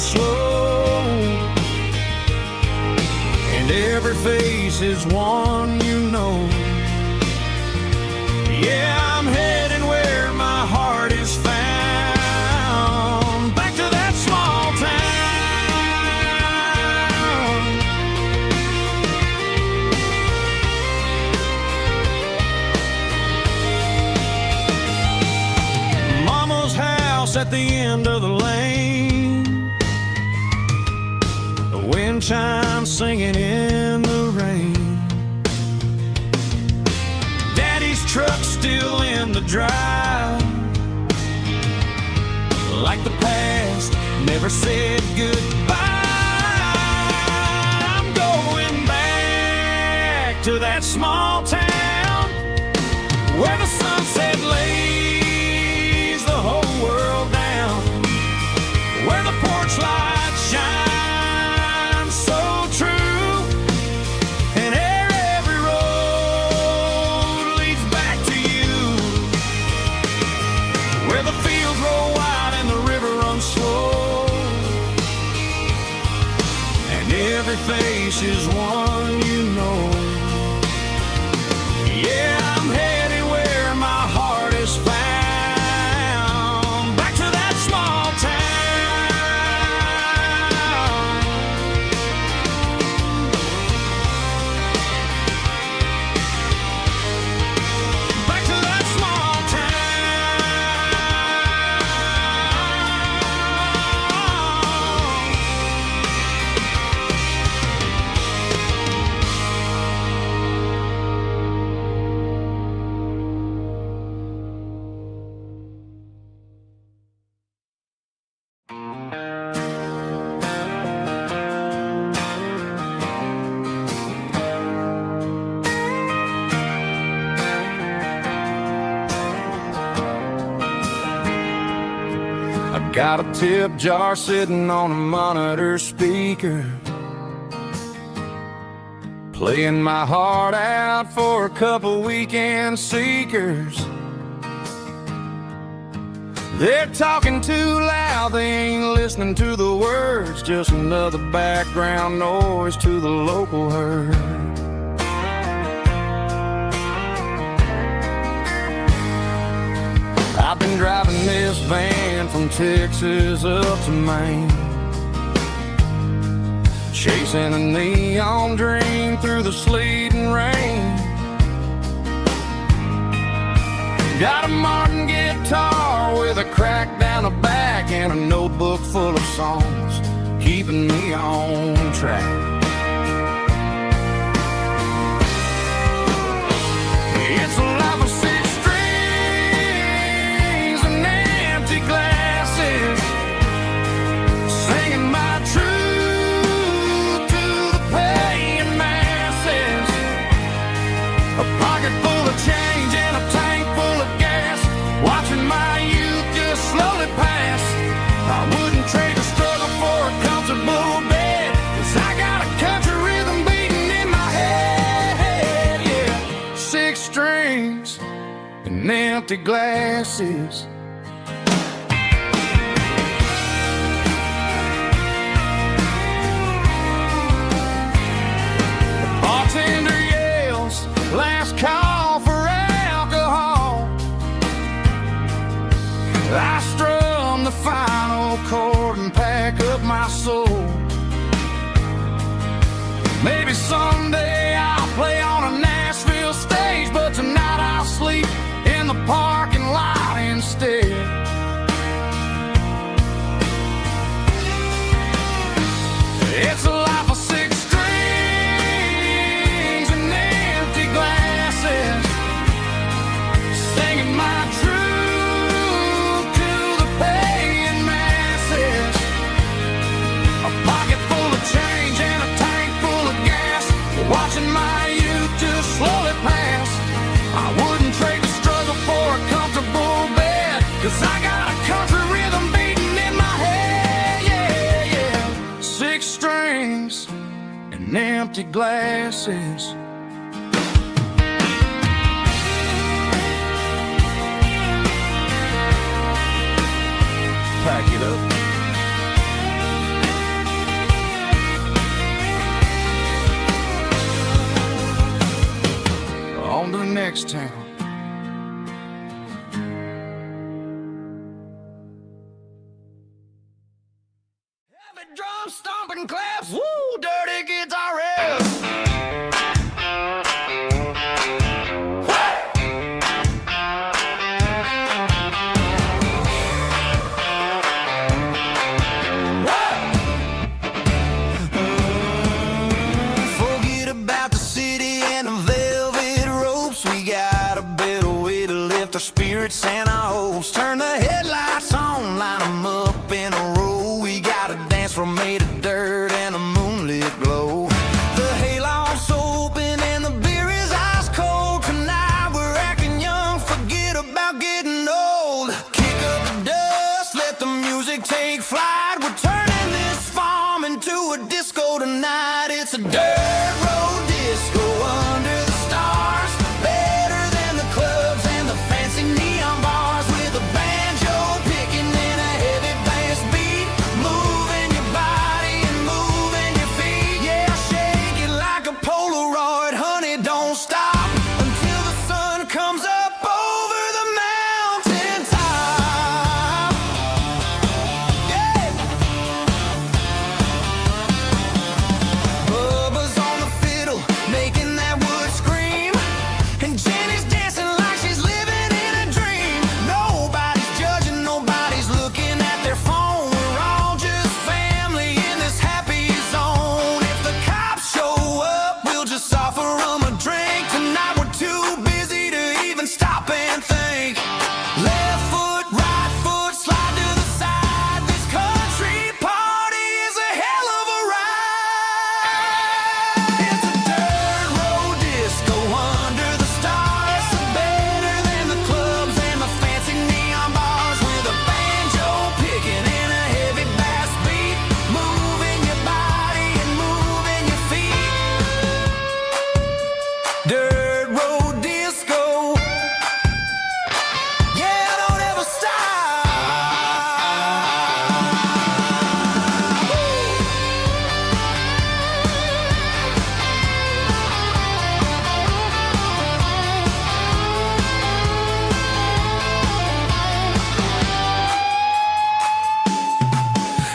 runs slow, and every face is one you know. Yeah, I'm heading where my heart is found, back to that small town. Mama's house at the end of the lane, the wind chimes singing in the rain. Truck still in the drive, like the past never said goodbye. I'm going back to that small town where the sunset lays the whole world down, where the porch lights shine so true. Every face is one you know. Yeah, I'm heading where my heart is found, back to that small town. Back to that small Got a tip jar sitting on a monitor speaker, playing my heart out for a couple weekend seekers. They're talking too loud, they ain't listening to the words, just another background noise to the local herd. I've been driving this van from Texas up to Maine, chasing a neon dream through the sleet and rain. Got a Martin guitar with a crack down the back and a notebook full of songs, keeping me on track. It's a life of six strings and empty glasses, singing my truth to the paying masses. A pocket full of change and a tank full of gas, watching my youth just slowly pass. I wouldn't trade the struggle for a comfortable bed, 'cause I got a country rhythm beating in my head, yeah. Six strings and empty glasses. The bartender yells, last call for alcohol. I strum the final chord and pack up my soul. Maybe someday I'll play on a Nashville stage, but tonight I'll sleep in the parking lot instead. It's a life of six strings and empty glasses, singing my truth to the paying masses. A pocket full of change and a tank full of gas, watching my youth just slowly pass. I wouldn't trade the struggle for a comfortable bed, 'cause I got a country rhythm beating in my head, yeah, yeah. Six strings and empty glasses. Pack it up. next town. Heavy drum stomping claps, woo, dirty guitar riffs. Forget about the city and the velvet ropes. We got a better way to lift our spirits and our hopes. Turn the headlights on, line them up in a row. We got a dance floor made of dirt and a moonlit glow. The hayloft's open and the beer is ice cold. Tonight we're acting young, forget about getting old. Kick up the dust, let the music take flight. We're turning this farm into a disco tonight. It's a dirt road disco under the stars. Better than the clubs and the fancy neon bars. With a banjo picking and a heavy bass beat. Moving your body and moving your feet. Yeah, shake it like a Polaroid, honey, don't stop until the sun comes up over the mountain top. Yeah. Bubba's on the fiddle, making that wood scream. And Jenny's dancing like she's living in a dream. Nobody's judging, nobody's looking at their phone. We're all just family in this happy zone. If the cops show up, we'll just offer them a drink. Tonight we're too busy to even stop and think. Left foot, right foot, slide to the side. This country party is a hell of a ride. It's a dirt road disco under the stars. Better than the clubs and the fancy neon bars. With a banjo picking and a heavy bass beat. Moving your body and moving your feet. Dirt road disco. Yeah, don't ever stop.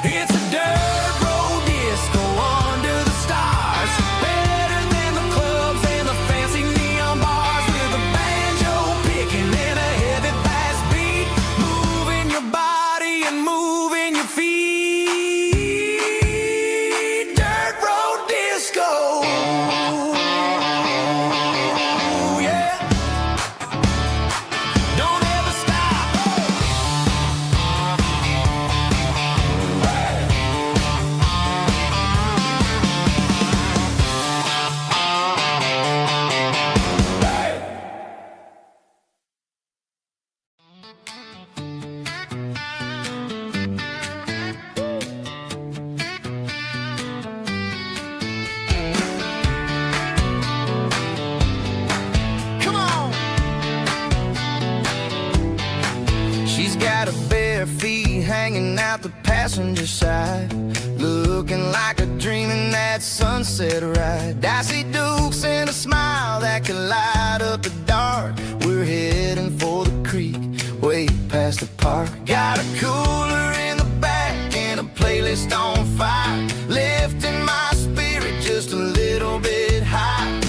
It's a dirt road disco under the stars. Better than the clubs and the fancy neon bars. With a banjo picking and a heavy bass beat. Moving your body and moving your feet. Dirt road disco. Yeah. Don't ever stop. Come on. She's got her bare feet hanging out the passenger side, looking like a dream in that sunset ride. Dicey dukes and a smile that can light up the dark. We're heading for the creek, way past the park. Got a cooler in the back and a playlist on fire, lifting my spirit just a little bit high.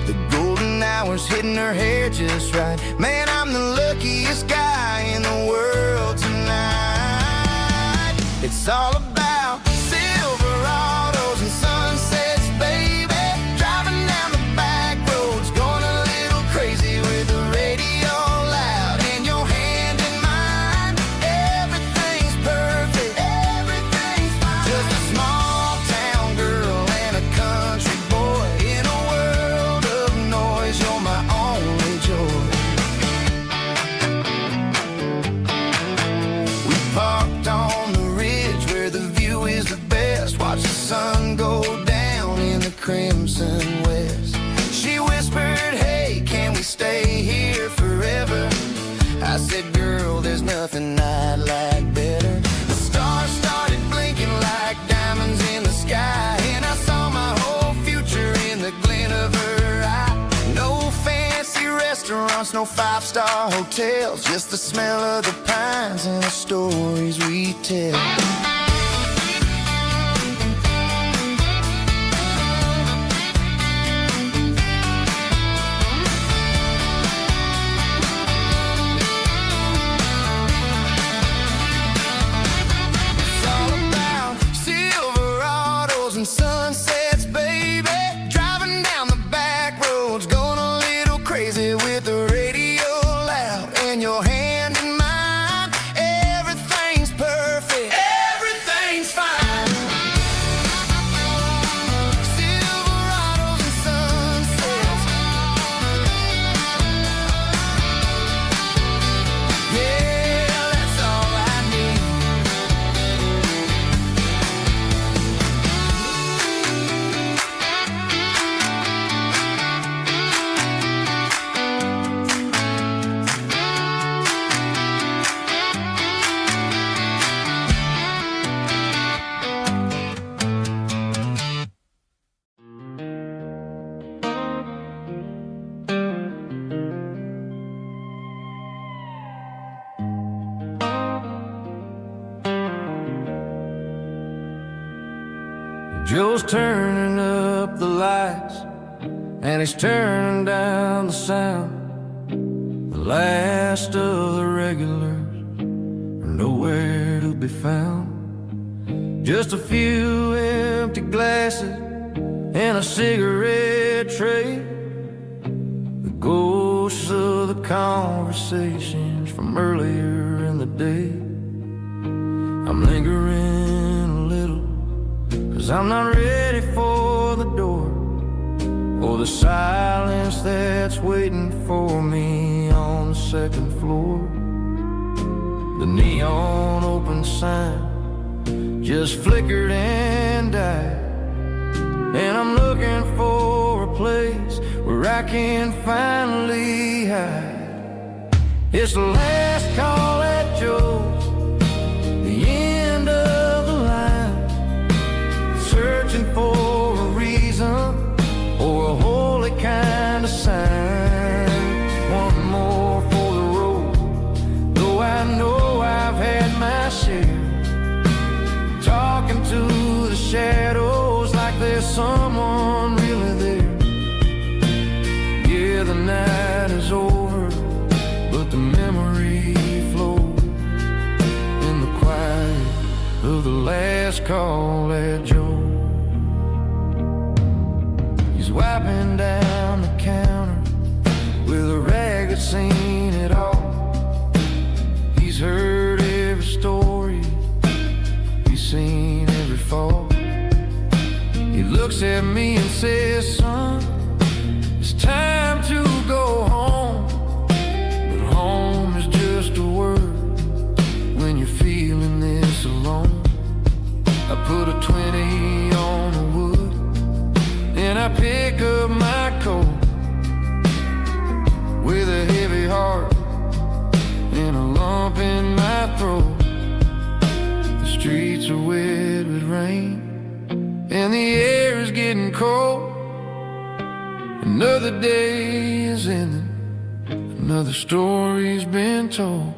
The golden hours hitting her hair just right. Man, I'm the luckiest guy in the world tonight. It's all about Silverados and sunsets, baby. Driving down the back roads, going a little crazy with the radio loud. And your hand in mine, everything's perfect, everything's fine. Just a small town girl and a country boy in a world of noise. You're my only joy. We parked on the ridge where the view is the best. Watch the sun go down in the crimson west. She whispered, hey, can we stay here forever? I said, girl, there's nothing I'd like better. The stars started blinking like diamonds in the sky, and I saw my whole future in the glint of her eye. No fancy restaurant no five-star hotels, just the smell of the pines and the stories we tell. Sunsets, baby, driving down the back roads, going a little crazy with the radio loud and your hand in mine. Everything's perfect, everything's fine. Silverados and sunsets, yeah, that's all I need. Joe's turning up the lights, and he's turning down the sound. The last of the regulars are nowhere to be found. Just a few empty glasses and a cigarette tray, the ghosts of the conversations from earlier in the day. I'm lingering a little, 'cause I'm not ready for the door, or the silence that's waiting for me on the second floor. The neon open sign just flickered and died, and I'm looking for a place where I can finally hide. It's the last call at Joe's, the end of the line, searching for a reason or a holy kind of sign. One more for the road, though I know I've had my share. Talking to the shadows like there's someone really there. Yeah, the night is over, but the memory flows in the quiet of the last call at Joe. He's wiping down the counter with a rag that's seen it all. He's heard every story, he's seen every fall. He looks at me and says, son, it's time to go home. But home is just a word when you're feeling this alone. I put a 20 on the wood, and I pick up my coat with a heavy heart and a lump in my throat. The streets are wet with rain, and the air is getting cold. Another day is ending, another story's been told.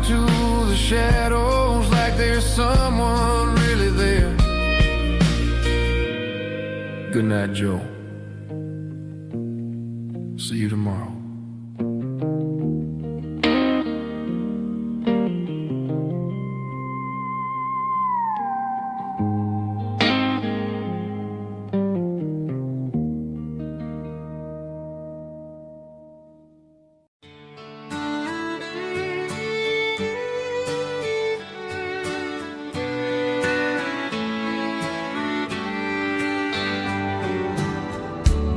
To the shadows like there's someone really there. Good night, Joe. See you tomorrow.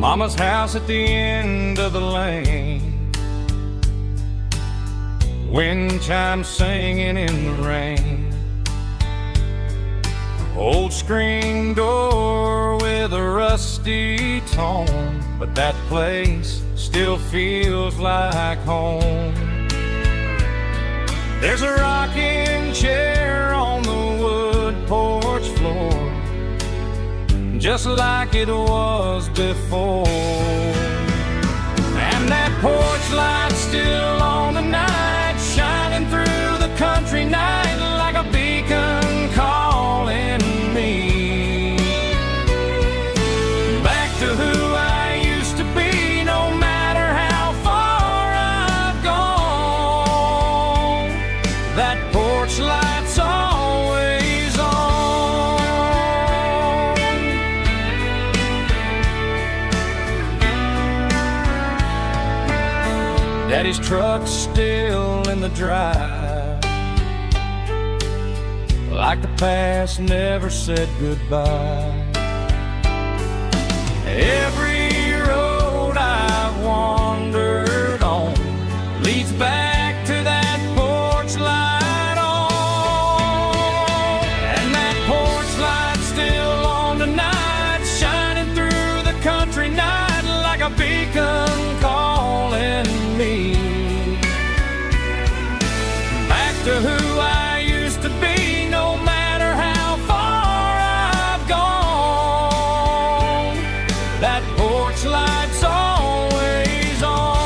Mama's house at the end of the lane, wind chimes singing in the rain. Old screen door with a rusty tone, but that place still feels like home. There's a rocking chair on the wood porch floor, just like it was before. And that porch light's still on tonight, shining through the country night like a beacon calling me back to who I used to be, no matter how far I've gone. That porch light's always on. Daddy's truck's still in the drive, like the past never said goodbye. Every road I've wandered on leads back to that porch light on. And that porch light's still on tonight, shining through the country night like a beacon calling me back to who I used to be, no matter how far I've gone. That porch light's always on.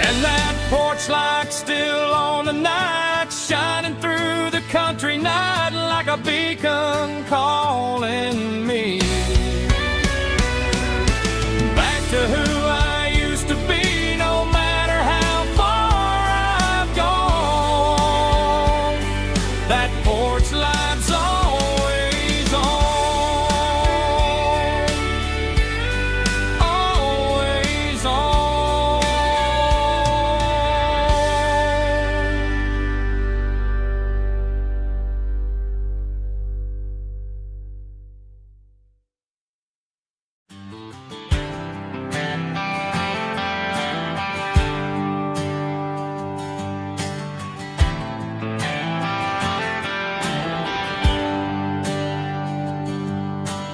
And that porch light's still on tonight, shining through the country night like a beacon calling me back to who I used to be, no matter how far I've gone. That porch light's always on, always on.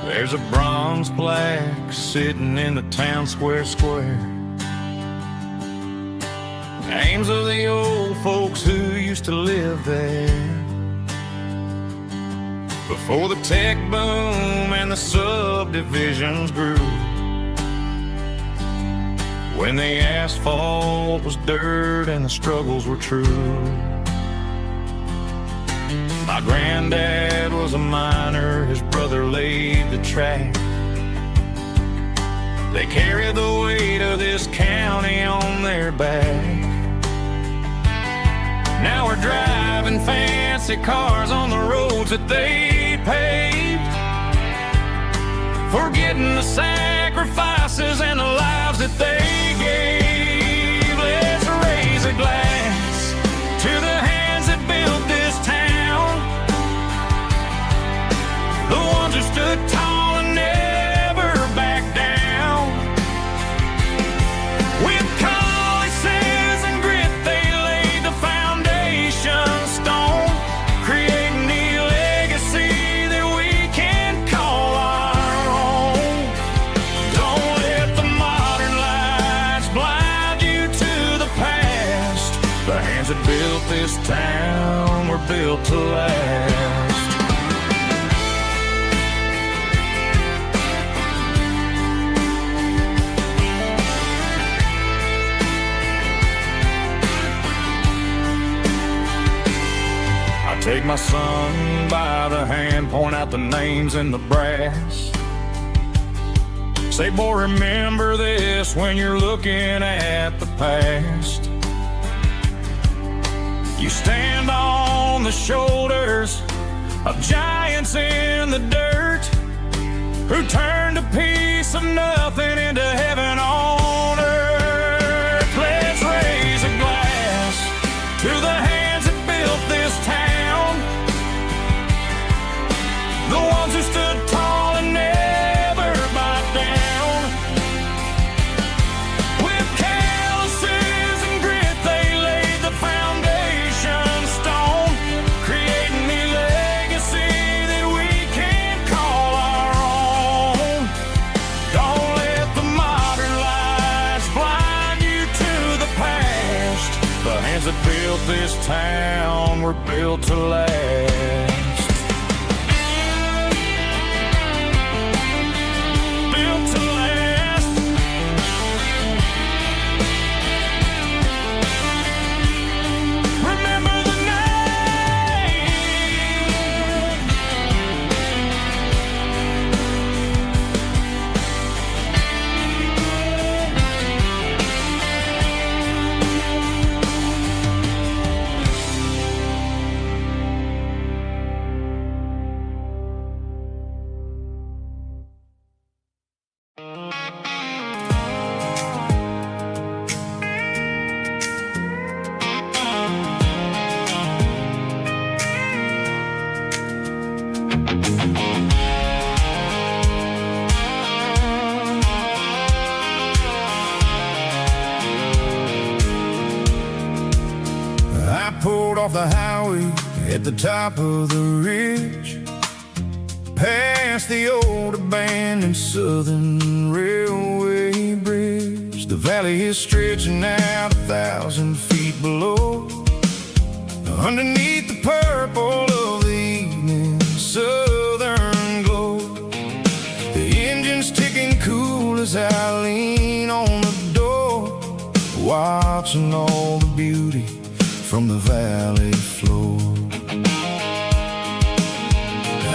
There's a bronze plaque sitting in the town square. Names of the old folks who used to live there before the tech boom and the subdivisions grew, when the asphalt was dirt and the struggles were true. My granddad was a miner, his brother laid the track. They carried the weight of this county on their back. Now we're driving fancy cars on the roads that they paved, forgetting the sacrifices and the lives that they gave. Let's raise a glass to the hands that built this town, the ones who stood tall and never backed down. With calluses and grit, they laid the foundation stone, creating the legacy that we can call our own. Don't let the modern lights blind you to the past. The hands that built this town were built to last. Take my son by the hand, point out the names in the brass. Say, boy, remember this when you're looking at the past. You stand on the shoulders of giants in the dirt, who turned a piece of nothing into heaven on earth. Let's raise a glass to the this town were built to last. Built to last. Remember the name. I pulled off the highway at the top of the ridge, past the old abandoned Southern Railway bridge. The valley is stretching out 1,000 feet below, underneath the purple of the evening southern glow. The engine's ticking cool as I lean on the door, watching all the beauty from the valley floor.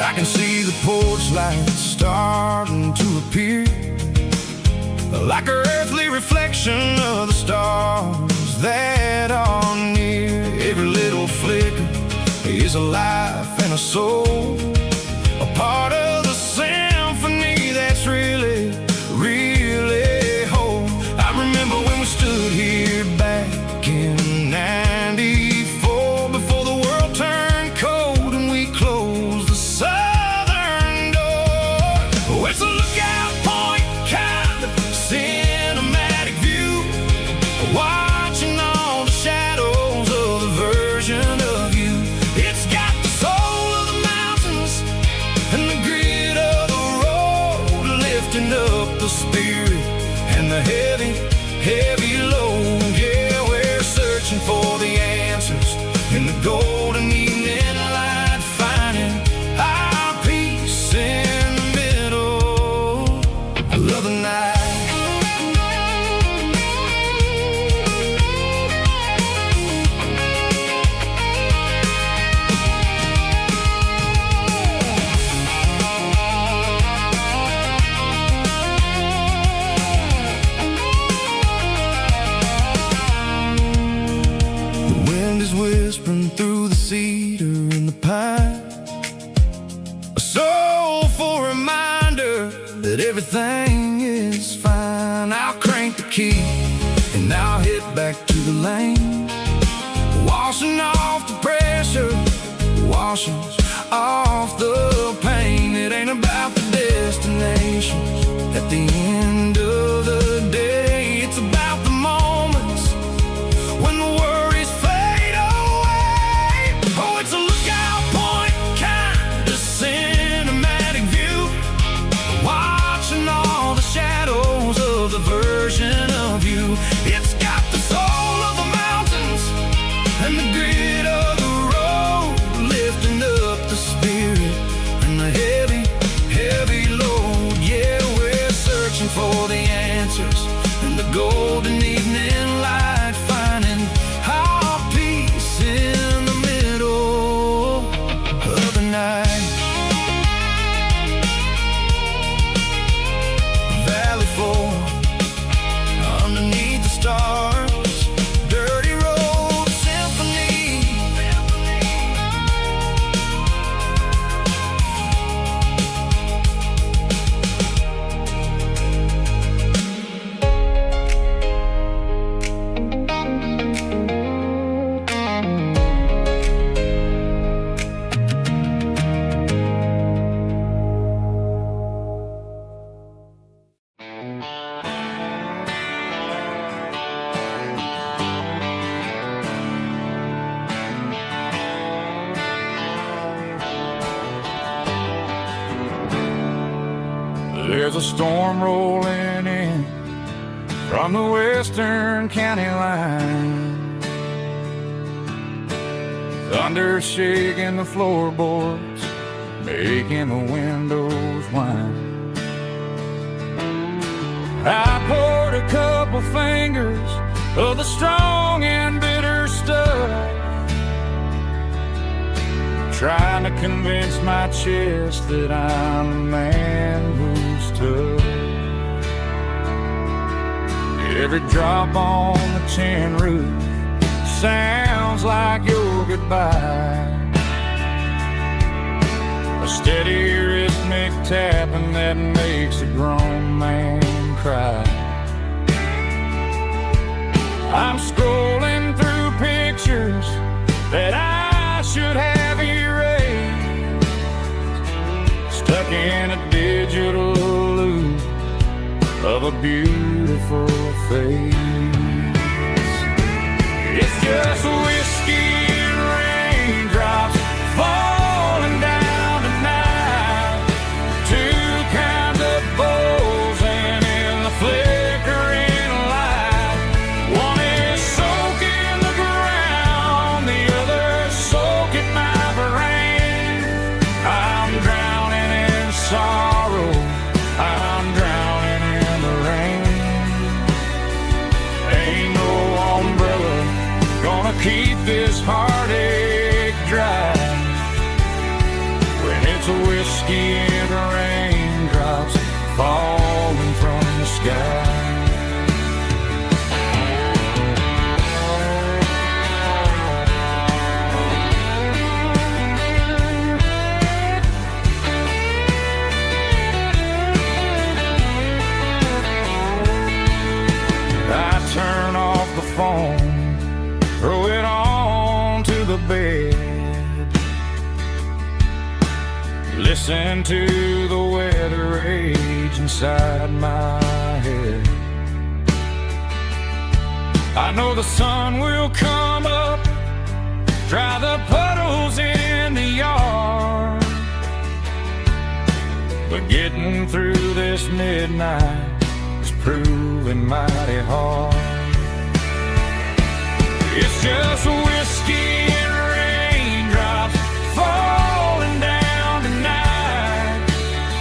I can see the porch lights starting to appear, like an earthly reflection of the stars that are near. Every little flicker is a life and a soul, a part of the symphony that's really, really whole. I remember when we stood here back in '94, before the world turned cold and we closed the southern door. Oh, it's a lookout point, kind of cinematic view, watching all the shadows of the version of you. It's got the soul of the mountains and the grit of the road, lifting up the spirit and the heavy, heavy load. Yeah, we're searching for the answers in the golden evening light, finding our peace in the middle of the night. The wind is whispering through the cedar and the pine, a soulful reminder that everything is fine. I'll crank the key and I'll head back to the lane, washing off the pressure, washing off the pain. It ain't about the destinations at the end of the day, it's about the moments when the worries fade away. Oh, it's a lookout point, kind of cinematic view, watching all the shadows of the version of you. It's got the soul of the mountains and the grit of the road, lifting up the spirit and the heavy, heavy load. Yeah, we're searching for the answers in the golden evening light, finding our peace in the middle of the night. Valley floor, underneath the stars, dirty road symphony. There's a storm rolling in from the western county line. thunder shaking the floorboards, making the windows whine. I poured a couple fingers of the strong and bitter stuff, trying to convince my chest that I'm the man who's tough. Every drop on the tin roof sounds like your goodbye, a steady rhythmic tapping that makes a grown man cry. I'm scrolling through pictures that I should have erased, stuck in a digital loop of a beautiful face. It's just whiskey and raindrops falling down tonight, two kinds of bowls and in the flickering light. One is soaking the ground, the other soaking my brain. I'm drowning in sorrow, I'm drowning in the rain. Ain't no umbrella gonna keep this heartache dry when it's a whiskey and raindrops falling from the sky. I turn off the phone, throw it on to the bed, listen to the weather rage inside my head. I know the sun will come up, dry the puddles in the yard, but getting through this midnight is proving mighty hard. It's just whiskey and raindrops falling down tonight,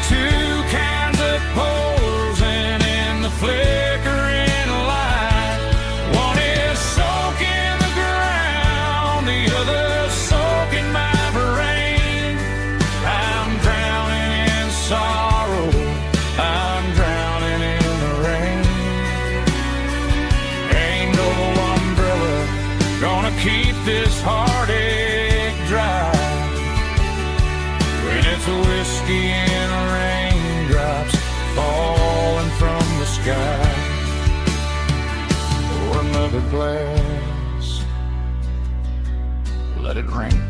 two kinds of poles and in the flickering light. One is soaking the ground, the other soaking my brain. I'm drowning in sorrow, I'm drowning in the rain. Ain't no umbrella gonna keep this heartache dry when it's a whiskey and raindrops falling from the sky. Pour another glass, let it rain.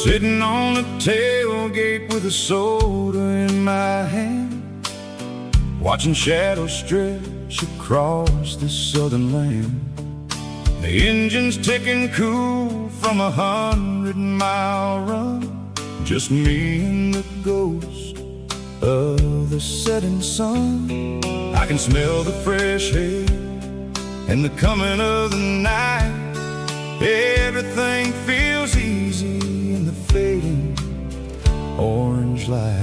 Sitting on the tailgate with a soda in my hand, watching shadows stretch across this southern land. The engine's ticking cool from 100-mile run, just me and the ghost of the setting sun. I can smell the fresh air and the coming of the night. Everything feels easy in the fading orange light.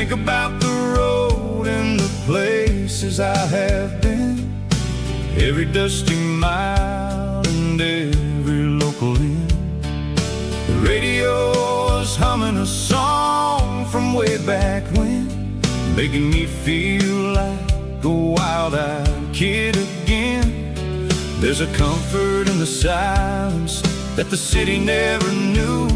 think about the road and the places I have been, every dusty mile and every local inn. The radio was humming a song from way back when, making me feel like a wild-eyed kid again. There's a comfort in the silence that the city never knew,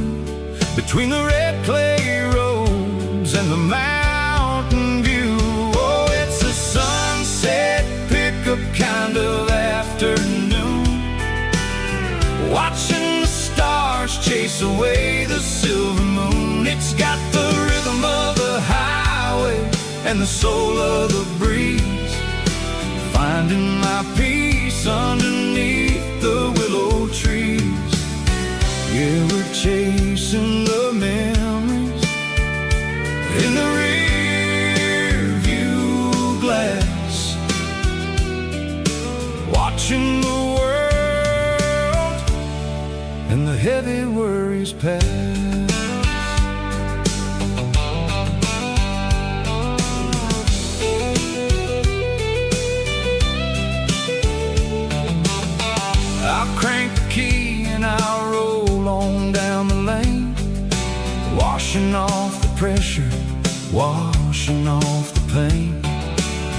between the red clay roads and the mountain view. Oh, it's a sunset pickup kind of afternoon, watching the stars chase away the silver moon. It's got the rhythm of the highway and the soul of the breeze, finding my peace underneath the willow trees. Yeah, we're chasing the memories in the rear view glass, watching the world and the heavy worries pass. I'll crank the key and I'll roll on down the lane, washing off the pressure, washing off the pain.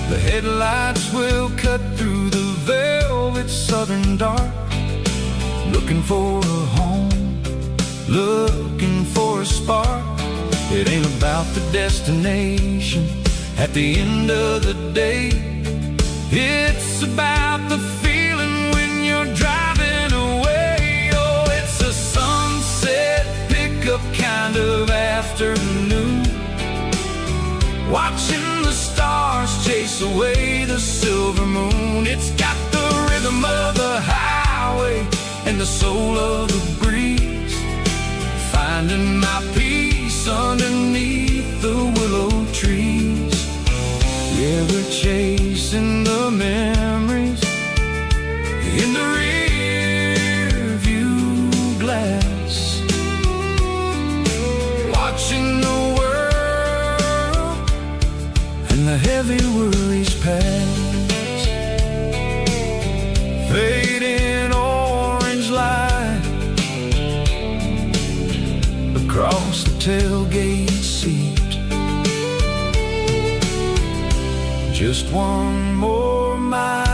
The headlights will cut through the velvet southern dark, looking for a home, looking for a spark. It ain't about the destination at the end of the day, it's about the feeling when you're driving away. Oh, it's a sunset pickup kind of afternoon, watching the stars chase away the silver moon. It's got the rhythm of the highway and the soul of the breeze, finding my peace underneath the willow trees. Yeah, we're chasing the memories in the rear view glass, watching the world and the heavy worries pass. Fading orange light across the tailgate seat, just one more mile.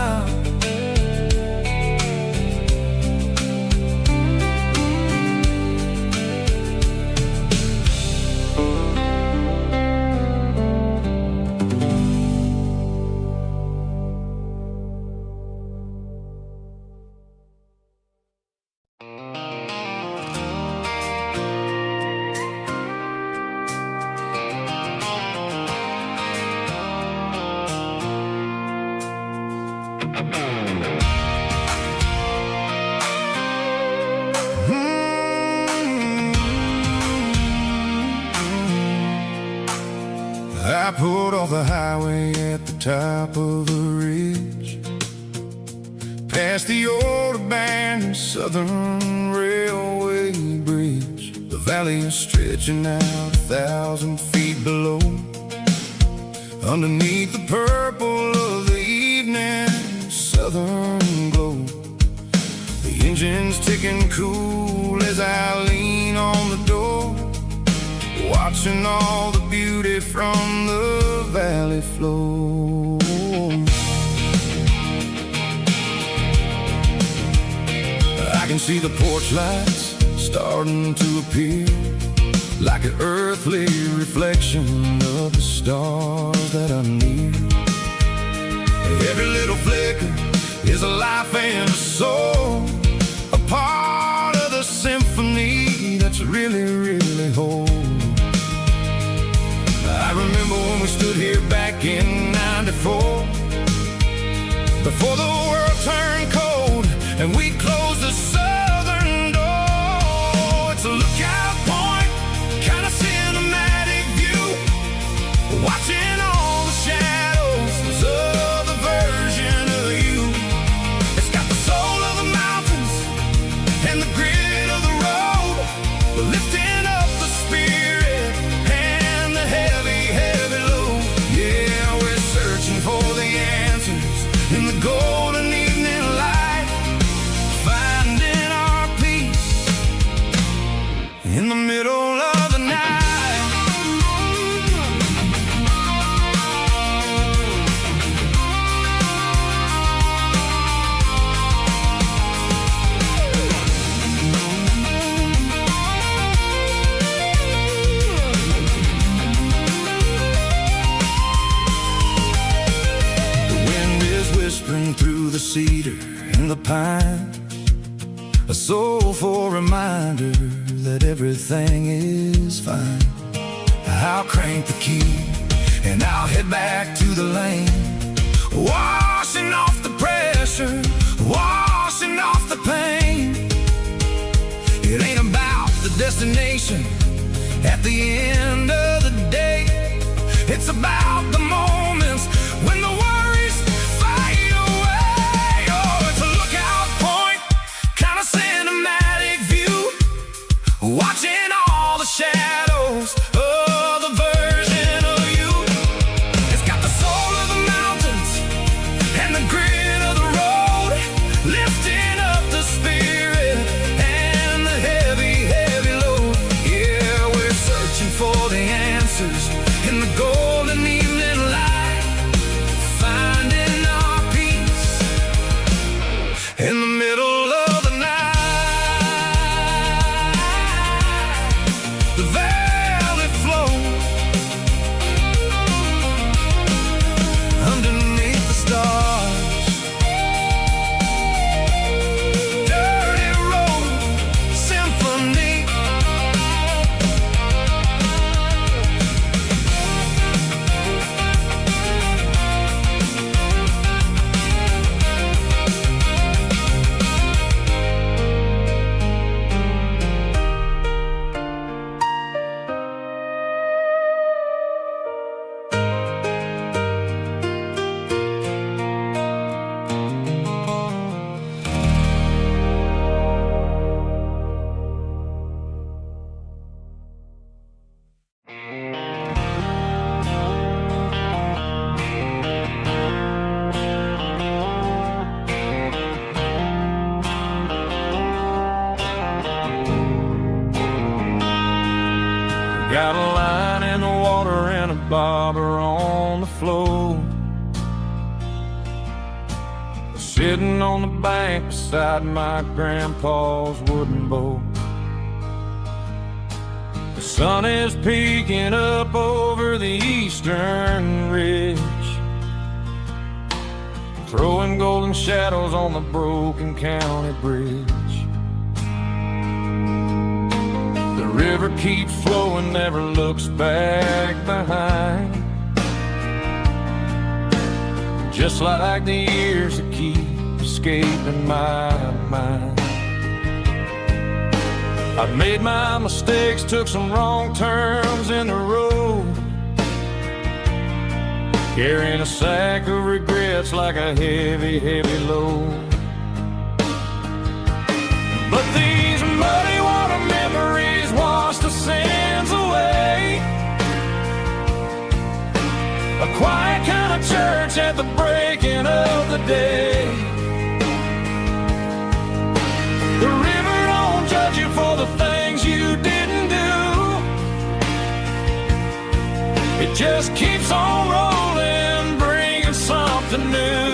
I pulled off the highway at the top of the ridge, past the old abandoned Southern Railway bridge. The valley is stretching out 1,000 feet below, underneath the purple of the evening southern glow. The engine's ticking cool as I lean on the door, watching all the beauty from the valley flow. I can see the porch lights starting to appear, like an earthly reflection of the stars that are near. Every little flicker is a life and a soul, a part of the symphony that's really, really whole. I remember when we stood here back in '94, before the world turned cold and we closed the southern door. It's a lookout point, kind of cinematic view, watching all the shadows of the version of you. It's got the soul of the mountains and the grit of the road, lifting up the spirit and the heavy, heavy cedar and the pine, a soulful reminder that everything is fine. I'll crank the key and I'll head back to the lane, washing off the pressure, washing off the pain. It ain't about the destination at the end of the day. It's about the moments when the worries fade away. Oh, it's a lookout point, kind of cinematic view, watching all the shadows of the version of you. It's got the soul of the mountains and the grit of the road, lifting up the spirit and the heavy, heavy load. Yeah, we're searching for the answers in the golden evening light, finding our peace in the middle of the night. The valley flows underneath the stars. Dirty road symphony. Got a line in the water and a bobber on the floor, sitting on the bank beside my grandpa's wooden boat. The sun is peeking up over the eastern ridge, throwing golden shadows on the broken county bridge. The river keeps flowing, never looks back behind, just like the years that keep escaping my mind. I've made my mistakes, took some wrong turns in the road, carrying a sack of regrets like a heavy, heavy load. But these muddy water memories wash the sins away. A quiet kind of church at the breaking of the day. The river don't judge you for the things you didn't do. It just keeps on rolling, bringing something new.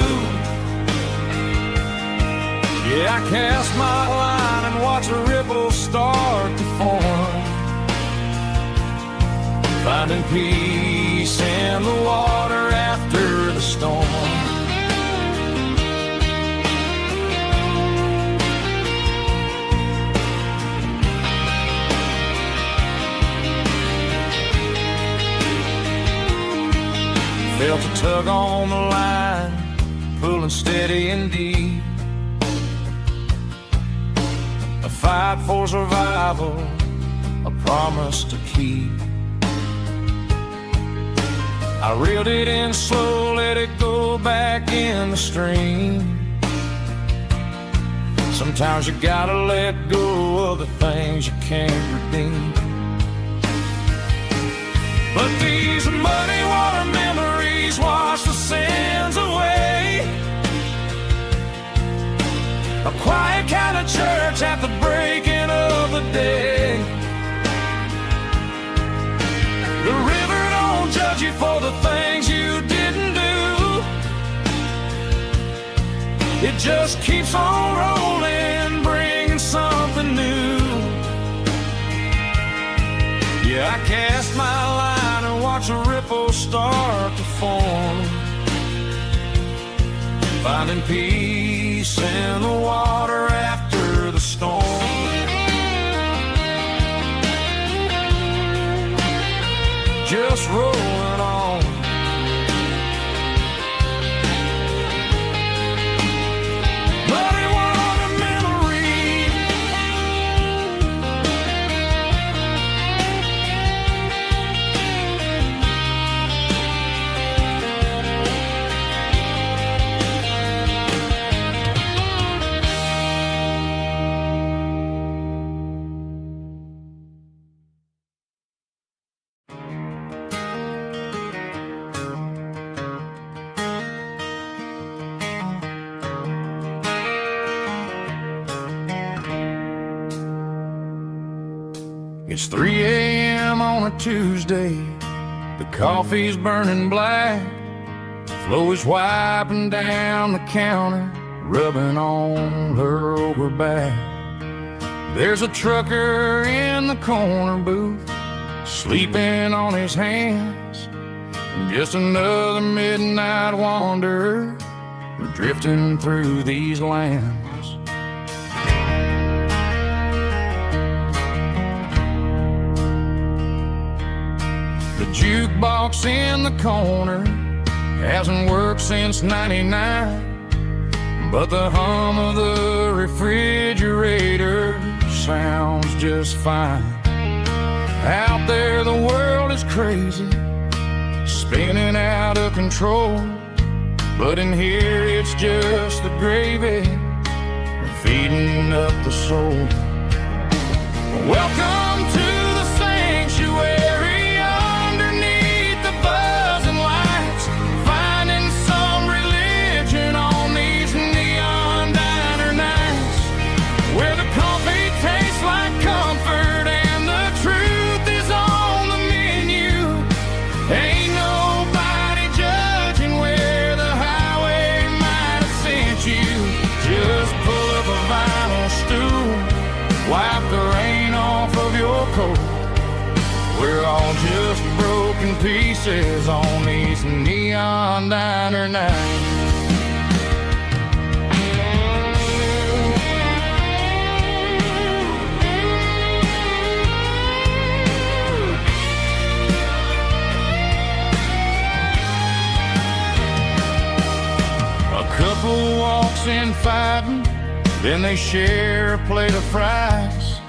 Yeah, I cast my line and watch a ripple start to form, finding peace in the water after the storm. Felt a tug on the line, pulling steady and deep. A fight for survival, a promise to keep. I reeled it in slow, let it go back in the stream. Sometimes you gotta let go of the things you can't redeem. But these muddy water memories wash the sins away. A quiet kind of church at the breaking of the day. The river don't judge you for the things you didn't do. It just keeps on rolling, bringing something new. Yeah, I cast my line and watch a ripple start to form, finding peace in the water after the storm. Just rolling on. But it was a memory. It's 3 a.m. on a Tuesday. The coffee's burning black. Flo is wiping down the counter, rubbing on her over back. There's a trucker in the corner booth, sleeping on his hands. Just another midnight wanderer, drifting through these lands. The jukebox in the corner hasn't worked since '99, but the hum of the refrigerator sounds just fine. Out there the world is crazy, spinning out of control, but in here it's just the gravy feeding up the soul. Welcome to the sanctuary, underneath the buzzing lights, finding some religion on these neon diner nights, where the coffee tastes like comfort and the truth is on the menu. Ain't nobody judging where the highway might have sent you. Just pull up a vinyl stool, wipe the rain off of your coat. We're all just broken pieces on these neon diner nights. A couple walks in fighting, then they share a plate of fries.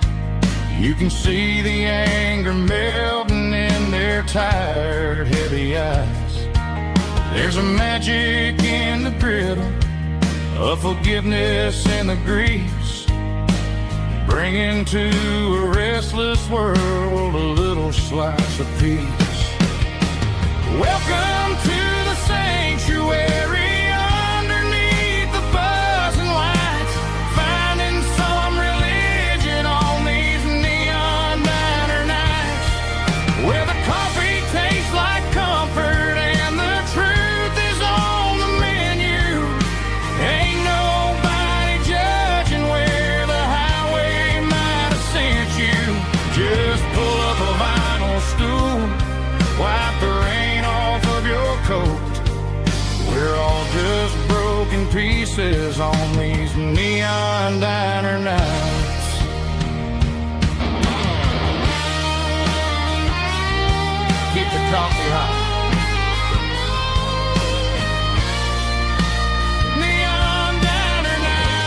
You can see the anger melting in their tired, heavy eyes. There's a magic in the griddle, a forgiveness in the grease, bringing to a restless world a little slice of peace. Welcome to the sanctuary, underneath the buzzing lights, finding some religion on these neon diner nights, where the coffee tastes like comfort and the truth is on the menu. Ain't nobody judging where the highway might have sent you. Just pull up a vinyl stool, wipe the rain off of your coat. We're all just broken pieces on these neon diner nights. Keep the coffee hot. Neon diner night.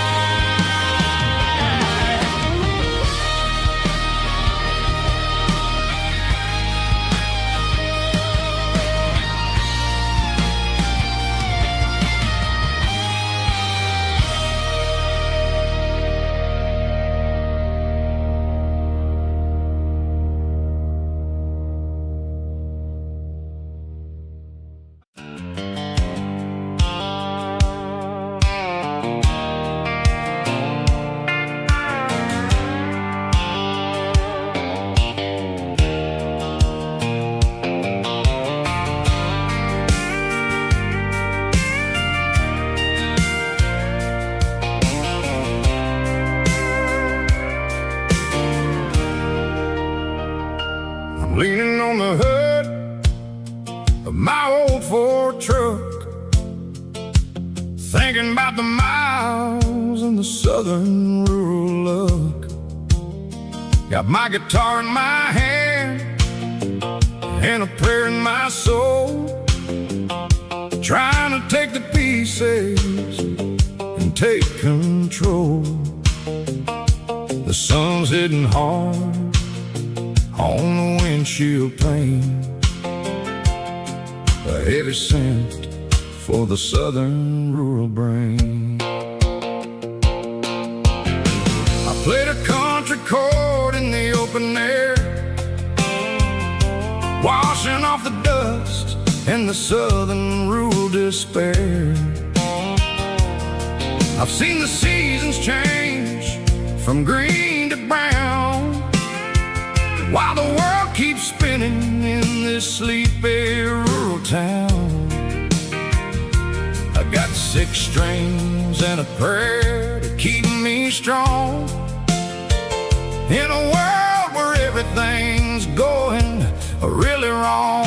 thinking about the miles and the southern rural look. Got my guitar in my hand and a prayer in my soul, trying to take the pieces and take control. The sun's hitting hard on the windshield pane, a heavy scent for the southern rural brain. I played a country chord in the open air, washing off the dust and the southern rural despair. I've seen the seasons change from green to brown, while the world keeps spinning in this sleepy rural town. I got 6 strings and a prayer to keep me strong, in a world where everything's going really wrong.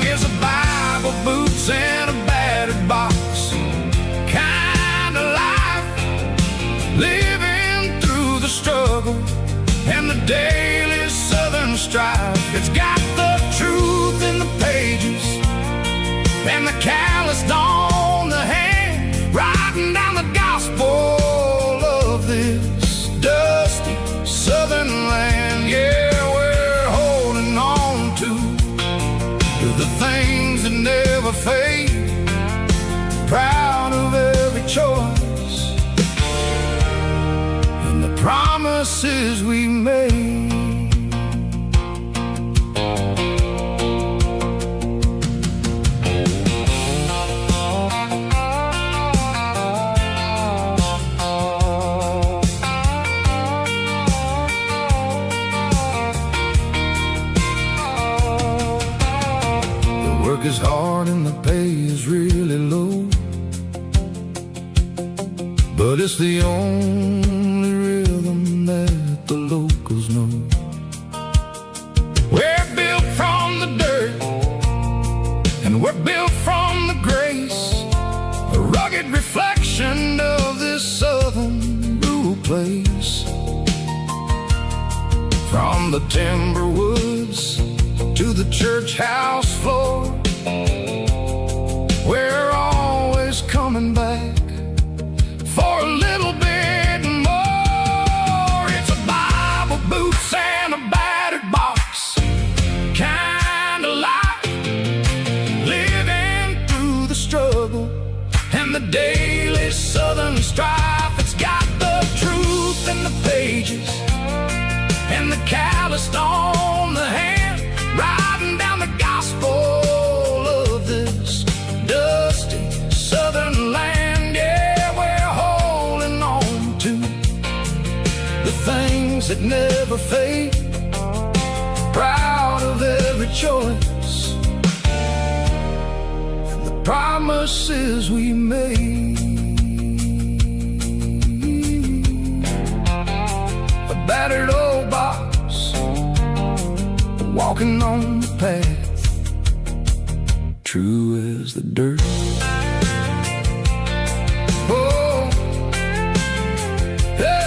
It's a Bible, boots, and a battered box kind of life, living through the struggle and the daily southern strife. It's got the truth in the pages and the calloused on the hand, writing down the gospel of this dusty southern land. Yeah, we're holding on to the things that never fade, proud of every choice and the promises we made. Work is hard and the pay is really low, but it's the only rhythm that the locals know. We're built from the dirt and we're built from the grace, a rugged reflection of this southern rural place. From the timber woods to the church house floor, we're always coming back for a little bit more. It's a Bible, boots, and a battered box kind of life, living through the struggle and the daily southern strife. It's got the truth in the pages and the calloused on the hand, writing down the gospel of this dusty southern land. Yeah, we're holding on to the things that never fade, proud of every choice and the promises we made. A battered old box, walking on the path, true as the dirt. Oh, hey.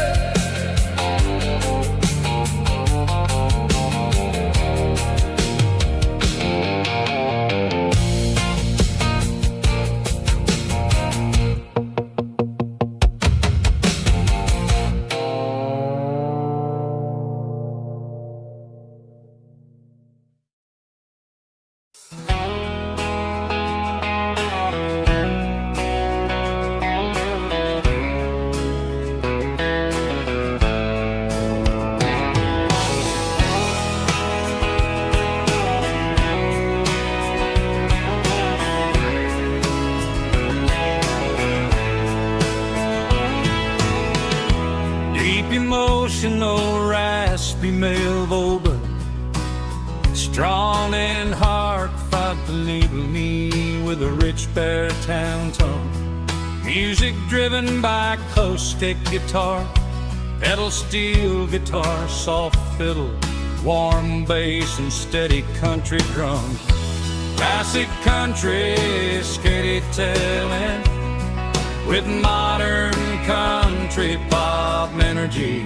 Emotional, raspy male vocal, strong and heartfelt, label me with a rich baritone tone. Music driven by acoustic guitar, pedal steel guitar, soft fiddle, warm bass and steady country drums. Classic country storytelling with modern country pop energy.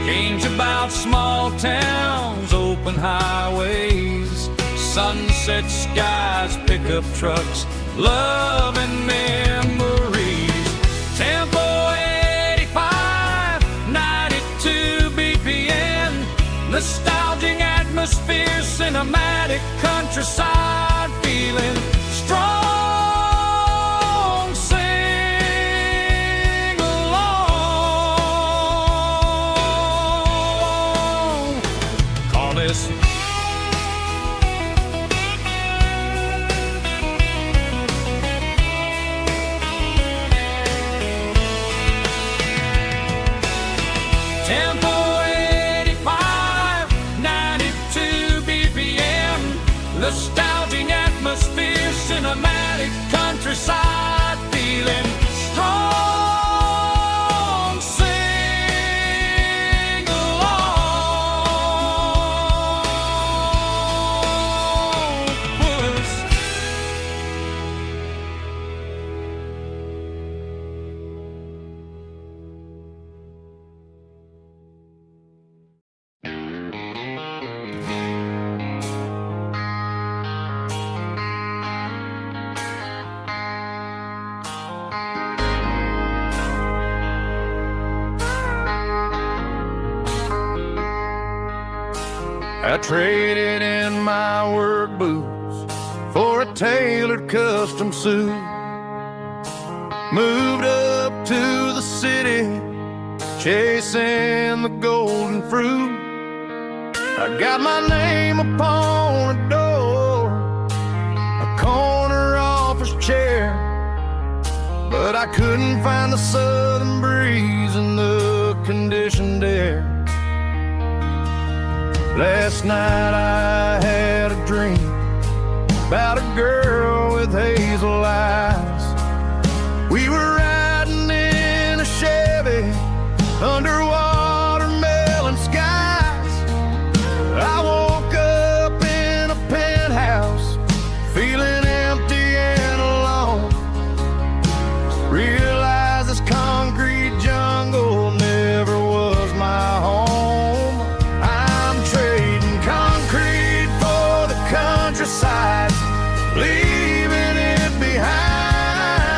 Games about small towns, open highways, sunset skies, pickup trucks, love and memories. Tempo 85, 92 BPM, nostalgic atmosphere, cinematic countryside feeling strong. Sing along. Call this Tempo 85, 92 BPM, nostalgic atmosphere, cinematic countryside feeling strong. Sing along. Puss. I traded in my work boots for a tailored custom suit. Moved up to the city, chasing the golden fruit. I got my name upon a door, a corner office chair, but I couldn't find the southern breeze in the conditioned air. Last night I had a dream about a girl with hazel eyes. We were riding in a Chevy under watermelon skies. I woke up in a penthouse feeling empty and alone. Realized this concrete jungle never was my home. Countryside, leaving it behind,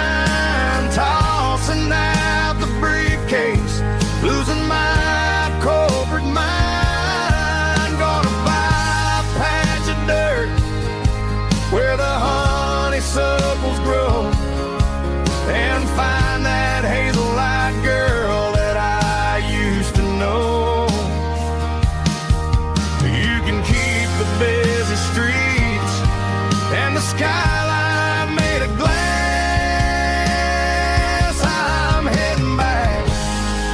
tossing out the briefcase, losing my corporate mind. Gonna buy a patch of dirt where the honeysuckles grow and find that hazel-eyed girl that I used to know. You can keep the busy streets and the skyline made of glass. I'm heading back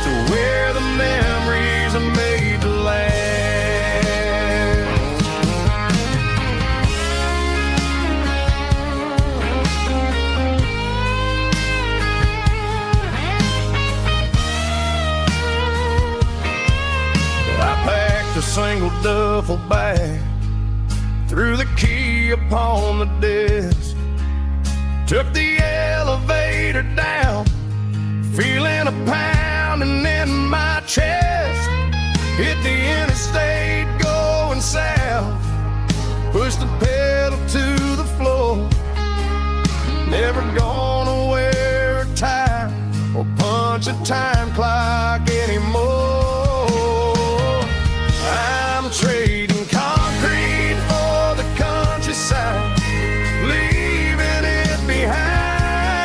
to where the memories are made to last. I packed a single duffel bag, threw the key upon the desk, took the elevator down, feeling a pounding in my chest. Hit the interstate going south, pushed the pedal to the floor. Never gonna wear a tie or punch a time clock anymore. I'm trading concrete for the countryside, leaving it behind,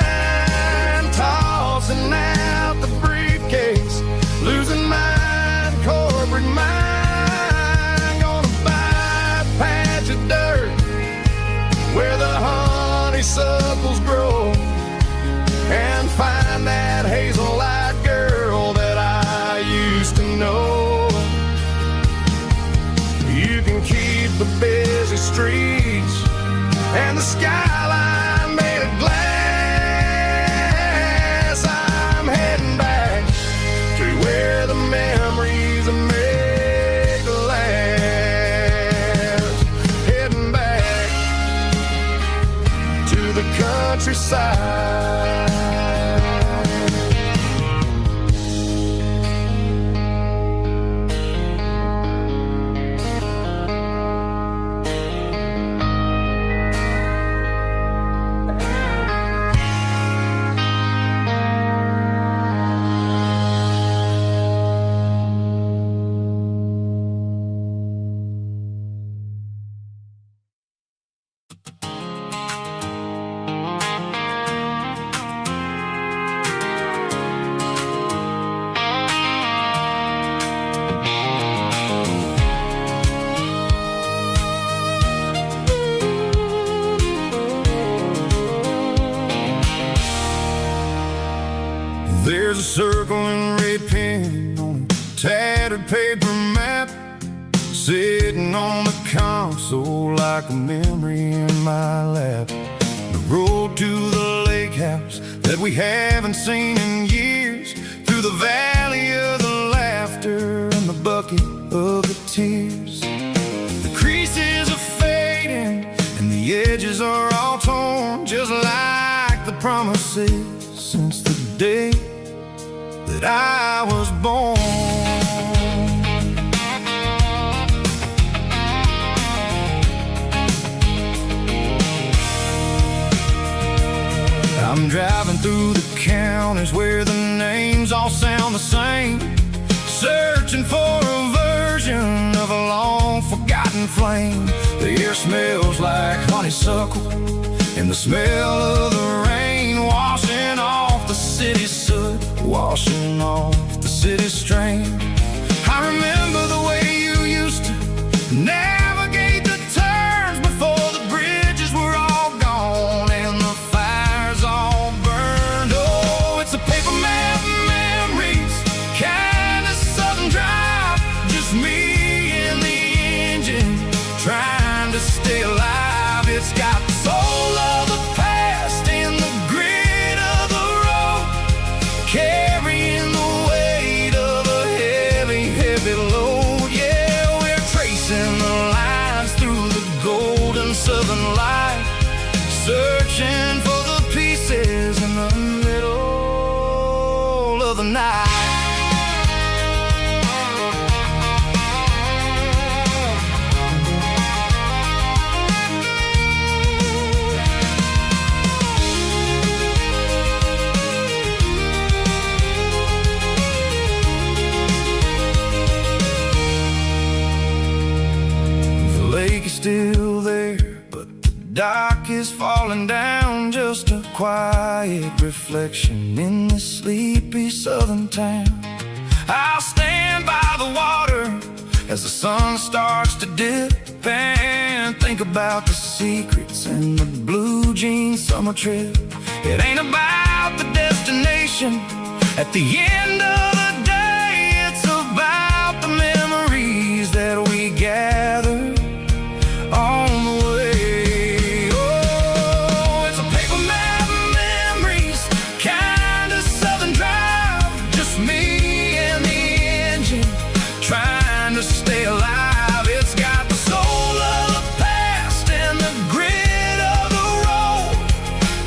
tossing out the briefcase, losing my corporate mind. Gonna buy a patch of dirt where the honeysuckles grow and find that hazel-eyed girl that I used to know. You can keep the busy streets and the skyline made of glass. I'm heading back to where the memories are made to last. Heading the countryside. There's a circle in red pen on a tattered paper map, sitting on the console like a memory in my lap. The road to the lake house that we haven't seen in years, through the valley of the laughter and the bucket of the tears. The creases are fading and the edges are all torn, just like the promises since the day that I was born. I'm driving through the counties where the names all sound the same, searching for a version of a long forgotten flame. The air smells like honeysuckle and the smell of the rain washing off the city's soot, washing off the city's strain. I remember the way you used to navigate the turns before the bridges were all gone and the fires all burned. Oh, it's a paper map memories, kind of southern drive, just me and the engine trying to stay alive. It's got the soul of the past and the grit of the road, carrying the weight of a heavy, heavy load. Yeah, we're tracing the lines through the golden southern light, searching for the pieces in the middle of the night. Still there, but the dock is falling down, just a quiet reflection in this sleepy southern town. I'll stand by the water as the sun starts to dip and think about the secrets and the blue jean summer trip. It ain't about the destination at the end of the day, it's about the memories that we gather on the way. Oh, it's a paper map memories, kind of southern drive, just me and the engine trying to stay alive. It's got the soul of the past and the grit of the road,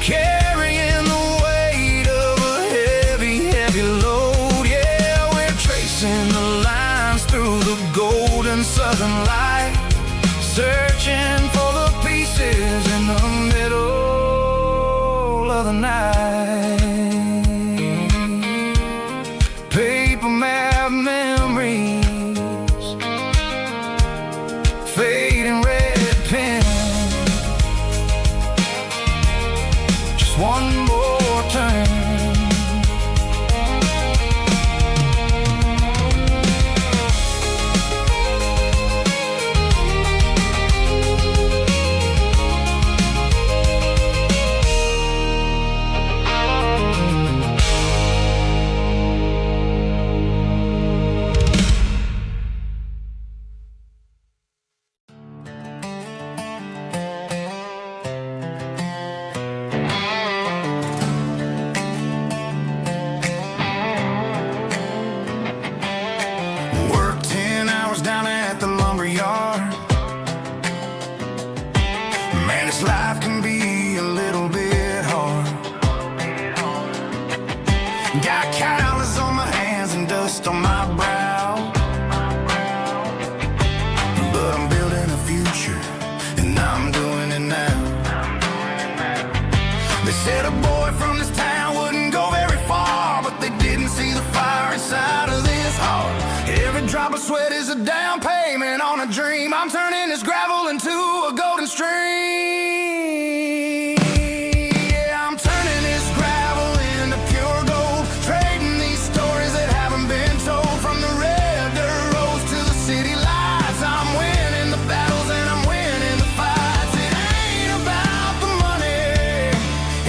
carrying the weight of a heavy, heavy load. Yeah, we're tracing the lines through the golden southern light, searching for the pieces in the middle of the night. Paper map memories, fading red pen, just one more turn. They said a boy from this town wouldn't go very far, but they didn't see the fire inside of this heart. Every drop of sweat is a down payment on a dream. I'm turning this gravel into a golden stream. Yeah, I'm turning this gravel into pure gold, trading these stories that haven't been told. From the red dirt roads to the city lights, I'm winning the battles and I'm winning the fights. It ain't about the money,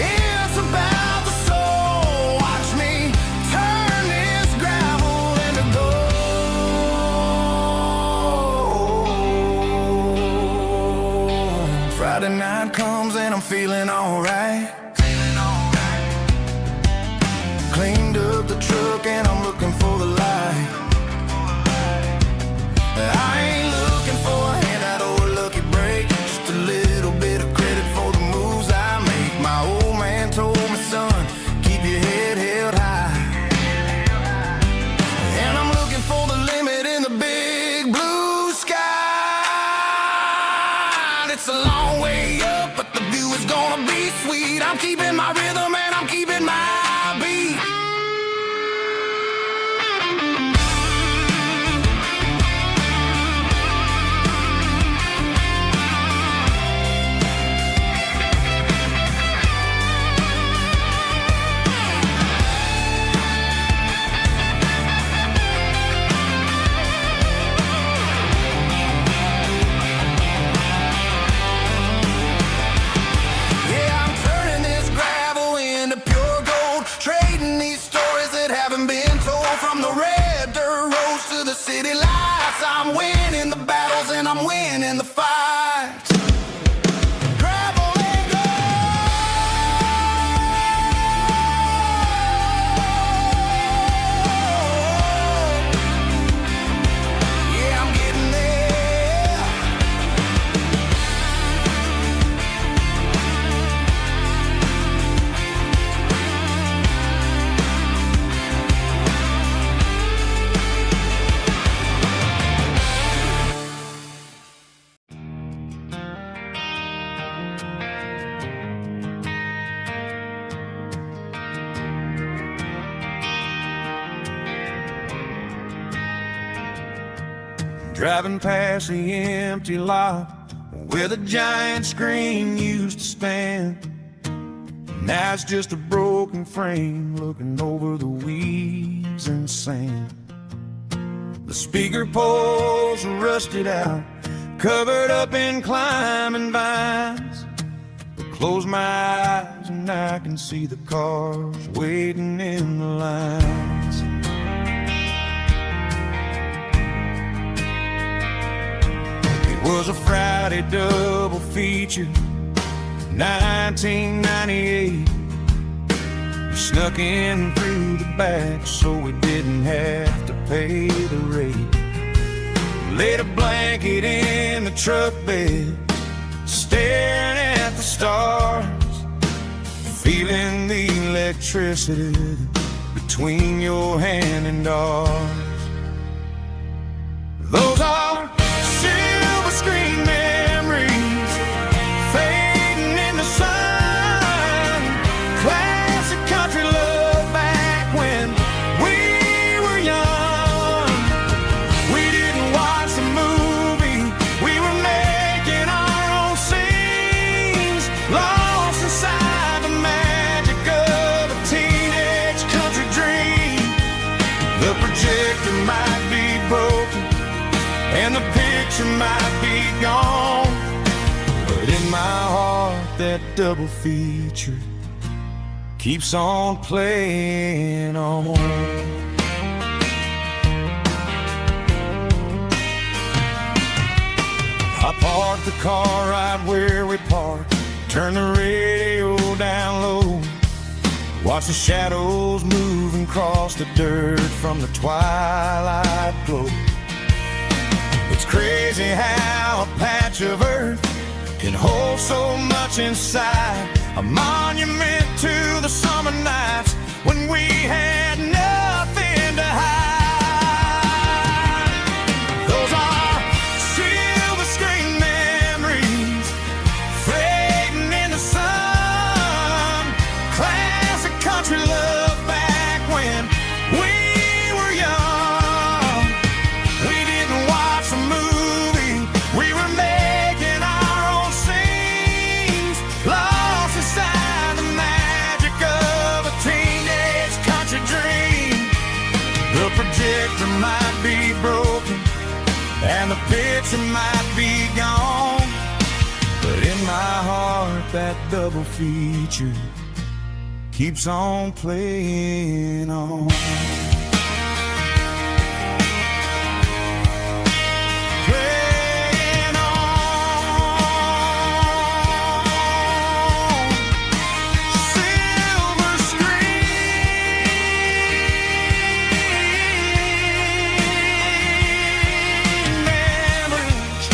it's about the soul. Watch me turn this gravel into gold. Friday night comes and I'm feeling alright. Cleaned up the truck and I'm looking for the light. I ain't looking for a handout or a lucky break, just a little bit of credit for the moves I make. My old man told me, son, keep your head held high. And I'm looking for the limit in the big blue sky. It's a long way up, but the view is gonna be sweet. I'm keeping my rhythm and I'm keeping my beat. Yeah, I'm turning this gravel into pure gold, trading these stories that haven't been told. From the red dirt roads to the city lights, I'm winning the battles and I'm winning the fights. Gravel and gold. Yeah, I'm getting there. Driving past the empty lot where the giant screen used to stand. Now it's just a broken frame looking over the weeds and sand. The speaker poles are rusted out, covered up in climbing vines. But close my eyes and I can see the cars waiting in the lines. It was a Friday double feature, 1998. We snuck in through the back so we didn't have to pay the rate. Laid a blanket in the truck bed, staring at the stars, feeling the electricity between your hand and ours. Those are silver screen memories fading in the sun. Classic country love back when we were young. We didn't watch the movie, we were making our own scenes, lost inside the magic of a teenage country dream. The projector might be broken and the picture might be gone, but in my heart that double feature keeps on playing on. I parked the car right where we parked, turned the radio down low, watched the shadows moving across the dirt from the twilight glow. It's crazy how a patch of earth can hold so much inside, a monument to the summer nights when we had nothing to hide. Those are silver screen memories fading in the sun. be broken, and the picture might be gone, but in my heart that double feature keeps on playing on. Playing on. Silver screen memories.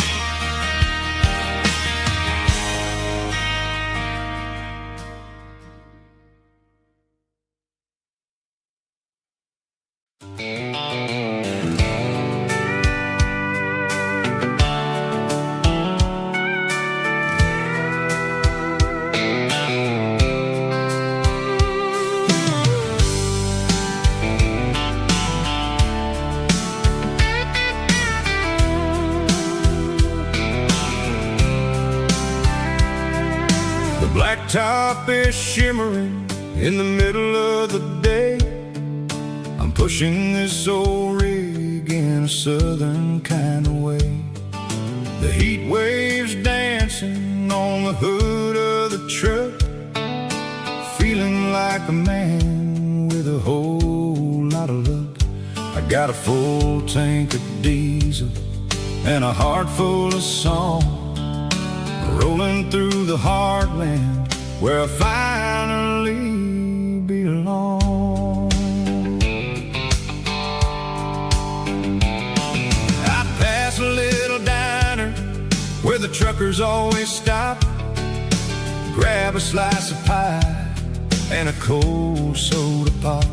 The blacktop is shimmering in the middle of the day. I'm pushing this old rig in a southern kind of way. The heat waves dancing on the hood of the truck, feeling like a man with a whole lot of luck. I got a full tank of diesel and a heart full of song, rolling through the heartland where I finally belong. I pass a little diner where the truckers always stop, grab a slice of pie and a cold soda pop.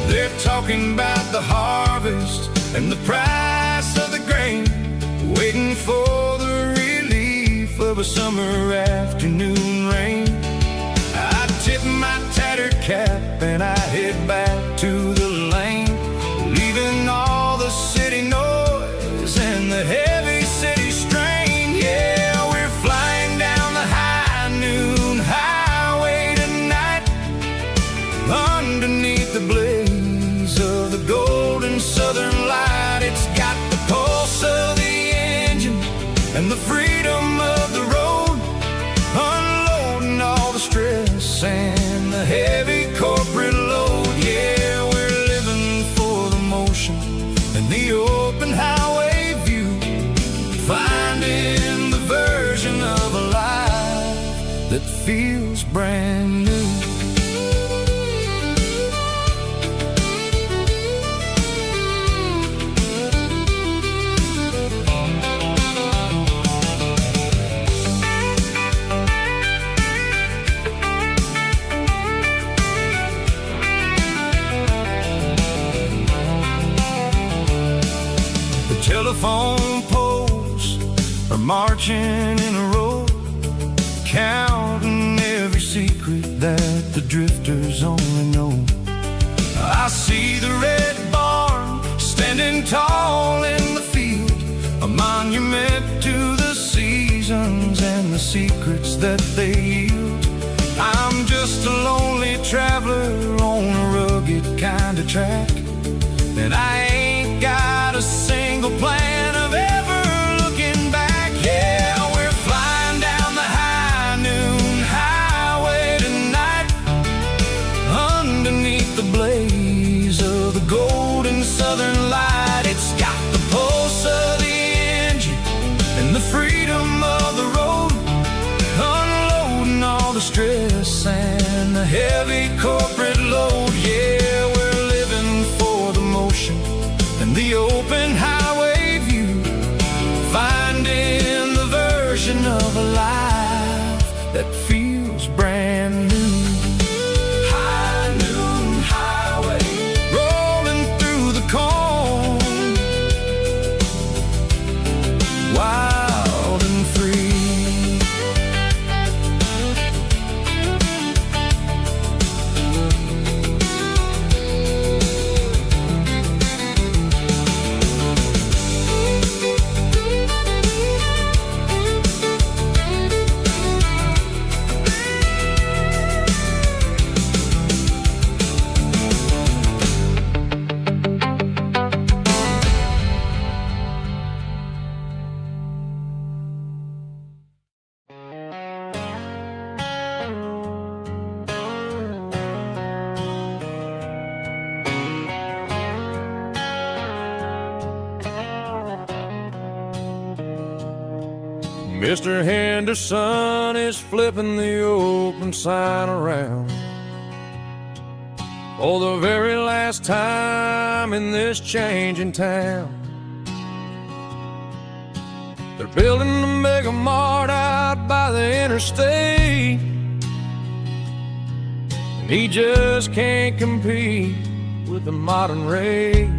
They're talking about the harvest and the price of the grain, waiting for the relief of a summer afternoon rain. I tip my tattered cap and I head back to the lane, leaving all the city noise and the heavy city strain. Yeah, we're flying down the high noon highway tonight, underneath the blaze of the golden southern light. It's got the pulse of the engine and the freedom of the road, unloading all the stress and the heavy corporate load. Yeah, we're living for the motion and the open highway view, finding the version of a life that feels brand new. Telephone poles are marching in a row, counting every secret that the drifters only know. I see the red barn standing tall in the field, a monument to the seasons and the secrets that they yield. I'm just a lonely traveler on a rugged kind of track, and I ain't got a single plan of ever looking back. Yeah, we're flying down the high noon highway tonight, underneath the blaze of the golden southern light. It's got the pulse of the engine and the freedom of the road, unloading all the stress and the heavy corporate load. Yeah, we're living for the motion and the open highway view, finding the version of a life that feels brand new. High noon highway, rolling through the corn, wild and free. Mr. Henderson is flipping the open sign around for the very last time in this changing town. They're building a mega mart out by the interstate, and he just can't compete with the modern rate.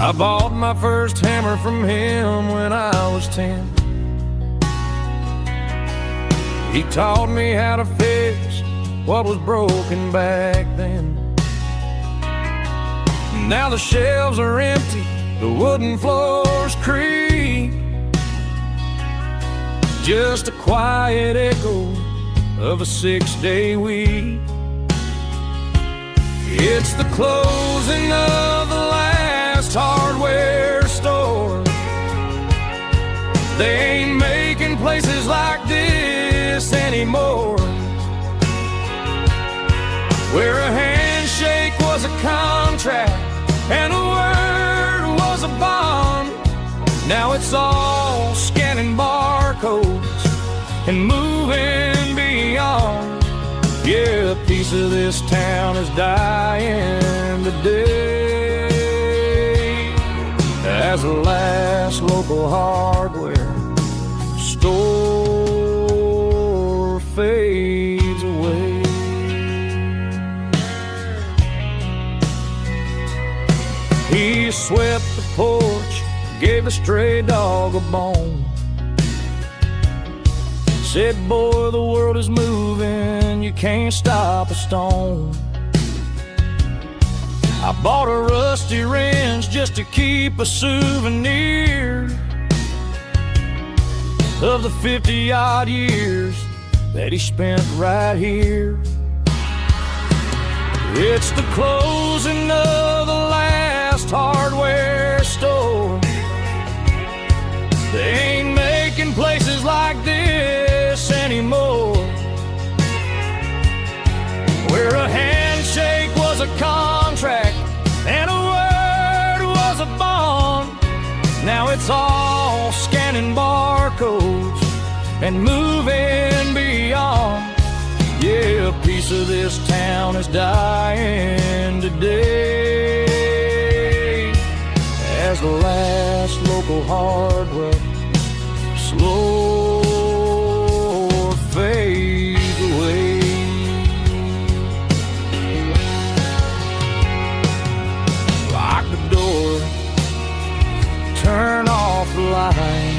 I bought my first hammer from him when I was 10. He taught me how to fix what was broken back then. Now the shelves are empty, the wooden floors creak, just a quiet echo of a 6-day week. It's the closing of the last hardware store. They ain't making places like this anymore, where a handshake was a contract and a word was a bond. Now it's all scanning barcodes and moving beyond. Yeah, a piece of this town is dying today as the last local hardware store fades away. He swept the porch, gave a stray dog a bone, said, boy, the world is moving, you can't stop a stone. I bought a rusty wrench just to keep a souvenir of the 50-odd years that he spent right here. It's the closing of the last hardware store. They ain't making places like this anymore, where a handshake was a contract and a word was a bond. Now it's all scanning barcodes and moving beyond. Yeah, a piece of this town is dying today as the last local hardware slow fades away. Lock the door, turn off the light.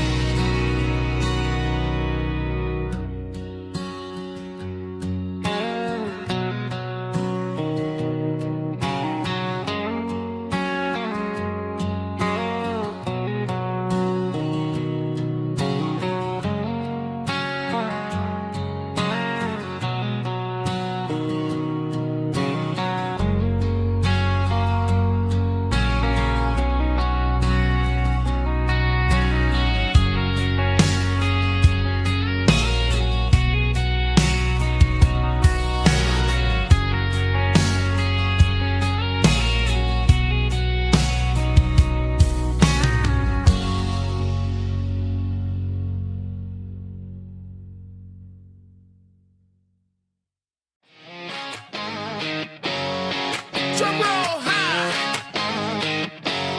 Drum roll high.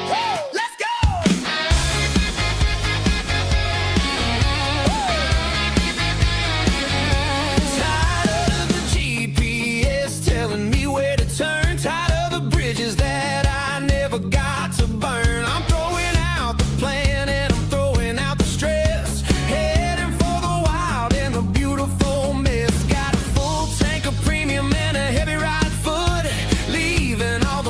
Woo, let's go. Tired of the GPS telling me where to turn. Tired of the bridges that I never got to burn. I'm throwing out the plan and I'm throwing out the stress. Heading for the wild and the beautiful mess. Got a full tank of premium and a heavy right foot. Leaving all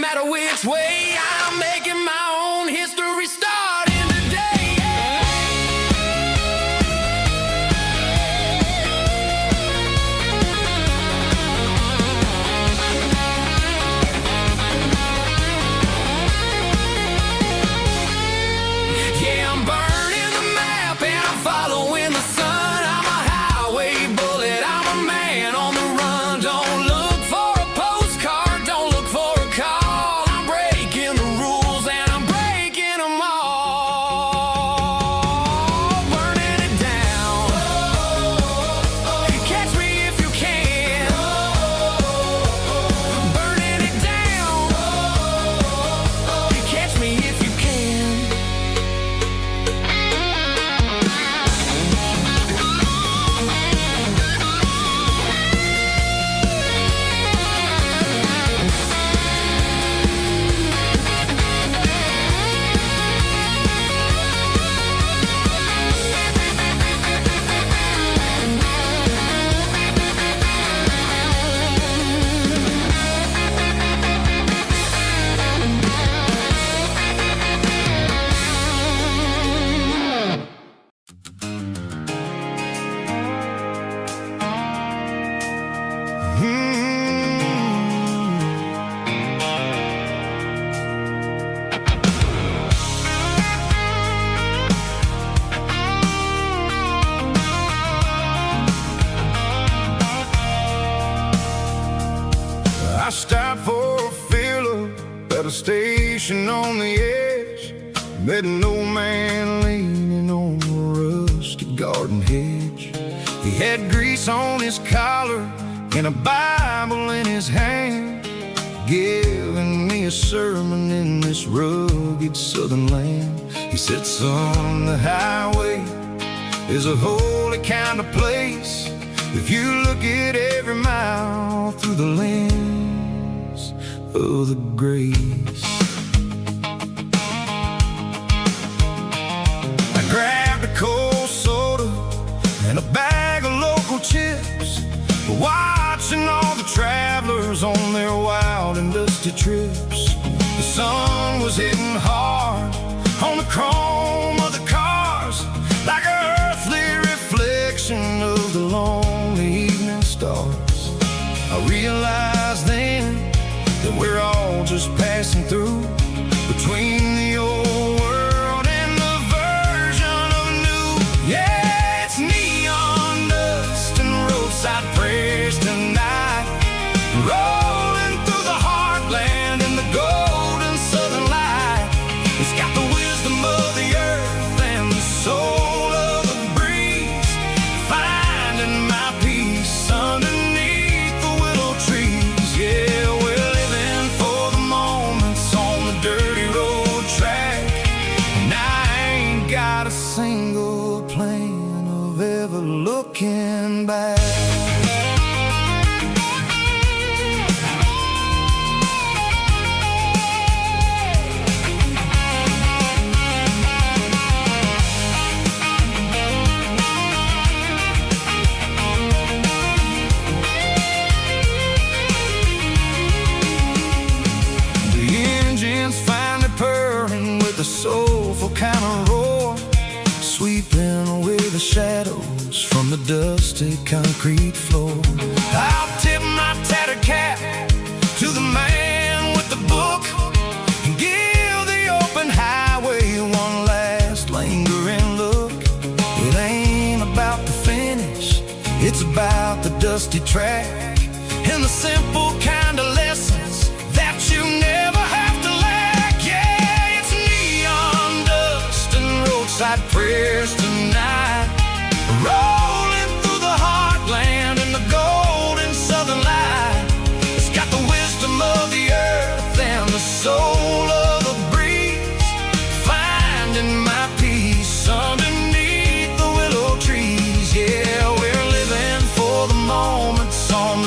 matter which way, I'm making my own history starting today. Yeah, I'm burning the map and I'm following the sun. I'm a highway bullet, I'm a man on the run. Don't look for a postcard, don't look for a call. I'm breaking the rules and I'm breaking them all. Burning it down. Catch me if you can. Burning it down. Catch me if you can. I stopped for a fill-up at a station on the edge. Met an old man leaning on a rusty garden hedge. He had grease on his collar and a Bible in his hand, giving me a sermon in this rugged southern land. He said, son, the highway is a holy kind of place if you look at every mile through the lens of the grace. I grabbed a cold soda and a bag of local chips, watching all the travelers on their wild and dusty trips. The sun was hitting hard on the chrome of the cars, like an earthly reflection of the lonely evening stars. I realized then that we're all just passing through between the old world and the version of new. Yeah, it's neon dust and roadside prayers tonight, rolling through the heartland in the golden southern light. It's got the wisdom of the earth and the soul of the breeze, finding my peace underneath the willow trees. Yeah, we're living for the moments on the dirty road track, and I ain't got a single plan of ever looking back. Finally purring with a soulful kind of roar, sweeping away the shadows from the dusty concrete floor. I'll tip my tattered cap to the man with the book and give the open highway one last lingering look. It ain't about the finish, it's about the dusty track and the simple kind of lessons that you never have to lack. Yeah, it's neon dust and roadside prayers tonight, rolling through the heartland in the golden southern light. It's got the wisdom of the earth and the soul of the breeze, finding my peace underneath the willow trees. Yeah, we're living for the moments on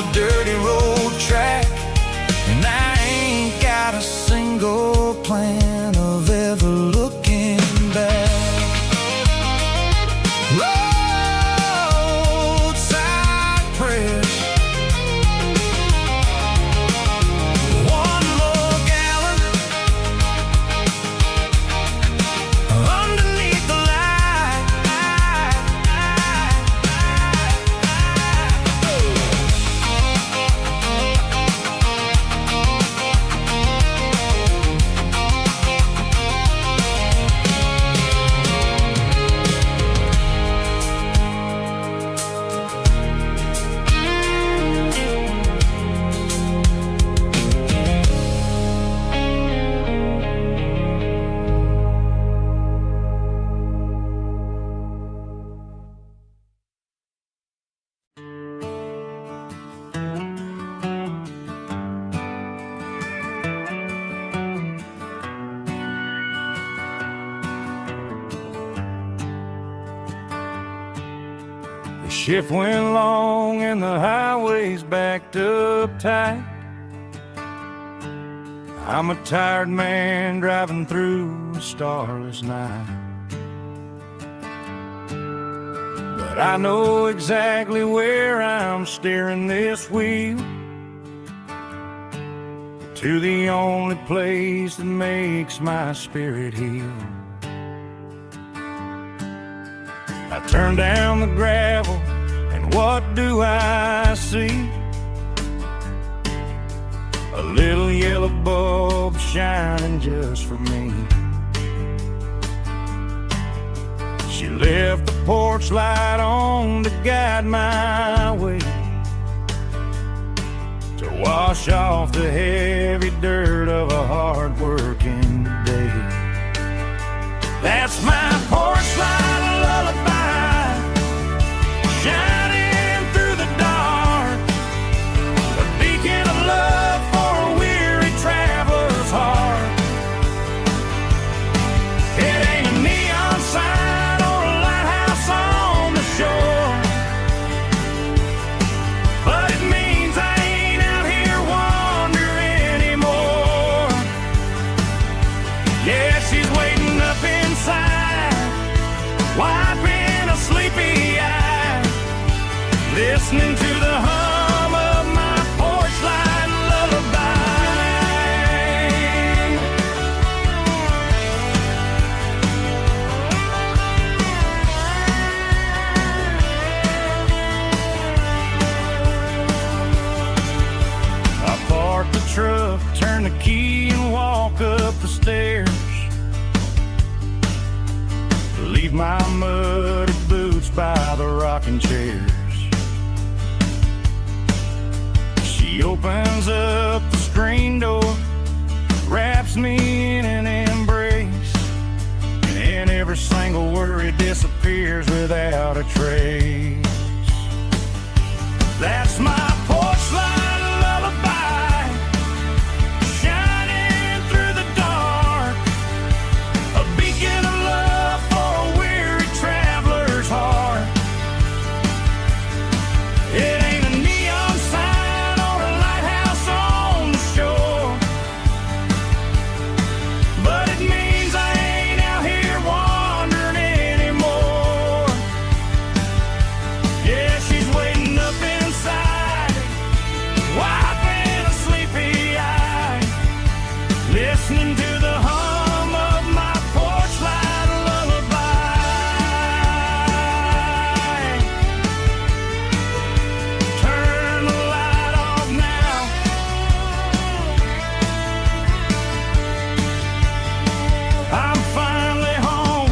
shift went long and the highway's backed up tight. I'm a tired man driving through a starless night. But I know exactly where I'm steering this wheel, to the only place that makes my spirit heal. I turn down the gravel, and what do I see? A little yellow bulb shining just for me. She left the porch light on to guide my way, to wash off the heavy dirt of a hard-working day. That's my porch light lullaby, shining through the dark, a beacon of love for a weary traveler's heart. It ain't a neon sign or a lighthouse on the shore, but it means I ain't out here wandering anymore. Yeah, she's waiting up inside, wiping a sleepy eye, listening to the hum of my porch light lullaby. I park the truck, turn the key and walk up the stairs, leave my muddy boots by the rocking chairs. She opens up the screen door, wraps me in an embrace, and every single worry disappears without a trace. That's my porch light lullaby, shining through the dark, a beacon of love for a weary traveler's heart. It ain't a neon sign or a lighthouse on the shore, but it means I ain't out here wandering anymore. Yeah, she's waiting up inside, wiping a sleepy eye, listening to the hum of my porch light lullaby. Turn the light off now, I'm finally home.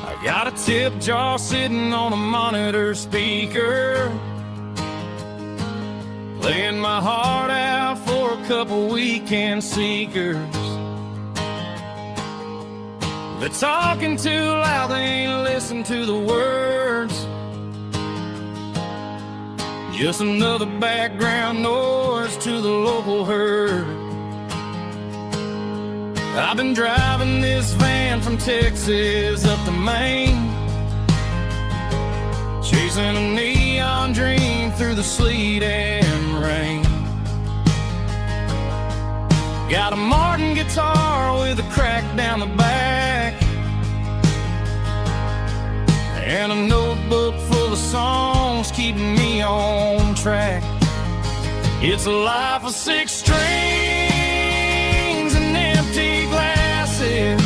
I got a tip jar sitting on a monitor speaker, playing my heart out for a couple weekend seekers. They're talking too loud, they ain't listen to the words, just another background noise to the local herd. I've been driving this van from Texas up to Maine, chasing a neon dream through the sleet and rain. Got a Martin guitar with a crack down the back, and a notebook full of songs keeping me on track. It's a life of 6 strings and empty glasses,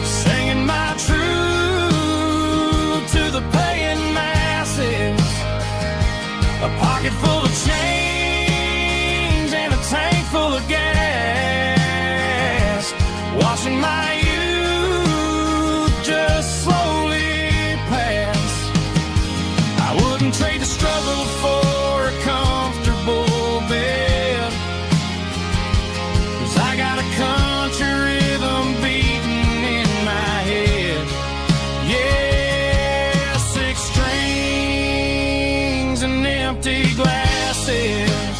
singing my truth to the paying masses. A pocket full of change and a tank full of gas, watching my youth just slowly trade the struggle for a comfortable bed, 'cause I got a country rhythm beating in my head. Yeah, 6 strings and empty glasses.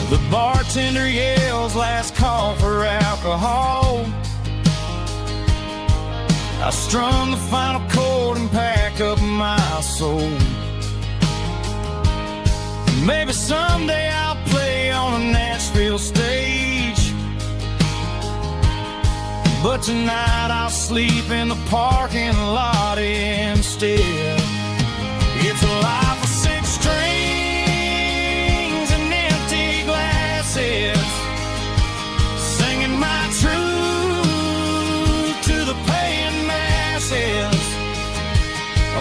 The bartender yells last call for alcohol. I strum the final chord and pack up my soul. Maybe someday I'll play on a Nashville stage, but tonight I'll sleep in the parking lot instead. It's a life of 6 strings and empty glasses, singing my truth to the paying masses.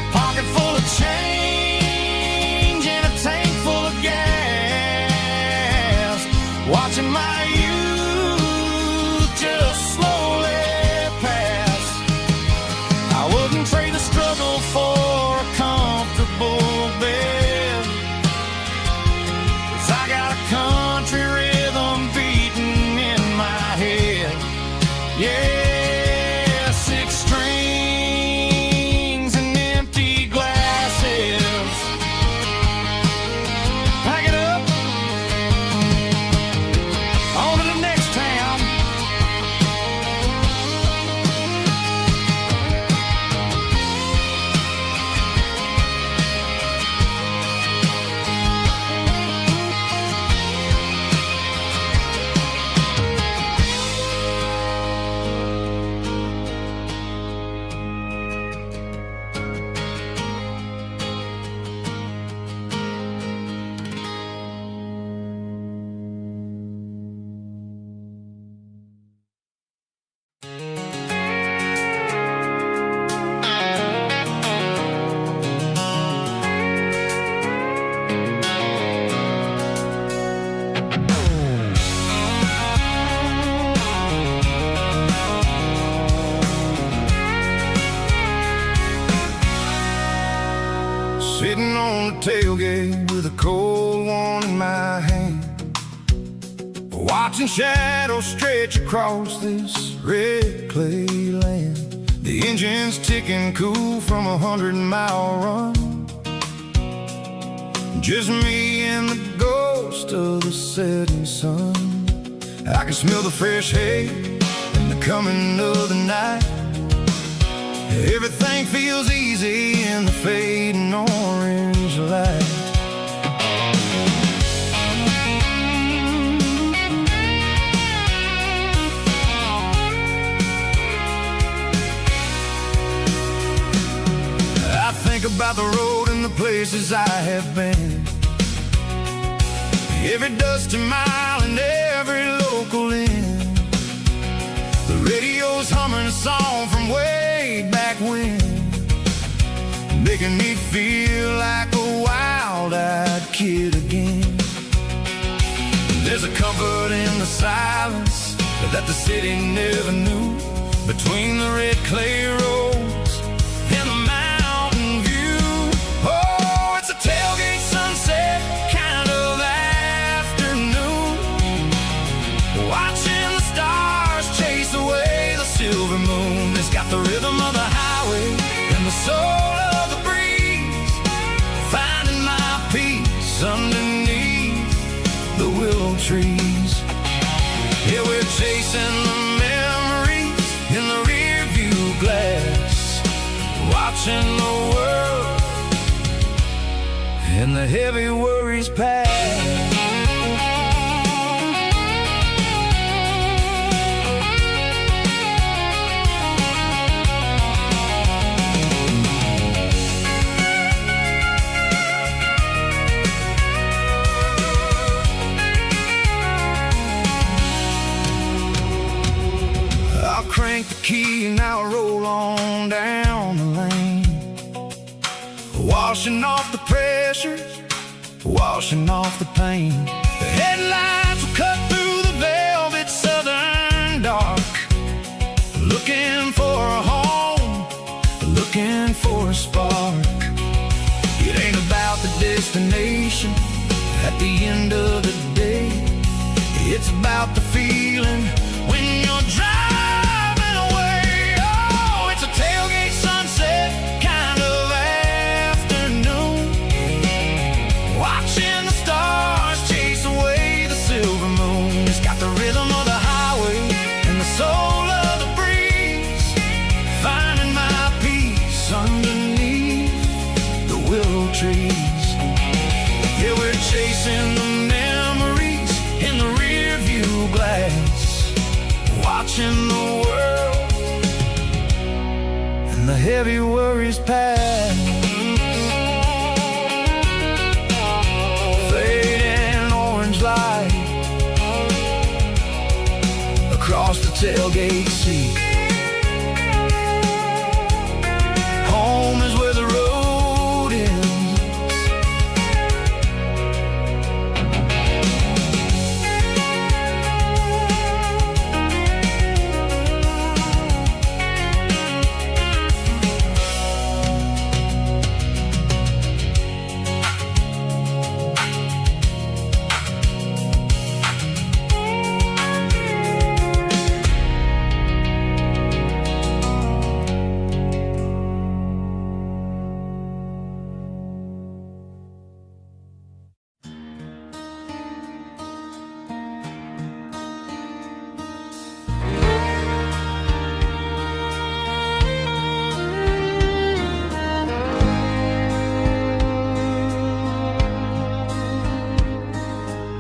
A pocket full of change and a tank full of gas, watching my youth just slowly pass. I wouldn't trade the struggle for a comfortable bed, 'cause I got a country rhythm beating in my head. Yeah, 6 strings and empty glasses. Pack it up, on to the next town. Sitting on the tailgate with a cold one in my hand, watching shadows stretch across this red clay land. The engine's ticking cool from a 100-mile run. Just me and the ghost of the setting sun. I can smell the fresh hay and the coming of the night. Everything feels easy in the fading orange light. I think about the road and the places I have been, every dusty mile and every local inn. The radio's humming a song from way back when, making me feel like a wild-eyed kid again. There's a comfort in the silence that the city never knew, between the red clay roads and the mountain view. Oh, it's a tailgate sunset kind of afternoon, watching the stars chase away the silver moon. It's got the rhythm of the highway and the soul of the breeze, finding my peace underneath the willow trees. Yeah, we're chasing the memories in the rear view glass, watching the world and the heavy worries pass. Crank the key and now roll on down the lane, washing off the pressure, washing off the pain. The headlights will cut through the velvet southern dark, looking for a home looking for a spark. It ain't about the destination at the end of the day. It's about the feeling when you're driving away. Oh, it's a tailgate sunset kind of afternoon, watching the stars chase away the silver moon. It's got the rhythm of the highway and the soul of the breeze, finding my peace underneath the willow trees. Yeah, we're chasing the memories in the rear view glass, watching the world and the heavy worries pass. Fading orange light across the tailgate seat. Home is where the road ends.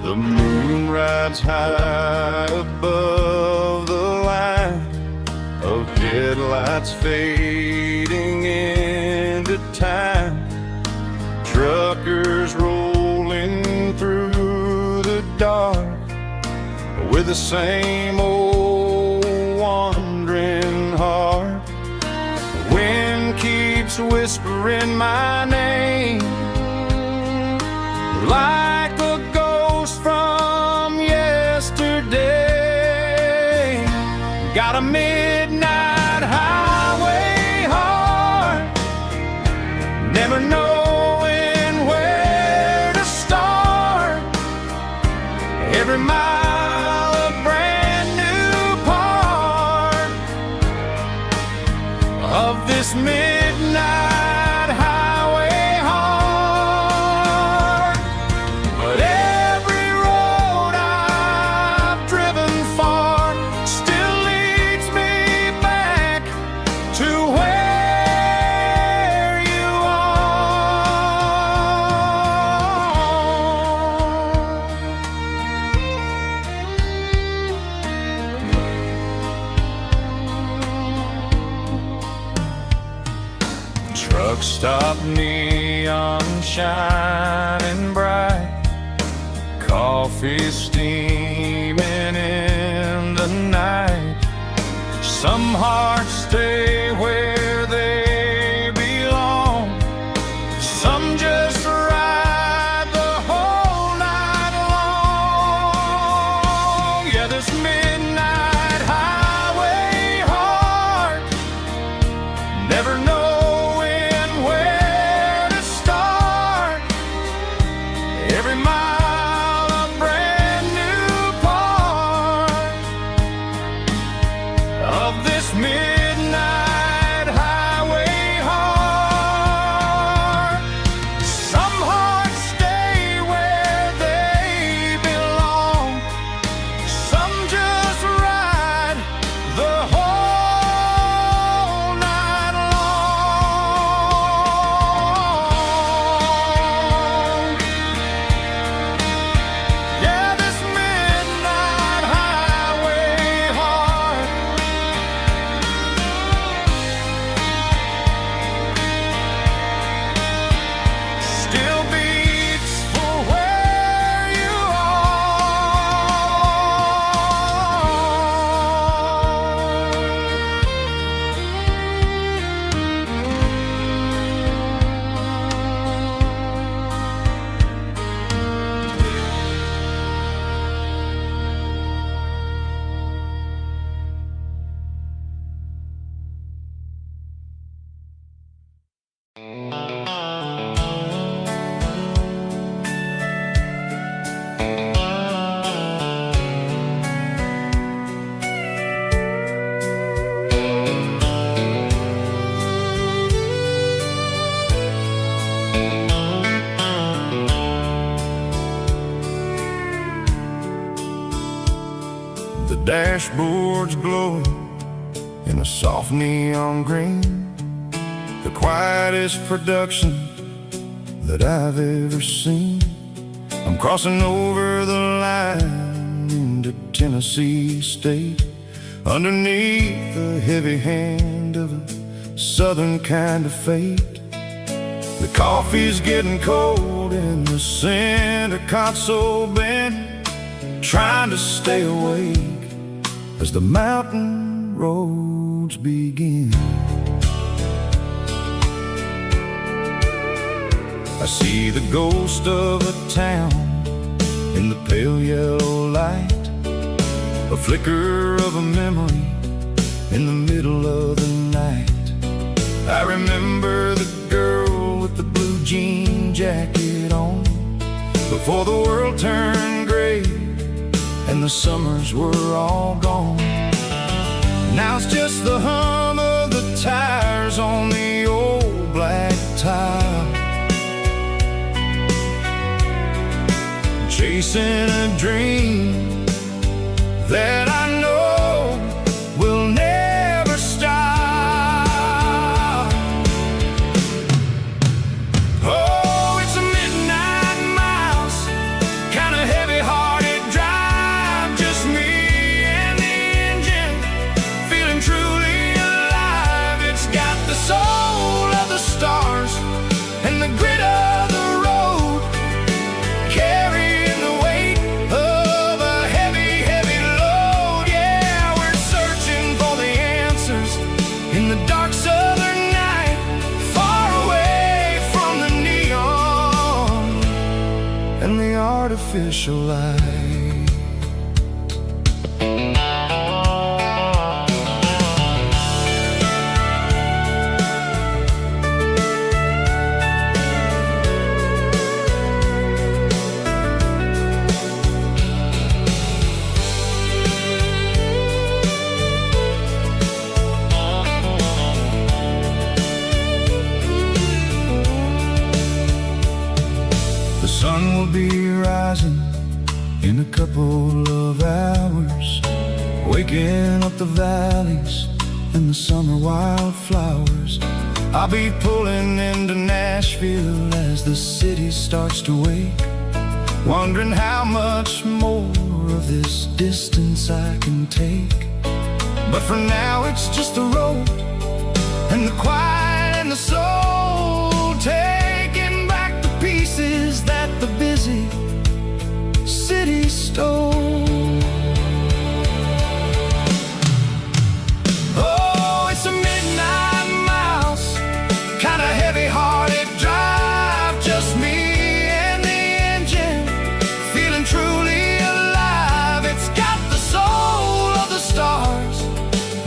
The moon rides high above the line of headlights fading into time. Truckers rolling through the dark with the same old wandering heart. The wind keeps whispering my name like a ghost from yesterday. Got a midnight highway heart, never knowing where to start. Every mile a brand new part of this midnight highway heart. But every road I've driven far still leads me back to where you are. Truck stop, neon shining bright, coffee steaming in the night. Some hearts stay where they belong, some just ride the whole night long. Yeah, this midnight highway heart, never knowing where to start. Every mile a brand new part of this midnight dashboard's glowing in a soft neon green, the quietest production that I've ever seen. I'm crossing over the line into Tennessee State, underneath the heavy hand of a southern kind of fate. The coffee's getting cold in the center console bin, trying to stay awake as the mountain roads begin. I see the ghost of a town in the pale yellow light, a flicker of a memory in the middle of the night. I remember the girl with the blue jean jacket on, before the world turned gray and the summers were all gone. Now it's just the hum of the tires on the old black tile, chasing a dream that I know will never stop. Oh, it's a midnight miles, kind of heavy-hearted drive, just me and the engine, feeling truly alive. It's got the soul of the stars and the grit of the road, carrying the weight of a heavy, heavy load. Yeah, we're searching for the answers in the dark southern night, far away from the neon and the artificial light. The sun will be rising in a couple of hours, waking up the valleys and the summer wildflowers. I'll be pulling into Nashville as the city starts to wake, wondering how much more of this distance I can take. But for now it's just the road and the quiet and the soul, taking back the pieces that the busy city stole. Oh, it's a midnight miles, kind of heavy-hearted drive, just me and the engine, feeling truly alive. It's got the soul of the stars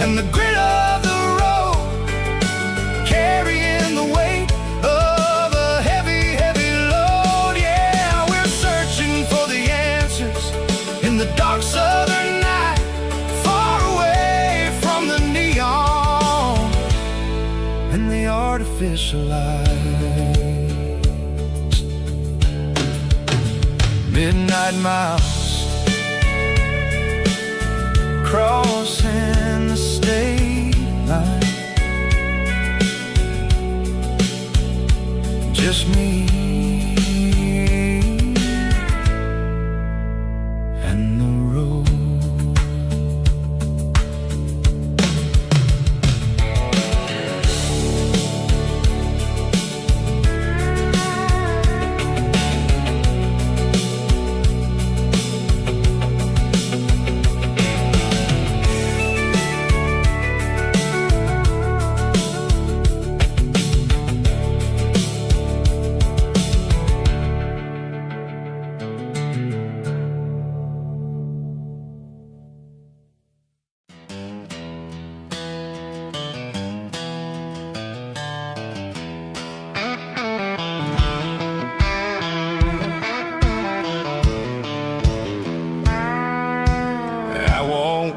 and the grit of the road, carrying the weight of a heavy, heavy load. Yeah, we're searching for the answers in the dark southern night, far away from the neon and the artificial light. Midnight miles, crossing the state line, just me and the road.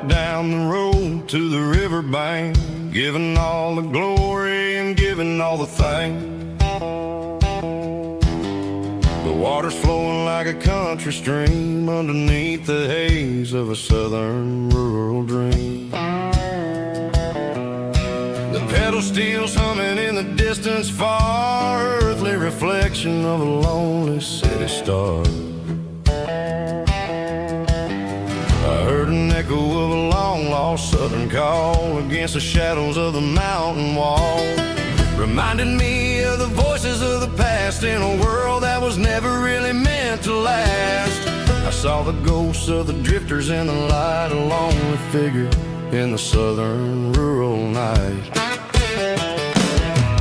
Down the road to the riverbank, giving all the glory and giving all the thanks. But water's flowing like a country stream underneath the haze of a southern rural dream. The pedal steel's humming in the distance far, earthly reflection of a lonely city star. I heard an echo of a long-lost southern call against the shadows of the mountain wall, reminded me of the voices of the past in a world that was never really meant to last. I saw the ghosts of the drifters in the light, a lonely figure in the southern rural night.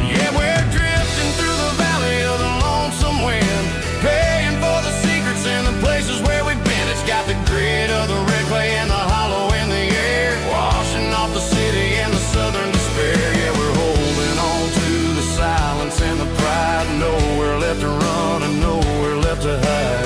Yeah, we're drifting through the valley of the lonesome wind, paying for the secrets and the places where we've been. It's got the grit of the red clay and the hollow in the air, washing off the city and the southern despair. Yeah, we're holding on to the silence and the pride, nowhere left to run and nowhere left to hide.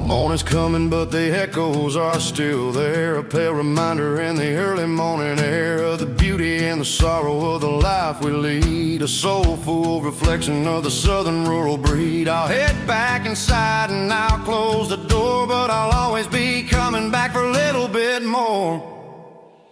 Morning's coming, but the echoes are still there, a pale reminder in the early morning air of the beauty and the sorrow of the life we lead, a soulful reflection of the southern rural breed. I'll head back inside and I'll close the door, but I'll always be coming back for a little bit more.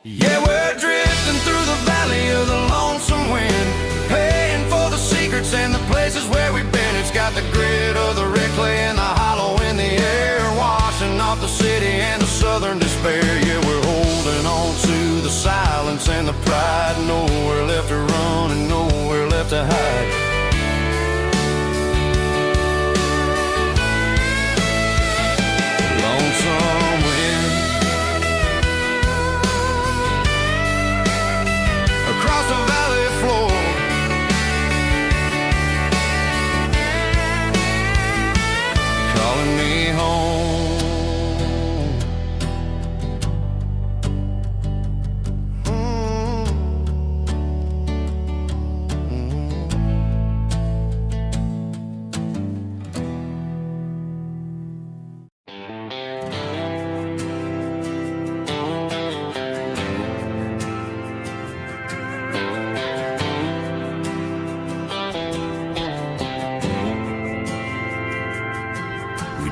Yeah, we're drifting through the valley of the lonesome wind, paying for the secrets and the places where we've been. It's got the grit of the red clay and the hollow in the air, washing off the city and the southern despair. Yeah, we're holding on to the silence and the pride, nowhere left to run and nowhere left to hide. Lonesome wind across the valley floor, calling me home.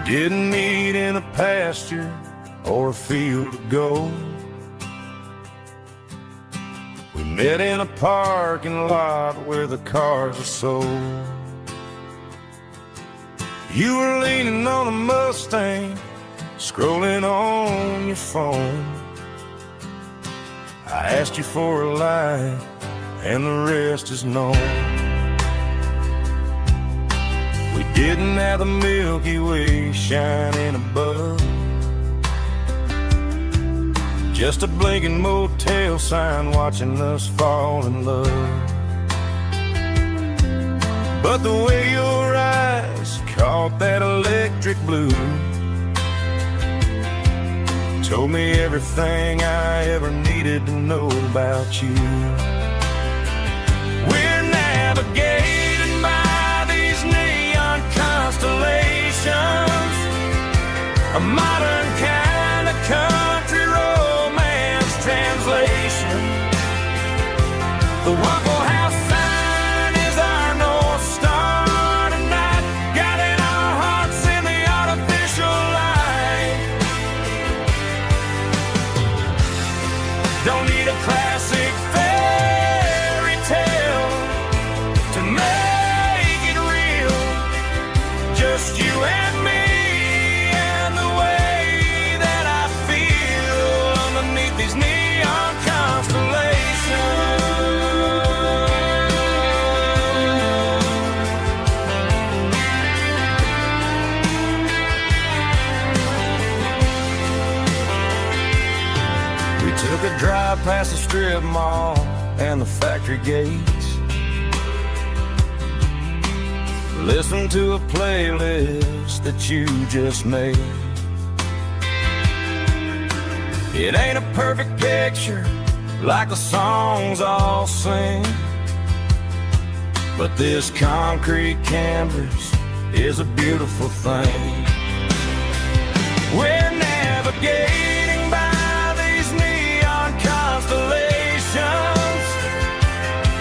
Didn't meet in a pasture or a field of gold. We met in a parking lot where the cars are sold. You were leaning on a Mustang, scrolling on your phone. I asked you for a light, and the rest is known. We didn't have the Milky Way shining above, just a blinking motel sign watching us fall in love. But the way your eyes caught that electric blue told me everything I ever needed to know about you. We're navigating by these neon constellations, a modern kind of country romance translation. The Waffle House sign is our North Star tonight, guiding our hearts in the artificial light. Don't need a classic fairy tale to make it real, just you and me and the way that I feel underneath these neon constellations. We took a drive past the strip mall and the factory gates, listened to a playlist that you just made. It ain't a perfect picture, like the songs all sing. But this concrete canvas is a beautiful thing. We're navigating by these neon constellations,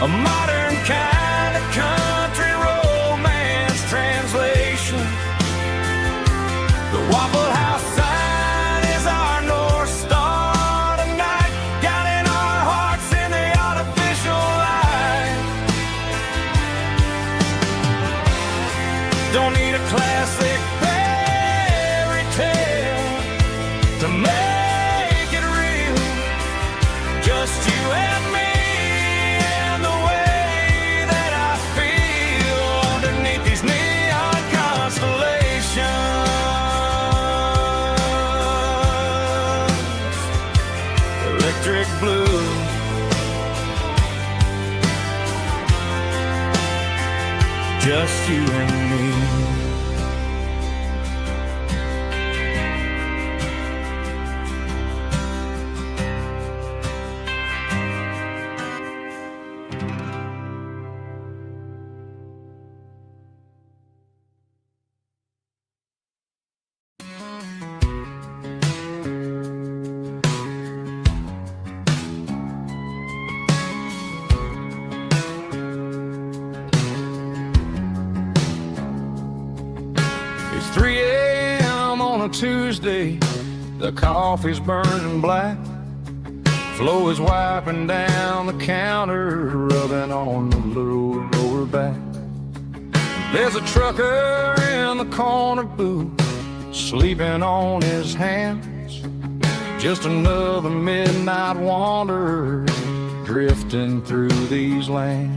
a modern kind of country romance translation. The Waffle House sign is our North Star tonight, guiding our hearts in the artificial light. Don't need a classic fairy tale to make it real. Just you and me and the way that I feel underneath these neon constellations. Electric blue, just you and me. It's 3 a.m. on a Tuesday. The coffee's burning black. Flo is wiping down the counter, rubbing on the little lower back. There's a trucker in the corner booth, sleeping on his hands. Just another midnight wanderer drifting through these lands.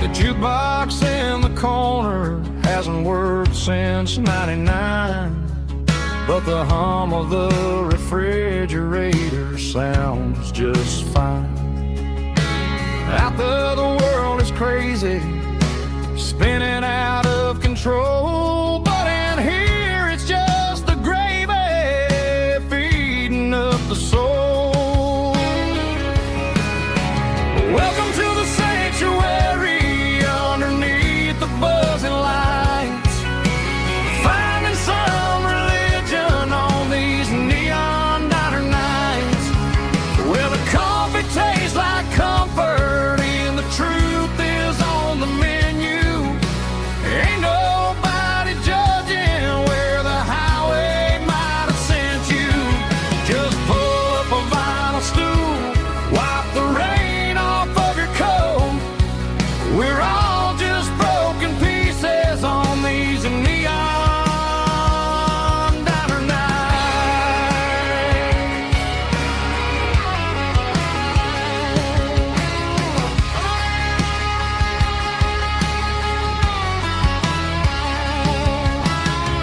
The jukebox in the corner hasn't worked since '99, but the hum of the refrigerator sounds just fine. Out there the world is crazy, spinning out of control, but in here it's just the gravy feeding up the soul. Welcome to the sanctuary underneath the buzzing lights, finding some religion on these neon diner nights, where the coffee tastes like comfort and the truth is on the menu. Ain't nobody judging where the highway might have sent you. Just pull up a vinyl stool, wipe the rain off of your coat. We're all just broken pieces on these neon diner nights.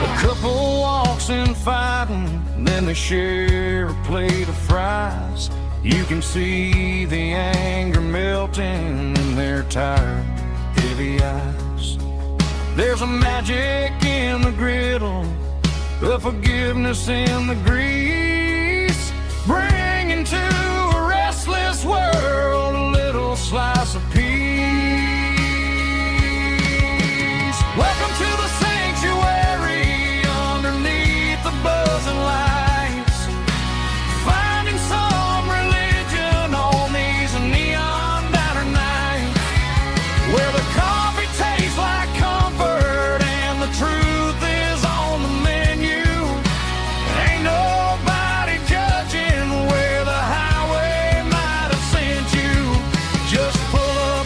A couple walks in fighting, then they share a plate of fries. You can see the anger melting in their tired, heavy eyes. There's a magic in the griddle, a forgiveness in the grease, bringing to a restless world a little slice of peace. Welcome to the sanctuary underneath the buzzing lights, finding some religion on these neon diner nights, where the coffee tastes like comfort and the truth is on the menu. Ain't nobody judging where the highway might have sent you. Just pull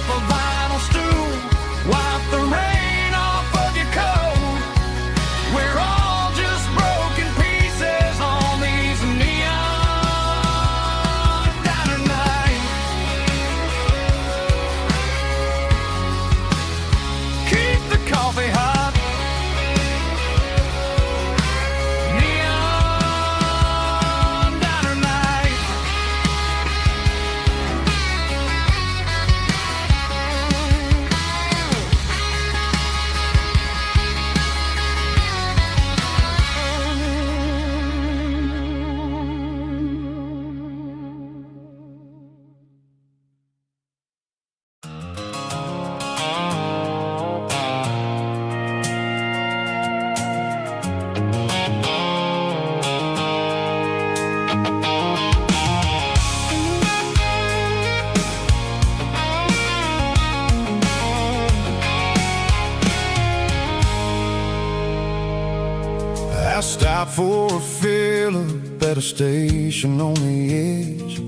stopped for a fill-up at a station on the edge.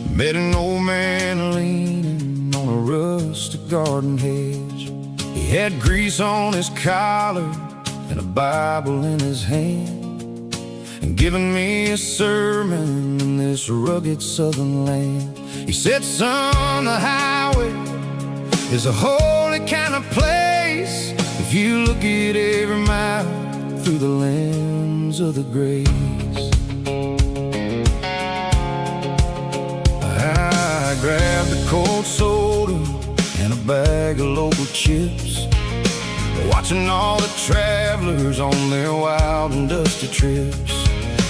Met an old man leaning on a rustic garden hedge. He had grease on his collar and a Bible in his hand, and giving me a sermon in this rugged southern land. He said, son, the highway is a holy kind of place if you look at every mile through the lens of the grace. I grabbed a cold soda and a bag of local chips, watching all the travelers on their wild and dusty trips.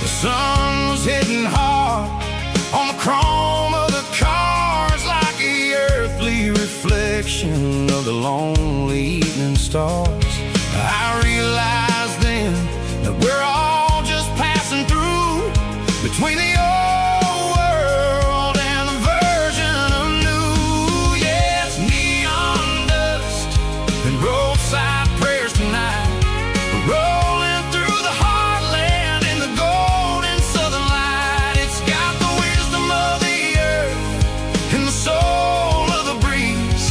The sun was hitting hard on the chrome of the cars, like the earthly reflection of the lonely evening stars. I realized then that we're all just passing through between the old world and the version of new. Yeah, it's neon dust and roadside prayers tonight, rolling through the heartland in the golden southern light. It's got the wisdom of the earth and the soul of the breeze,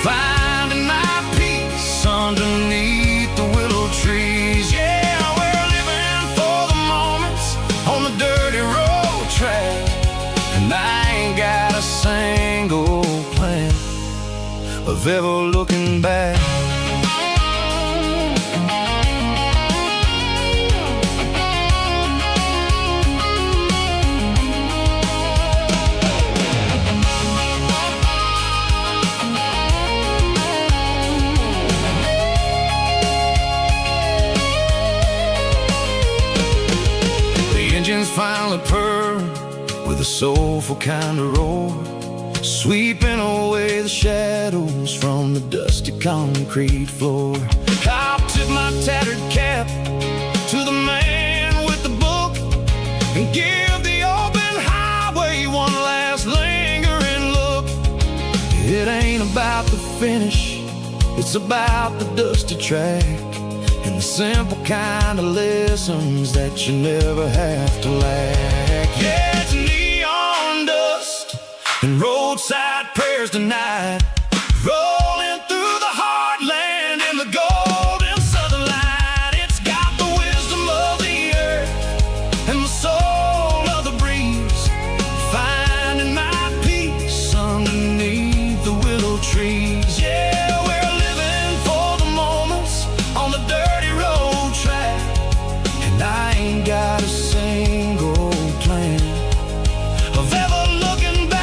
finding my peace underneath the willow trees. Yeah, we're living for the moments on the dirty road track, and I ain't got a single plan of ever looking back. Engines finally purr with a soulful kind of roar, sweeping away the shadows from the dusty concrete floor. I'll tip my tattered cap to the man with the book and give the open highway one last lingering look. It ain't about the finish, it's about the dusty track and the simple kind of lessons that you never have to lack. Yeah, it's neon dust and roadside prayers tonight, rolling through the heartland in the golden southern light. It's got the wisdom of the earth and the soul of the breeze, finding my peace underneath the willow trees. Yeah, we're living for the moments on the dirty road track, and I ain't got a single plan of ever looking back.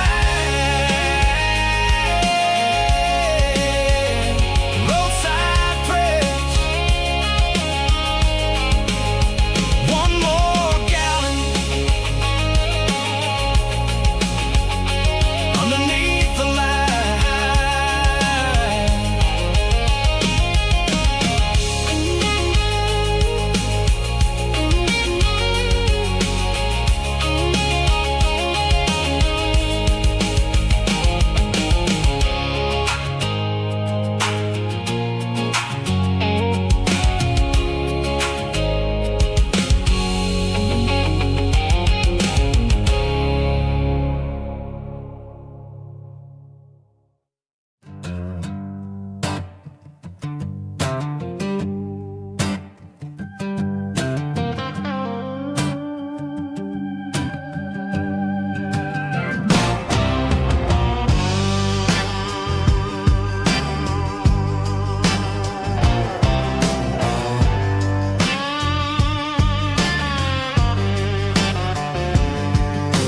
Roadside prayers, one more gallon underneath the light.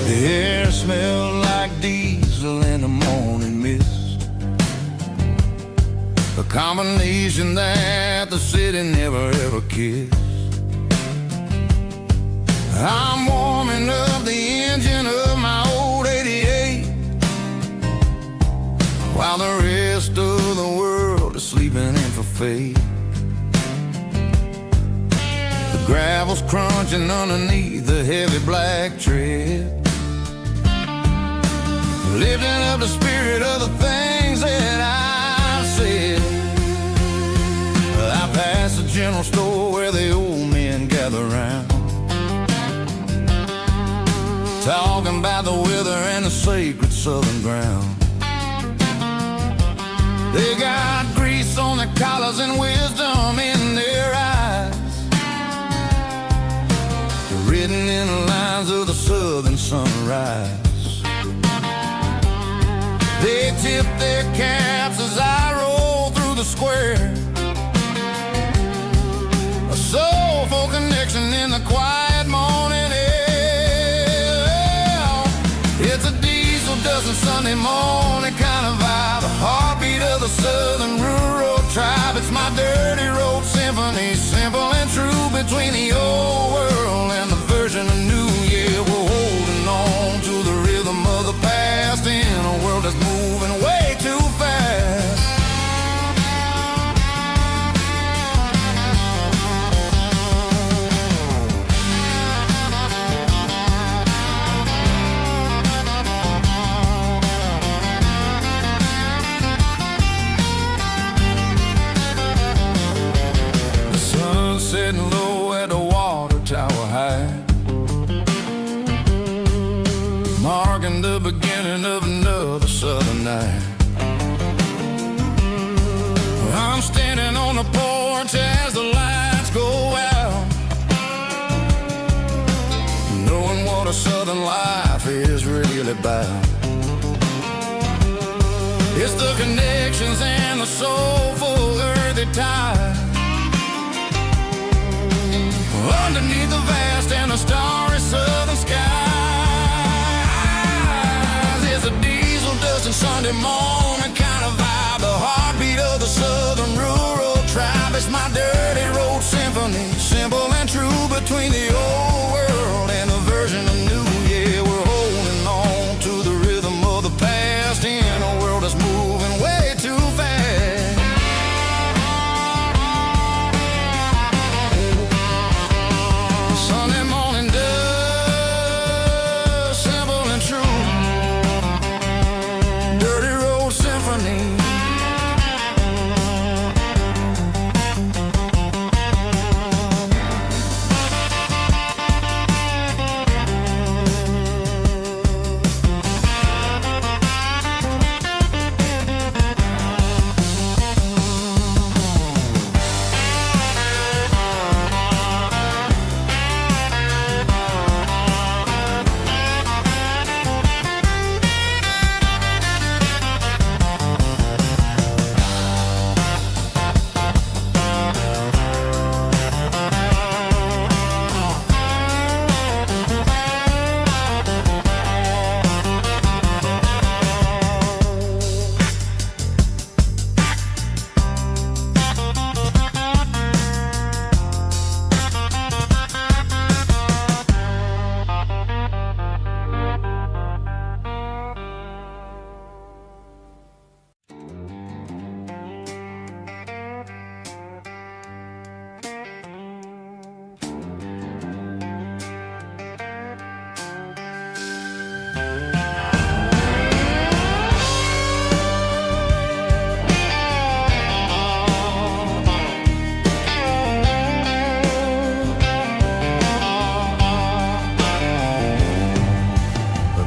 The air smelled like diesel in the morning mist, a combination that the city never ever kissed. I'm warming up the engine of my old 88, while the rest of the world is sleeping in for fate. The gravel's crunching underneath the heavy black tread, lifting up the spirit of the things that I said. I passed the general store where the old men got gather round, talking about the weather and the sacred southern ground. They got grease on their collars and wisdom in their eyes, written in the lines of the southern sunrise. They tip their caps as I roll through the square, a soulful connection in the quiet morning air. It's a diesel dozen Sunday morning kind of vibe, the heartbeat of the southern rural tribe. It's my dirty road symphony, simple and true, between the old world and the version of new. Yeah, we're holding on to the rhythm of the past in a world that's moving way too fast. The sun setting low at the water tower high, marking the beginning of another southern night. I'm standing on the porch as the lights go out, knowing what a southern life is really about. It's the connections and the soulful earthy tide, underneath the vast and the starry southern skies. It's a diesel dusting Sunday morning kind of vibe, the heartbeat of the southern rural tribe. It's my dirty road symphony, simple and true, between the old world and the version of new. Yeah, we're holding on to the rhythm of the past in a world that's moving way too fast. Sunday morning dust, simple and true, dirty road symphony.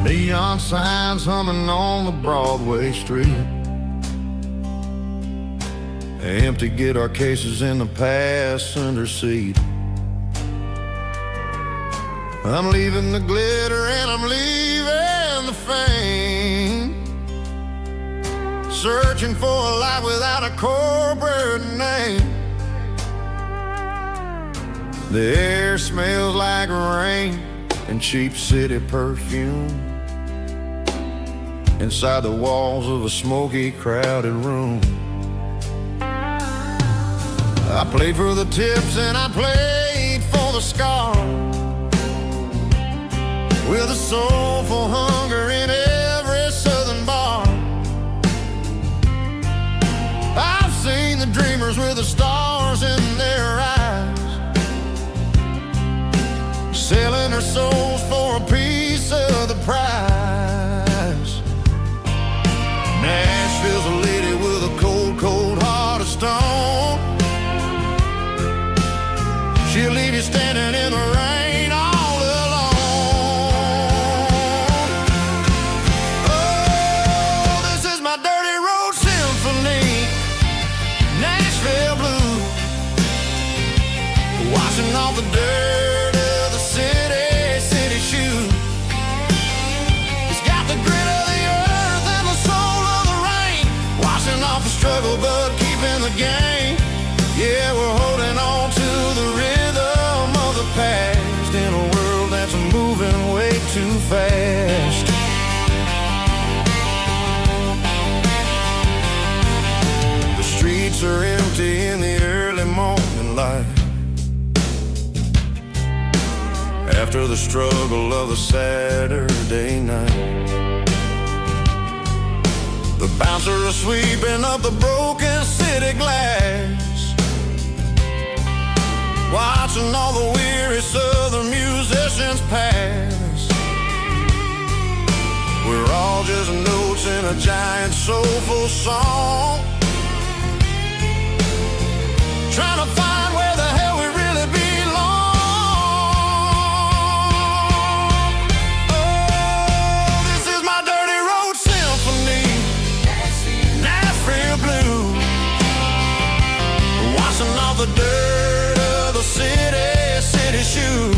Neon signs humming on the Broadway street, empty guitar cases in the passenger seat. I'm leaving the glitter and I'm leaving the fame, searching for a life without a corporate name. The air smells like rain and cheap city perfume inside the walls of a smoky, crowded room. I played for the tips and I played for the scars, with a soulful hunger in every southern bar. I've seen the dreamers with the stars in their eyes, selling their souls for a piece of the prize. Nashville's a lady with a cold, cold heart of stone. She'll leave you standing off the dirt of the city shoes. He's got the grit of the earth and the soul of the rain, washing off the struggle but keeping the game. Yeah, we're holding on to the rhythm of the past in a world that's moving way too fast. The streets are empty in the early morning light, after the struggle of the Saturday night. The bouncer is sweeping up the broken city glass, watching all the weary southern musicians pass. We're all just notes in a giant soulful song, trying to find where the hell we really belong. Oh, this is my dirty road symphony, Nashville blues, washing off the dirt of the city shoes.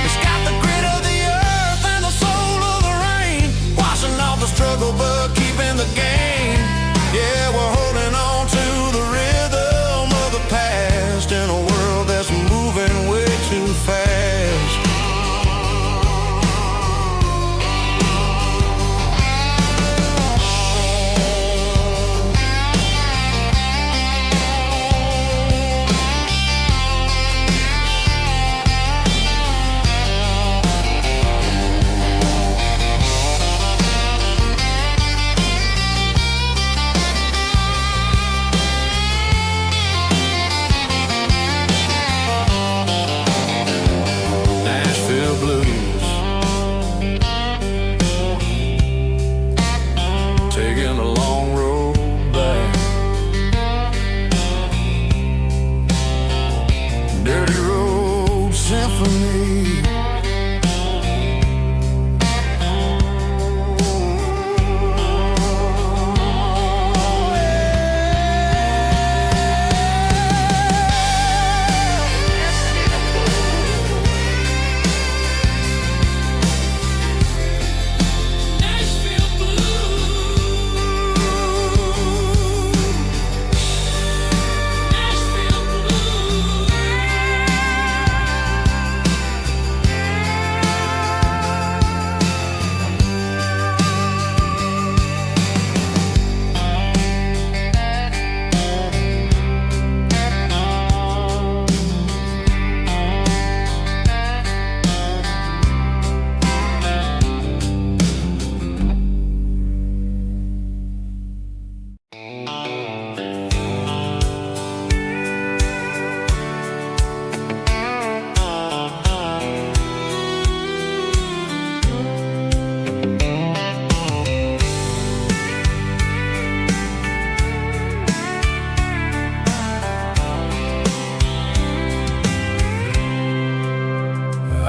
It's got the grit of the earth and the soul of the rain, washing off the struggle but keeping the game. Yeah, we're holding on to the rhythm of the past in a world that's moving way too fast. Taking a long road back, dirty road symphony.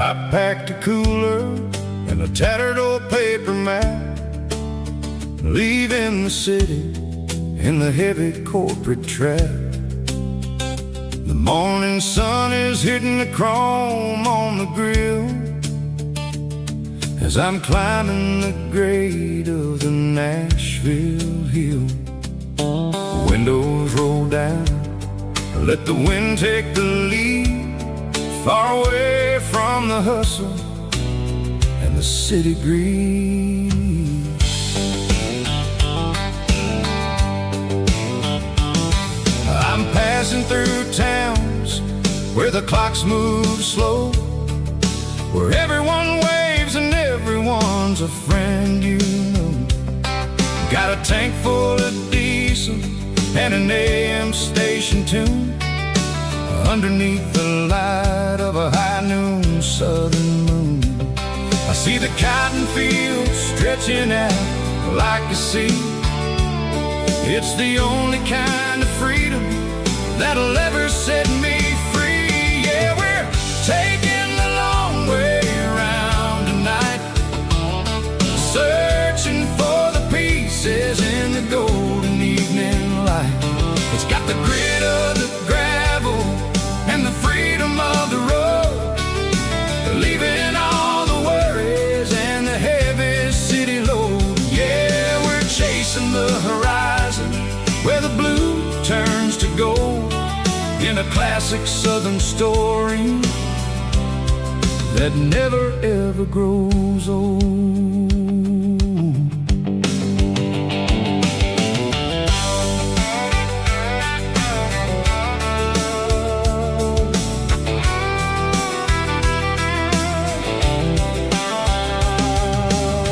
I packed a cooler and a tattered old paper map, leaving the city in the heavy corporate trap. The morning sun is hitting the chrome on the grill as I'm climbing the grade of the Nashville hill. Windows roll down, let the wind take the lead, far away from the hustle and the city breeze. I'm passing through towns where the clocks move slow, where everyone waves and everyone's a friend you know. Got a tank full of diesel and an AM station tune underneath the light of a high noon southern moon. I see the cotton fields stretching out like a sea. It's the only kind of freedom that'll ever set me free. Yeah, we're taking the long way around tonight, searching for the pieces in the golden evening light. It's got the grit of the gravel and the freedom a classic southern story that never ever grows old.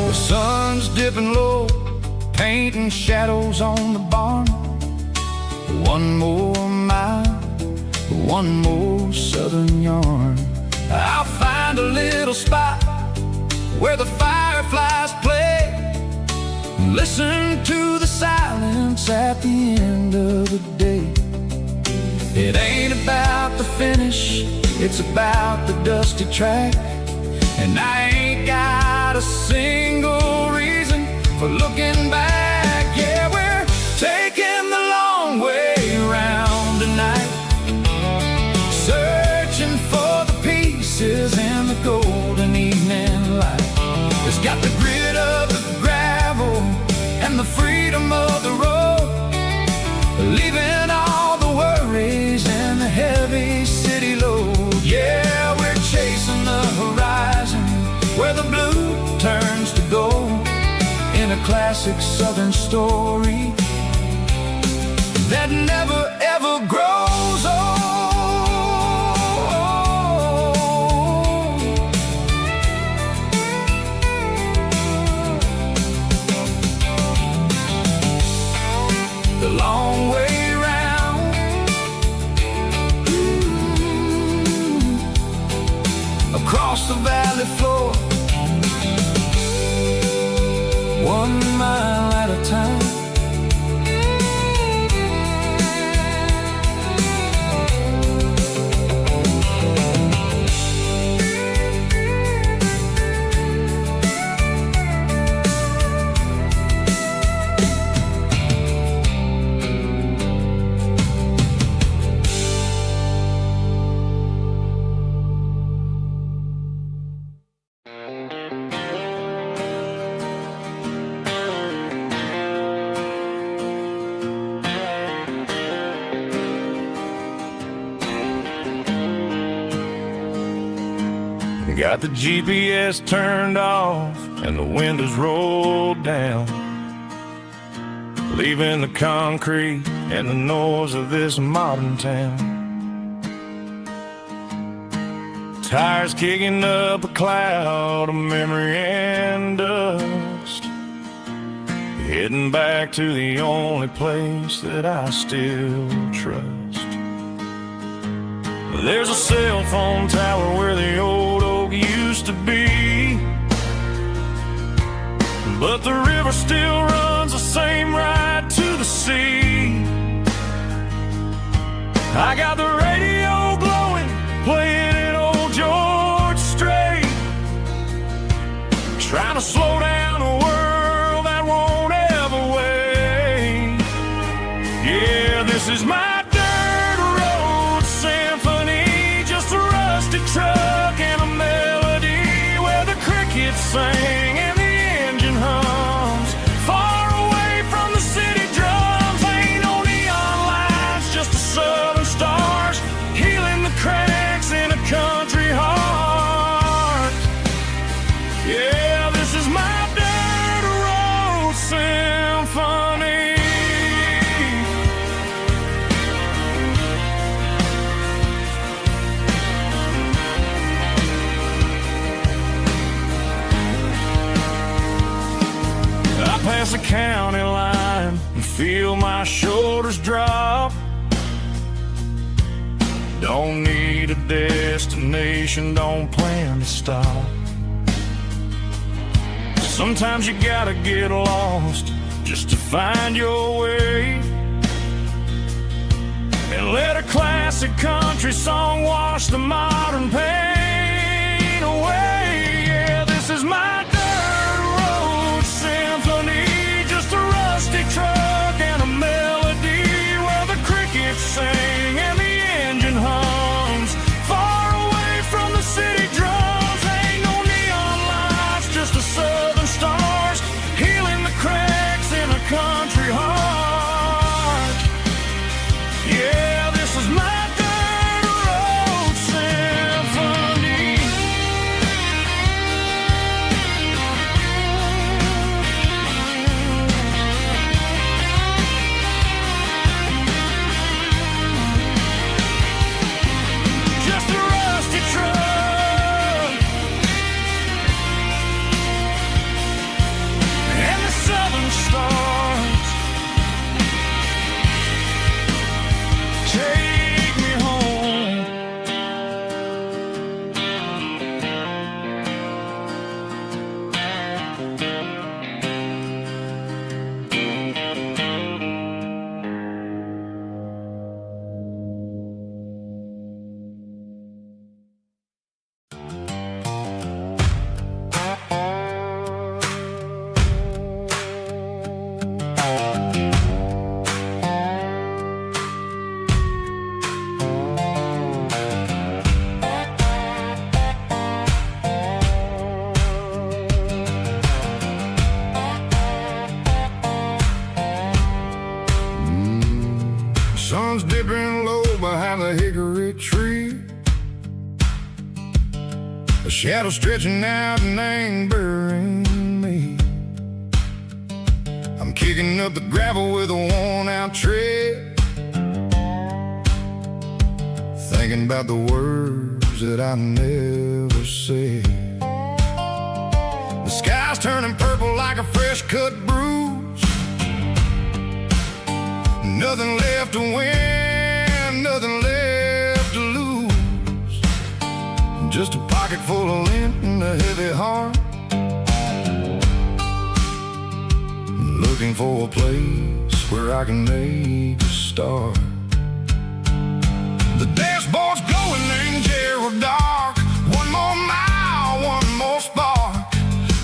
The sun's dipping low, painting shadows on the barn. One more mile, one more southern yarn. I'll find a little spot where the fireflies play, listen to the silence at the end of the day. It ain't about the finish, it's about the dusty track. And I ain't got a single reason for looking back. Yeah, we're taking the long way around tonight, searching for the pieces in the golden evening light. It's got the grit of the gravel and the freedom of the road, leaving all the worries and the heavy city load. Yeah, we're chasing the horizon where the blue turns to gold, in a classic southern story that never ever grows old. The long way round, across the valley floor, 1 mile at a time. Got the GPS turned off and the windows rolled down, leaving the concrete and the noise of this modern town. Tires kicking up a cloud of memory and dust, heading back to the only place that I still trust. There's a cell phone tower where the old oak used to be, but the river still runs the same right to the sea. I got the radio glowing, playing it old George Strait, trying to slow down a world that won't ever wait. Yeah, this is my truck and a melody where the crickets sing and the engine hums, far away from the city drums. Ain't no neon lights, just the southern stars healing the cracks in a country heart. Yeah, this is my dirt road symphony. Past the county line and feel my shoulders drop. Don't need a destination, don't plan to stop. Sometimes you gotta get lost just to find your way, and let a classic country song wash the modern pain away. Yeah, this is my dirt road symphony, just a rusty truck and a melody where the crickets sing and the engine hums, far away from the city drums. Ain't no neon lights, just the southern stars healing the cracks in a country heart. Yeah, this is my dirt sun's dipping low behind the hickory tree. A shadow stretching out and angering me. I'm kicking up the gravel with a worn-out tread, thinking about the words that I never said. The sky's turning purple like a fresh-cut bruise. Nothing left to win, nothing left to lose. Just a pocket full of lint and a heavy heart, looking for a place where I can make a start. The dashboard's glowing in Gerald dark. One more mile, one more spark.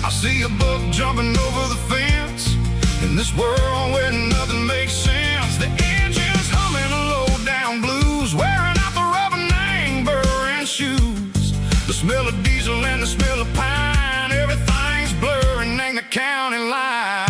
I see a buck jumping over the fence in this world where nothing makes sense. The engine's humming a low-down blues, wearing out the rubber name, burring shoes. The smell of diesel and the smell of pine, everything's blurring, ain't the county line.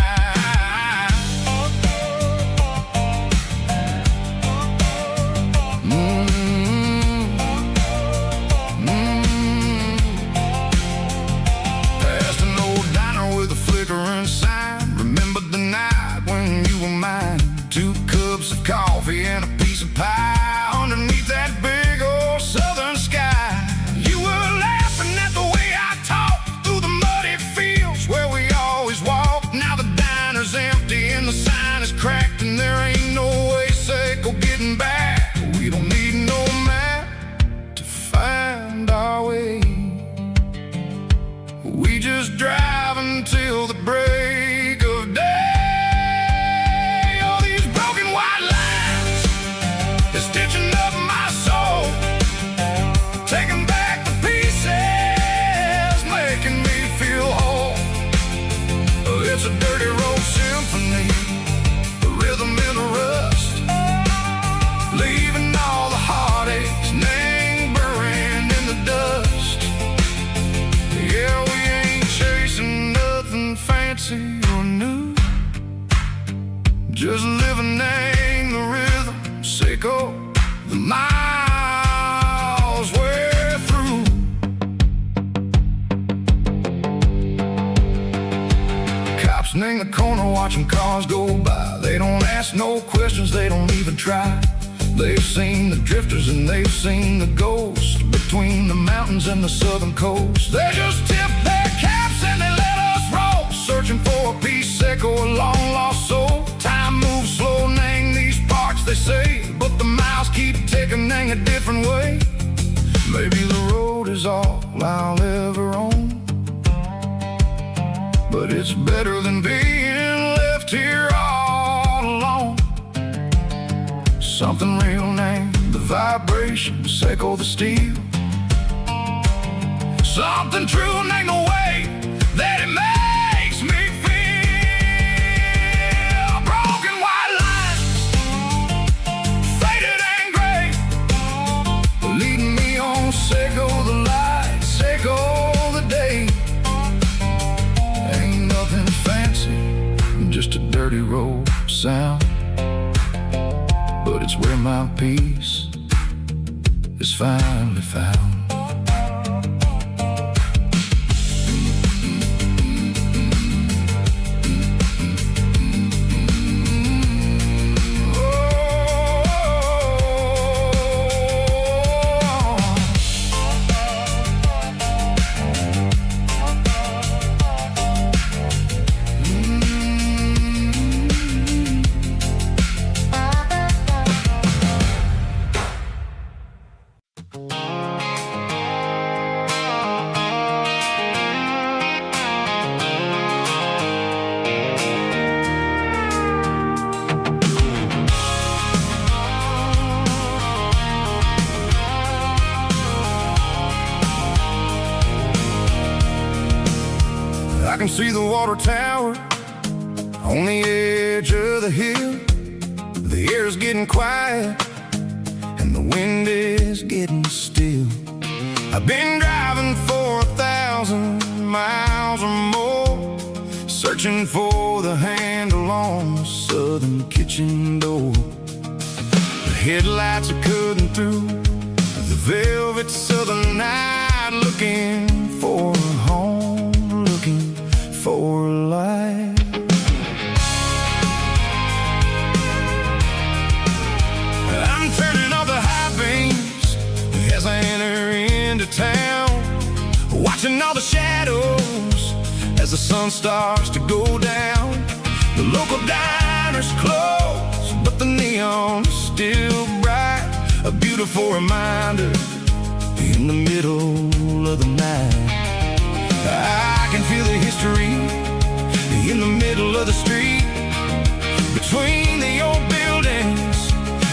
Coffee and a piece of pie underneath that big old southern sky. You were laughing at the way I talked through the muddy fields where we always walked. Now the diner's empty and the sign is cracked, and there ain't no way safe of getting back. We don't need no map to find our way. We just drive until the break of day. Stitching up my soul, taking back the pieces, making me feel whole. It's a dirty road symphony, the rhythm in the rust, leaving all the heartaches lingering in the dust. Yeah, we ain't chasing nothing fancy or new, just living in the rhythm. Sicko, the miles we're through. Cops in the corner watching cars go by. They don't ask no questions, they don't even try. They've seen the drifters and they've seen the ghosts between the mountains and the southern coast. They just tip their caps and they let us roll, searching for a piece Seco, a long lost soul. Time moves slow, nang these parts they say, but the miles keep ticking a different way. Maybe the road is all I'll ever own, but it's better than being left here all alone. Something real named the vibration, Seco the steel. Something true named the way that it makes me feel. Broken white lines, faded and gray, leading me on. Seco the light, Seco the day. Ain't nothing fancy, just a dirty road sound, but it's where my peace is finally found. I can see the water tower on the edge of the hill. The air's getting quiet and the wind is getting still. I've been driving for 1,000 miles or more, searching for the handle on the southern kitchen door. headlights are cutting through the velvet southern night, looking for a home, looking for a life. I'm turning off the high beams as I enter into town, watching all the shadows as the sun starts to go down. The local diner's closed, but the neon's still bright, a beautiful reminder in the middle of the night. I can feel the history in the middle of the street, between the old buildings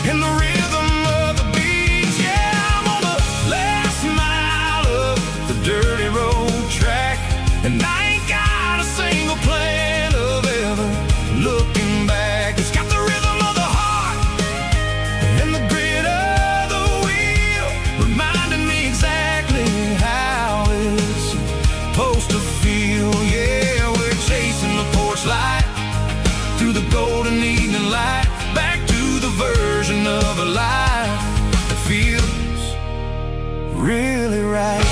and the rhythm of the beat. Yeah, I'm on the last mile of the dirty road track, and I ain't got a single plan of ever looking back. It's got the rhythm of the heart and the grit of the wheel, reminding me exactly how it's supposed to feel. Yeah, we're chasing the porch light through the golden evening light, back to the version of a life that feels really right.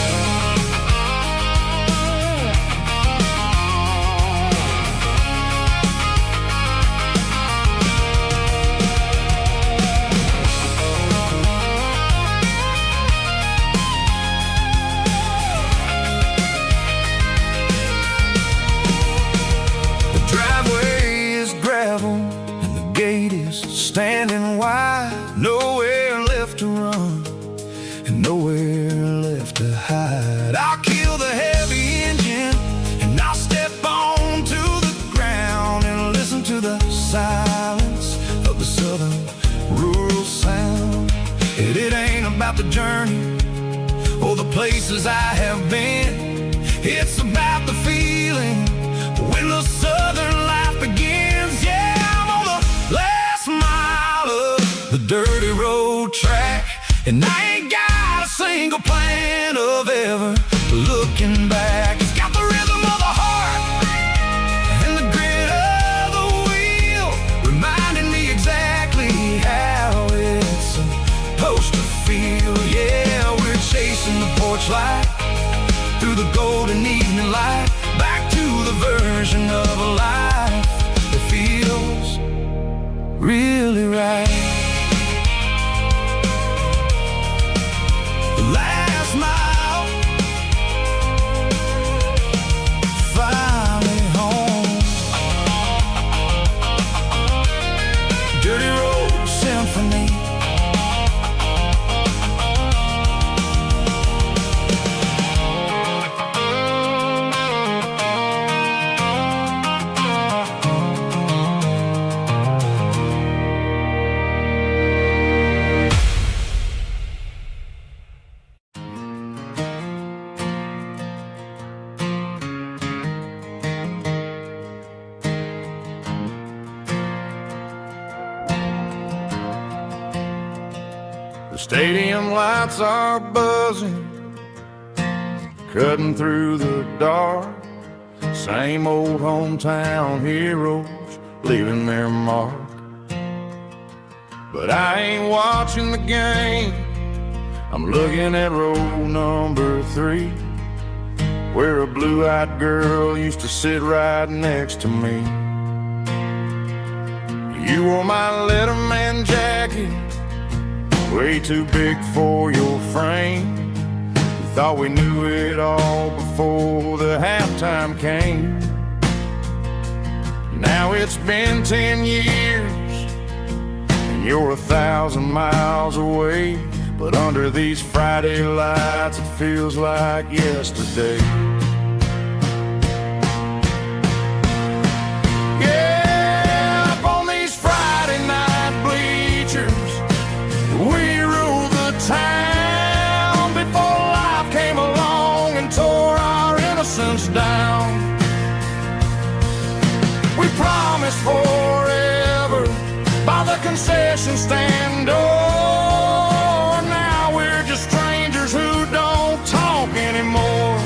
Standing wide, nowhere left to run and nowhere left to hide. I'll kill the heavy engine and I'll step onto the ground and listen to the silence of the southern rural sound. It ain't about the journey or the places I have been, it's about the feeling when the southern life begins. Yeah, I'm on the last mile of the dirty road track, and I ain't got a single plan of ever looking back. It's got the rhythm of the heart and the grit of the wheel, reminding me exactly how it's supposed to feel. Yeah, we're chasing the porch light through the golden evening light, back to the version of a life that feels really right. The last mile, finally home. Dirty road symphony. The stadium lights are buzzing, cutting through the dark. Same old hometown heroes leaving their mark. But I ain't watching the game, I'm looking at row number 3, where a blue-eyed girl used to sit right next to me. You wore my Letterman jacket, way too big for your frame. We thought we knew it all before the halftime came. Now it's been 10 years and you're 1,000 miles away, but under these Friday lights it feels like yesterday. Yeah, up on these Friday night bleachers, we rule the town before life came along and tore our innocence down. We promised forever by the concession stand door. Now we're just strangers who don't talk anymore.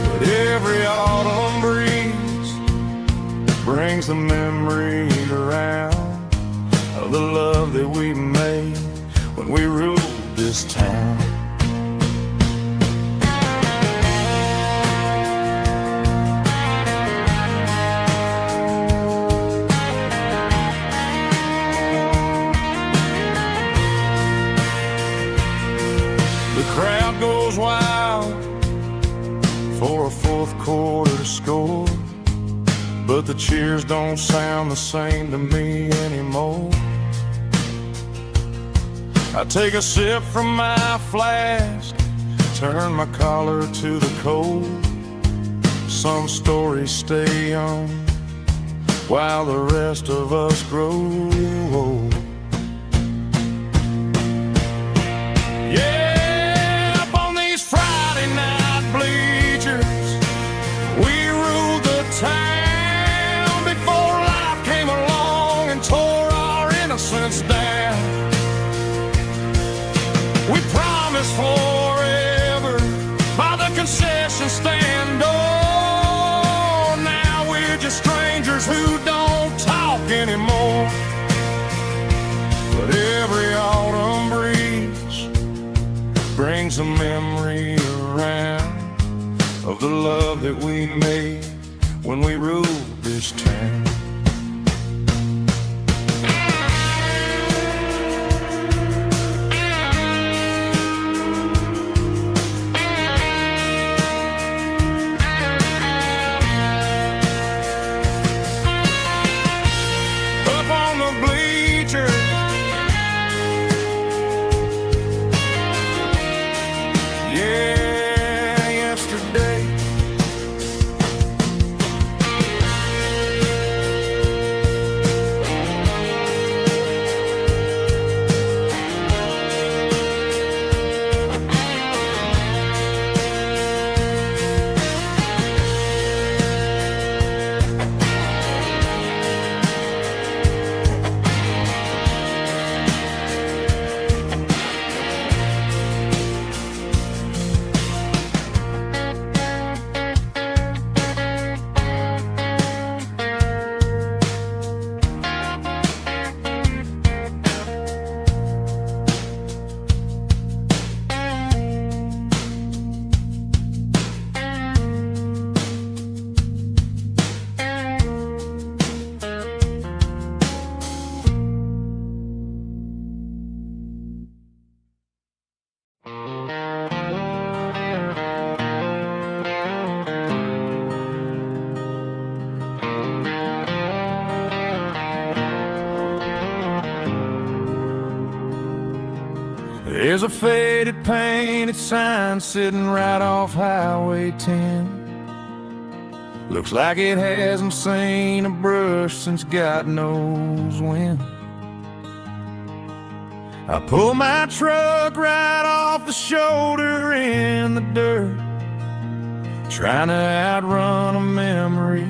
But every autumn breeze brings the memories around of the love that we The crowd goes wild for a fourth quarter to score, but the cheers don't sound the same to me anymore. I take a sip from my flask, turn my collar to the cold. Some stories stay young while the rest of us grow old. Yeah, up on these Friday night bleachers, we ruled the town before life came along and tore our innocence down. We promised forever by the concession stand door. Now we're just strangers who don't talk anymore. But every autumn breeze brings a memory around of the love that we made when we ruled this town. There's a faded painted sign sitting right off Highway 10. Looks like it hasn't seen a brush since God knows when. I pull my truck right off the shoulder in the dirt, trying to outrun a memory,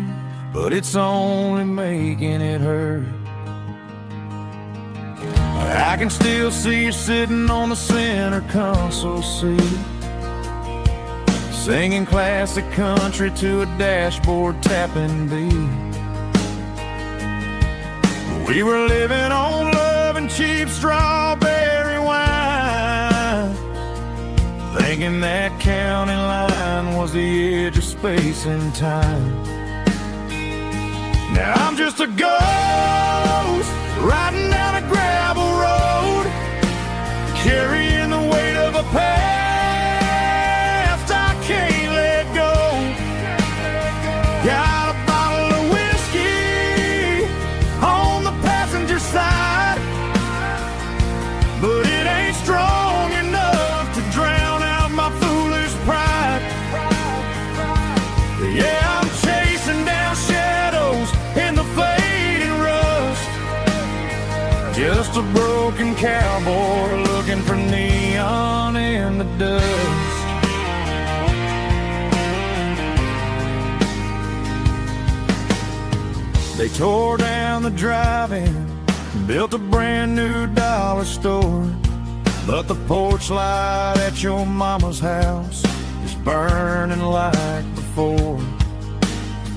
but it's only making it hurt. I can still see you sitting on the center console seat, singing classic country to a dashboard tapping beat. We were living on love and cheap strawberry wine, thinking that county line was the edge of space and time. Now I'm just a ghost riding down a gravel road, carrying the weight of a past I can't let go. Got a bottle of whiskey on the passenger side, but it ain't strong enough to drown out my foolish pride. Yeah, I'm chasing down shadows in the fading rust, just a broken cowboy looking for neon in the dust. They tore down the drive-in, built a brand new dollar store, but the porch light at your mama's house is burning like before.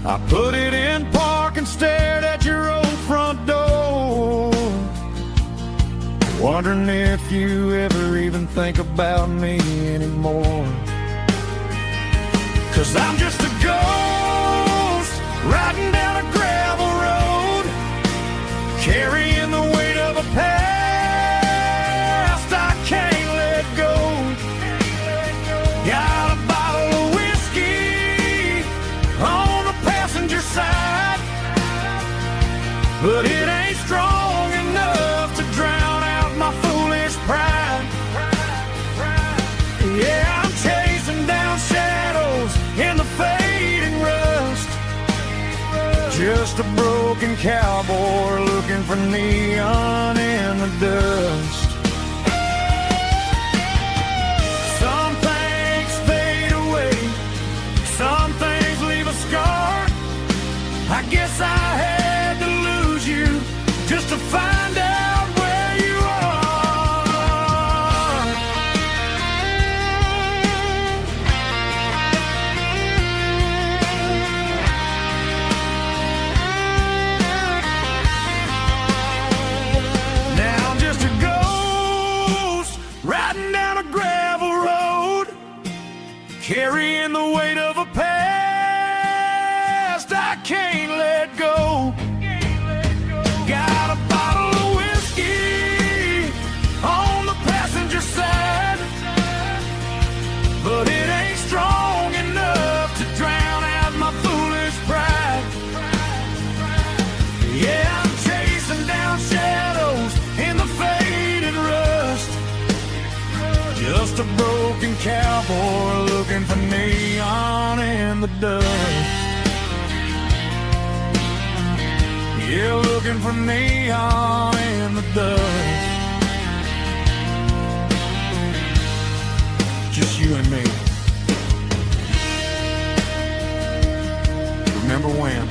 I put it in park and stared at your old front door, wondering if you ever even think about me anymore. 'Cause I'm just a ghost riding down a gravel road, carrying the weight of a past I can't let go. a broken cowboy looking for neon in the dust. Some things fade away, some things leave a scar. I guess I had to lose you just to find out where you are. Now I'm just a ghost riding down a gravel road, carrying the weight of a past I can't let go. Got a bottle of whiskey on the passenger side, but it ain't strong enough to drown out my foolish pride. Yeah, I'm chasing down shadows in the faded rust, just a broken cowboy looking for neon in the dust. Yeah, looking for neon in the dust. Just you and me. Remember when?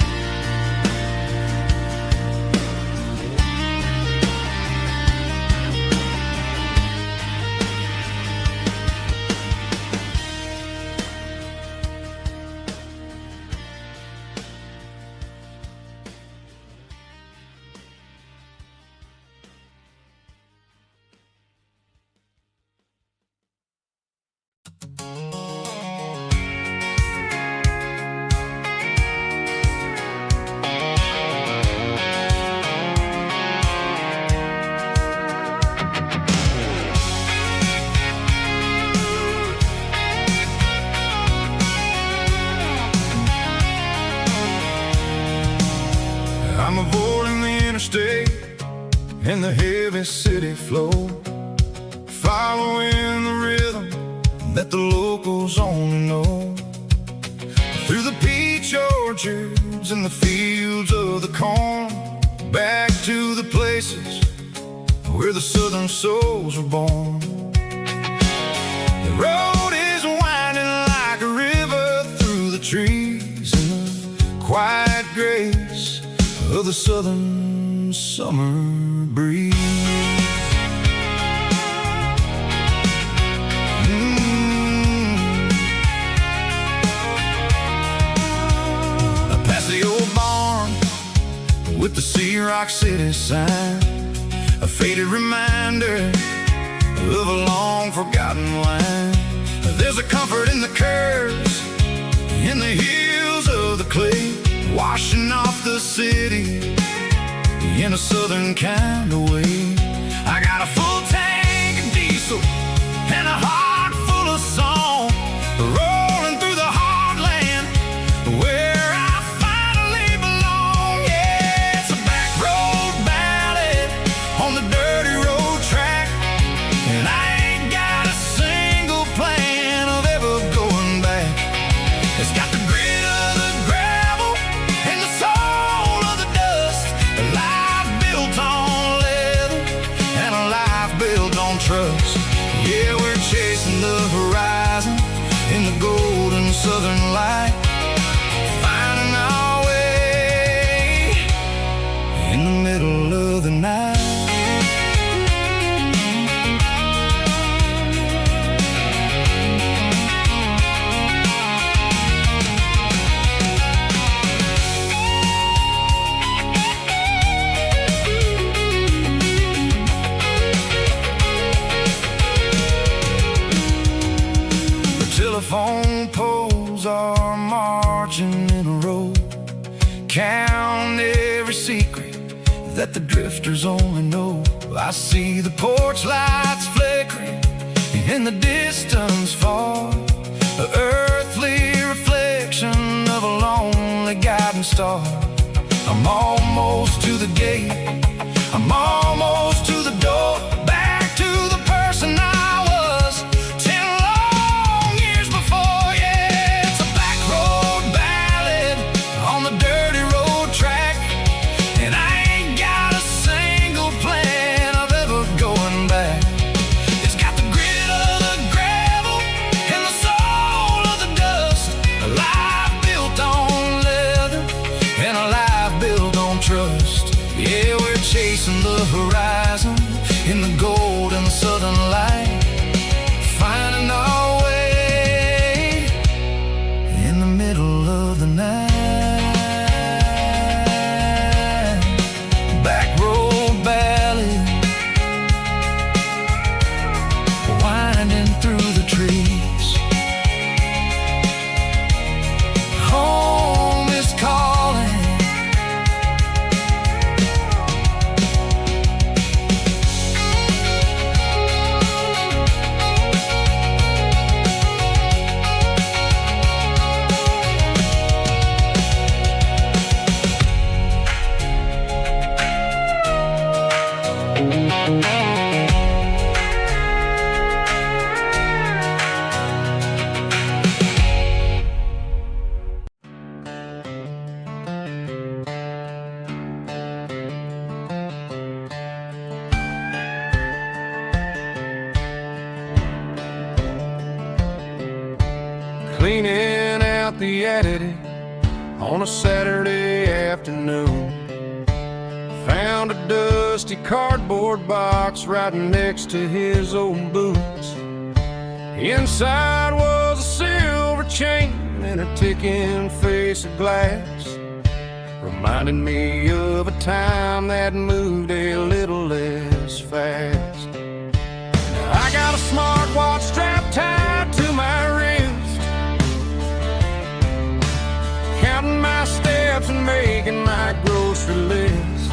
I'm avoiding the interstate and the heavy city flow, following the rhythm that the locals only know. Through the peach orchards and the fields of the corn, back to the places where the southern souls were born. The road is winding like a river through the trees in the quiet grace of the southern summer breeze. I pass the old barn with the Sea Rock City sign, a faded reminder of a long forgotten line. There's a comfort in the curves, in the hills of the clay, washing off the city in a southern kind of way. I got a full tank of diesel and a heart full of song, rolling through the heartland where I finally belong. Yeah, it's a back road ballad on the dirty road track, and I ain't got a single plan of ever going back. It's got the grit of the gravel and the soul of the dust, a life built on leather and a life built on trust. Yeah, we're chasing the horizon in the golden southern light, finding our way in the middle of the night. Telephone poles are marching in a row, count every secret that the drifters only know. I see the porch lights flickering in the distance far, an earthly reflection of a lonely guiding star. I'm almost to the gate, I'm almost to the door, back to the person I was 10 long years before. Yeah, it's a back road ballad on the dirty road track, cleaning out the attic on a Saturday afternoon. Found a dusty cardboard box right next to his old boots. Inside was a silver chain and a ticking face of glass, reminding me of a time that moved a little less fast. Now I got a smartwatch strapped tied to my wrist, counting my steps and making my grocery list.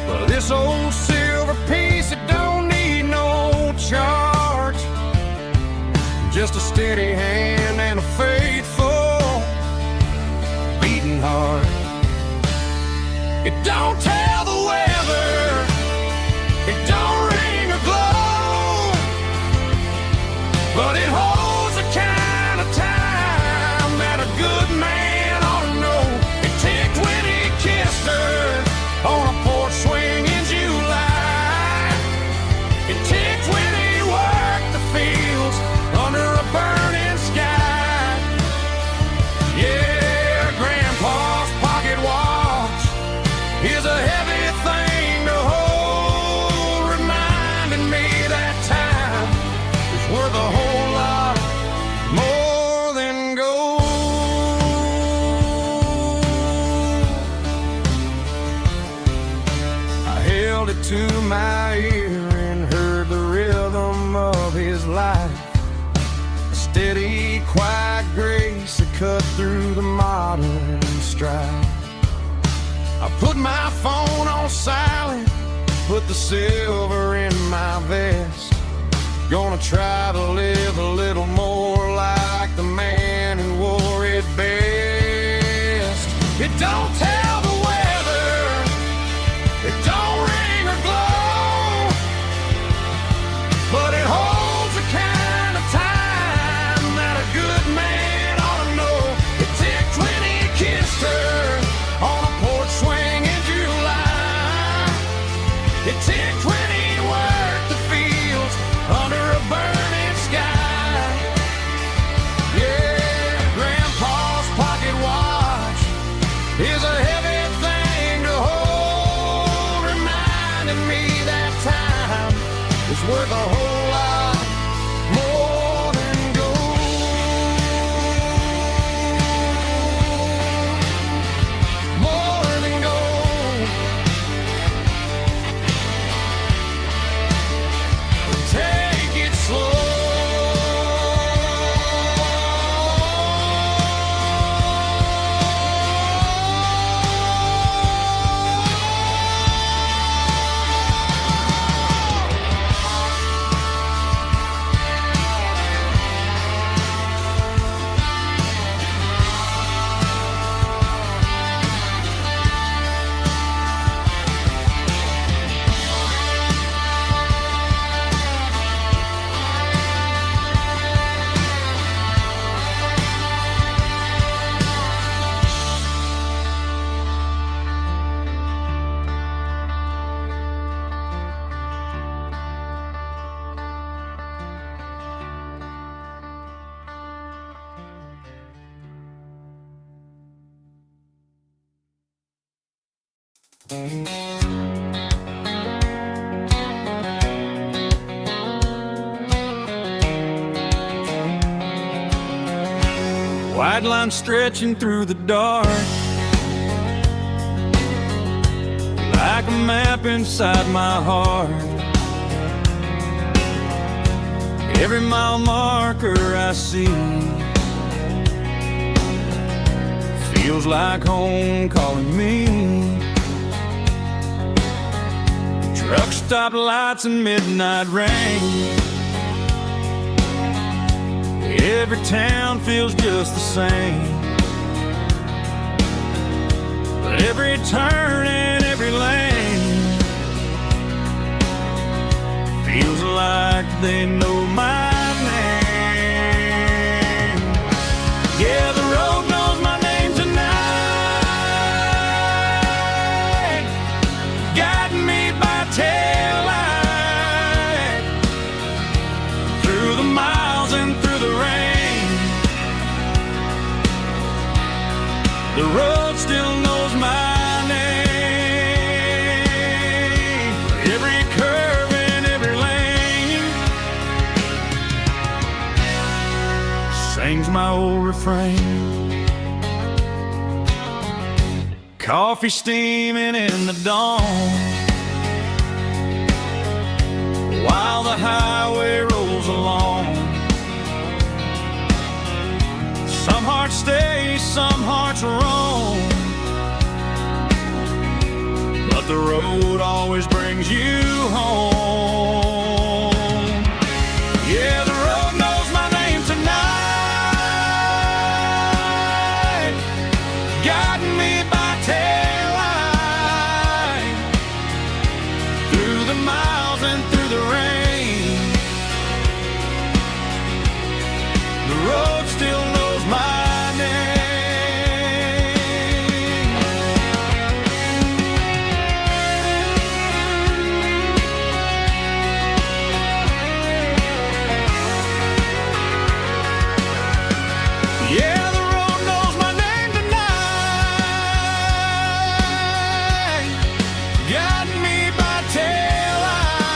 But this old silver piece, it don't need no charge, just a steady hand and a faithful beating heart. It don't tell the weather, it don't ring or glow, but it holds the kind of time that a good man ought to know. It ticked when he kissed her on a porch swing in July. It ticked when he worked the fields under a burning sky. Yeah, Grandpa's pocket watch is a heavy thing to hold, reminding me that time is worth a whole lot more than gold. I held it to my ear and heard the rhythm of his life, a steady, quiet grace that cut through the modern strife. I put my phone on silent, put the silver in my vest. Gonna try to live a little more like the man who wore it best. It don't tell the weather, it don't ring or glow, but it holds the kind of time that a good man ought to know. It ticked when he kissed her on a porch swing in July. It ticked when he worked the fields under a burning sky. Yeah, Grandpa's pocket watch is a heavy thing to hold, reminding me that time is worth a whole lot more than gold. More than gold. Take it slow. White line stretching through the dark, like a map inside my heart. Every mile marker I see feels like home calling me. Truck stop lights and midnight rain, every town feels just the same. But every turn and every lane feels like they know my name. Yeah, the road knows my name tonight, guiding me by tail light through the miles and through the rain. my old refrain. Coffee steaming in the dawn, while the highway rolls along. Some hearts stay, some hearts roam, but the road always brings you home. Yeah, the road knows my name tonight, guiding me by taillight, through the miles and through the rain. The road still knows my name. Yeah, the road knows my name tonight, guiding me by taillight,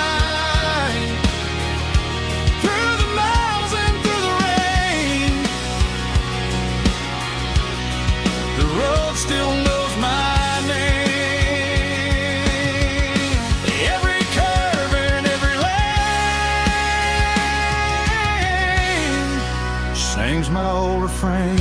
through the miles and through the rain. The road still knows my name. Every curve and every lane sings my old refrain.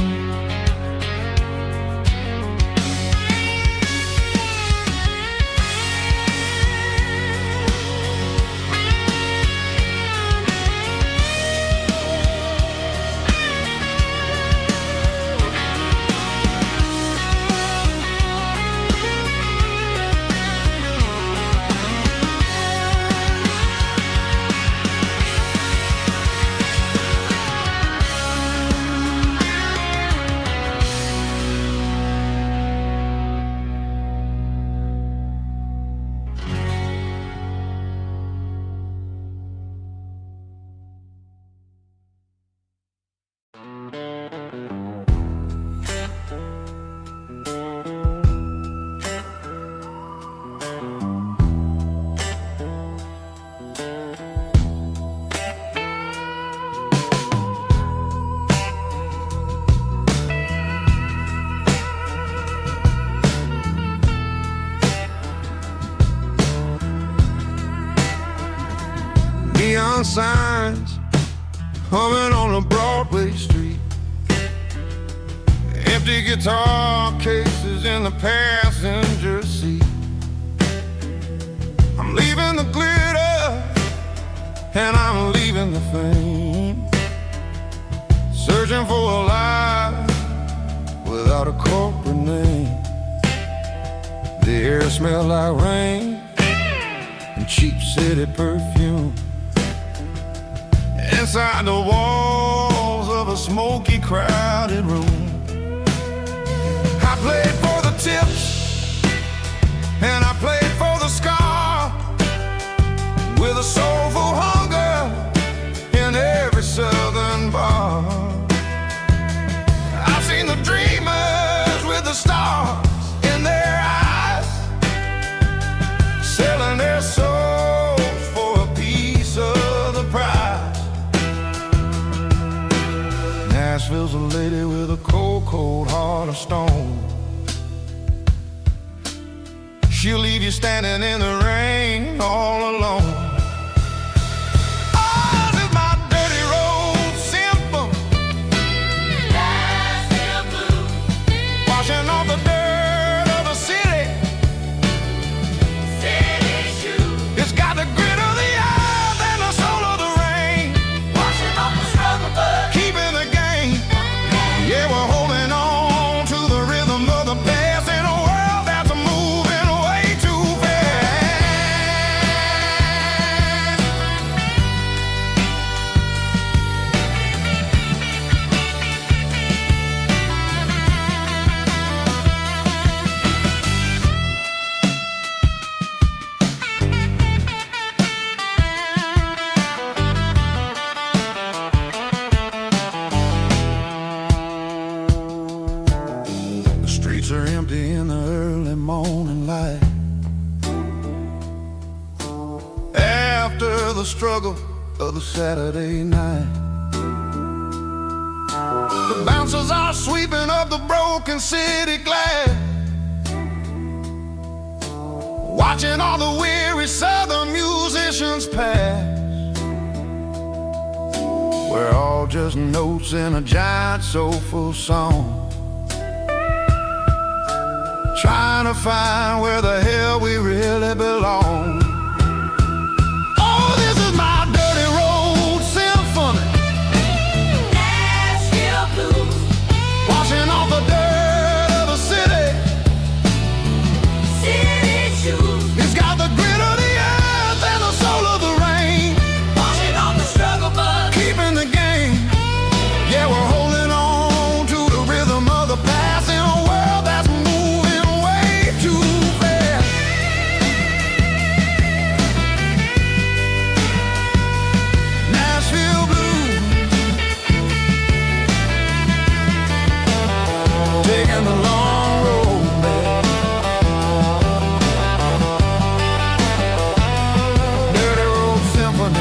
Neon signs humming on a Broadway street, empty guitar cases in the passenger seat. I'm leaving the glitter and I'm leaving the fame, searching for a life without a corporate name. The air smells like rain and cheap city perfume. Inside the walls of a smoky, crowded room, I played for the tips and I played for the scar, with a soulful hunger in every southern bar. I've seen the dreamers with the stars in their eyes, selling their souls for a piece of the prize. Nashville's a lady with a cold, cold heart of stone. She'll leave you standing in the rain all alone. Ours is my dirty road simple, Nashville blues, washing off the dirt of the city shoes. It's got the grit of the earth and the soul of the rain, washing off the struggle but keeping the game. Yeah, we're holding on to the rhythm of the past in a world that's moving way too fast. The streets are empty in the early morning light, after the struggle of the Saturday night. The bouncers are sweeping up the broken city glass, watching all the weary southern musicians pass. We're all just notes in a giant soulful song, trying to find where the hell we really belong. Oh, this is my dirty road symphony, Nashville blues, washing off the dirt of the city. city shoes, It's got the grit of the earth and the soul of the rain, washing off the struggle bug. keeping the game. Yeah, we're holding on to the rhythm of the past in a world that's moving way too fast. Nashville blues, taking the long road back. Dirty road symphony.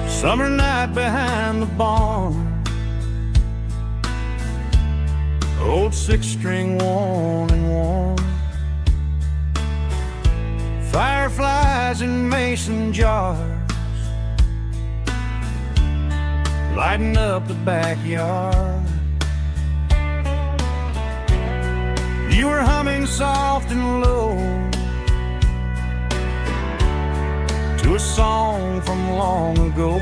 Summer night behind the barn, old six-string worn and worn, fireflies in mason jars, lighting up the backyard. You were humming soft and low to a song from long ago.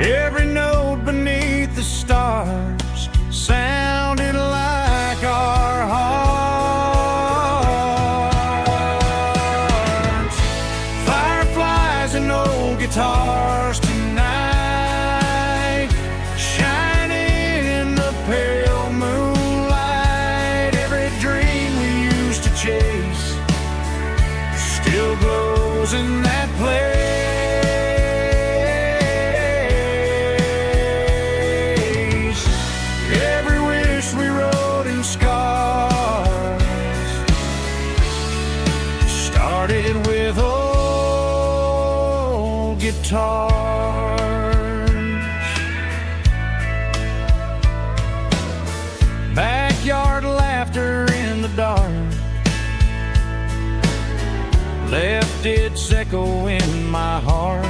Every note beneath the stars sounded like our hearts. Fireflies and old guitars tonight, shining in the pale moonlight. Every dream we used to chase still glows in that place. Every wish we wrote in scars started with old guitars. Backyard laughter in the dark left its echo in my heart.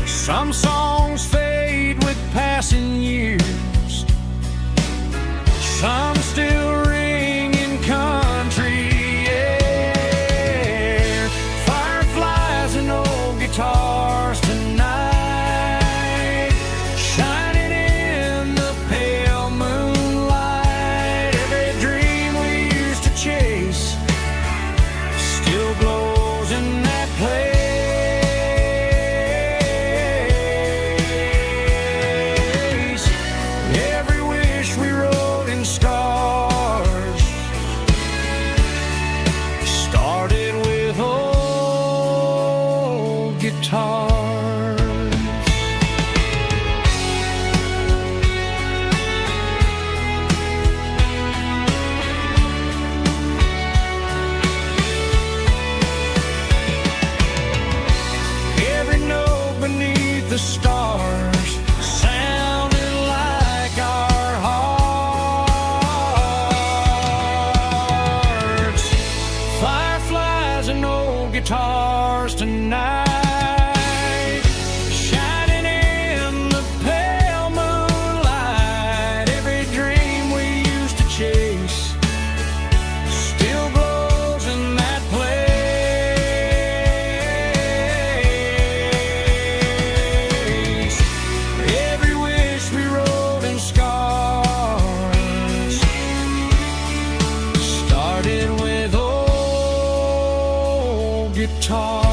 Some songs fade with passing years, some still ring in country air. Fireflies and old guitars tonight, shining in the pale moonlight. Every dream we used to chase still glows in that place. Every wish we wrote in scars started with old guitars. Every note beneath the stars sounded like our hearts. Fireflies and old guitars tonight, shining in the pale moonlight. Every dream we used to chase still glows in that place. Every wish we wrote in scars started with old guitars.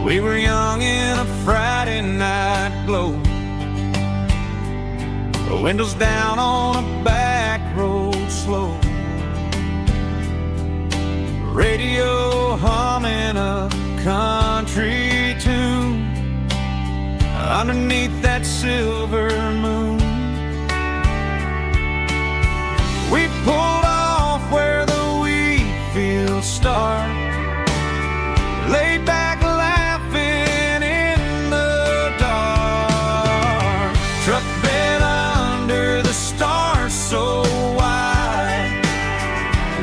We were young in a Friday night glow, the windows down on a back road slow, radio humming a country tune underneath that silver moon. We pulled off where the wheat fields start, laid back laughing in the dark, truck bed under the stars so wide,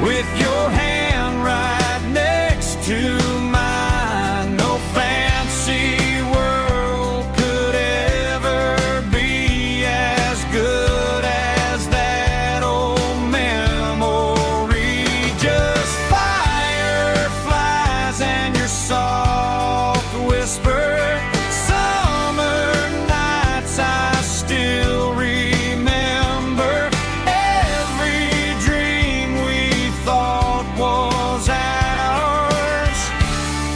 with your hand right next to mine. No fancy world could ever be as good as that old memory. Just fireflies and your soft whisper. Summer nights I still remember. Every dream we thought was ours,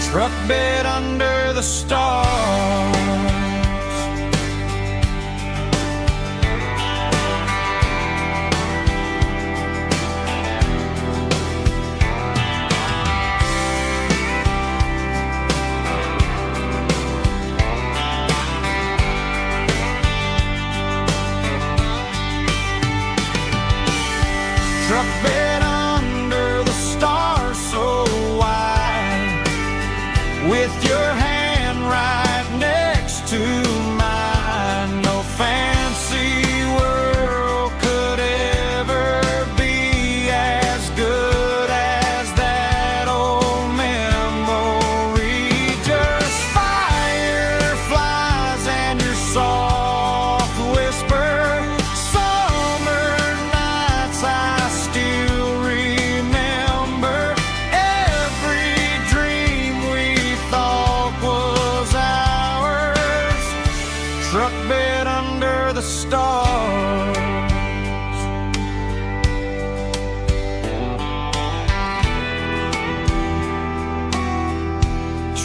truck bed under the stars. Truck bed under the stars so wide, with your hand right next to mine. No fancy world could ever be as good as that old memory. Just fireflies and your soft whisper. Summer nights I still remember. Every dream we thought was ours, truck bed under the stars.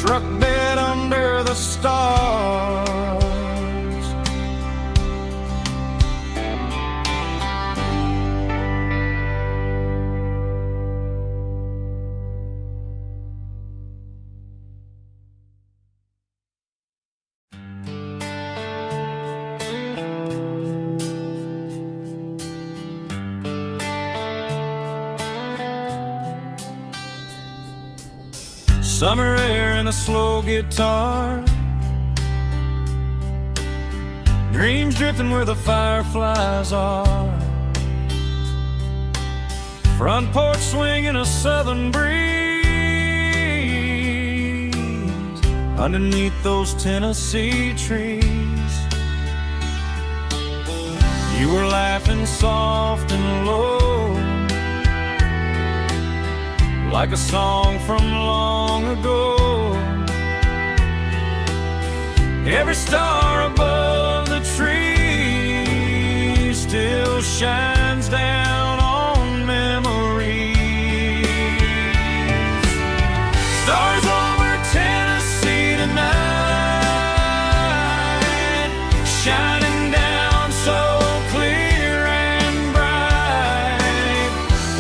Truck bed under the stars. Summer air and a slow guitar, dreams drifting where the fireflies are, front porch swinging a southern breeze underneath those Tennessee trees. You were laughing soft and low, like a song from long ago. Every star above the tree still shines down on memories. Stars over Tennessee tonight, shining down so clear and bright.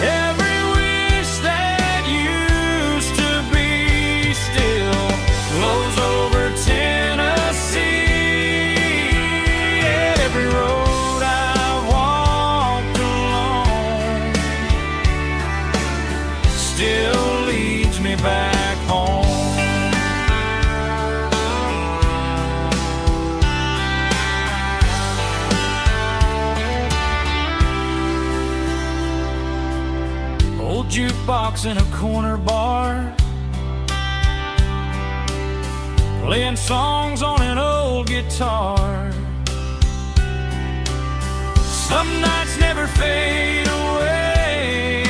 Every wish that used to be still flows over Tennessee. Every road I've walked along old jukebox in a corner bar, playing songs on an old guitar. Some nights never fade away,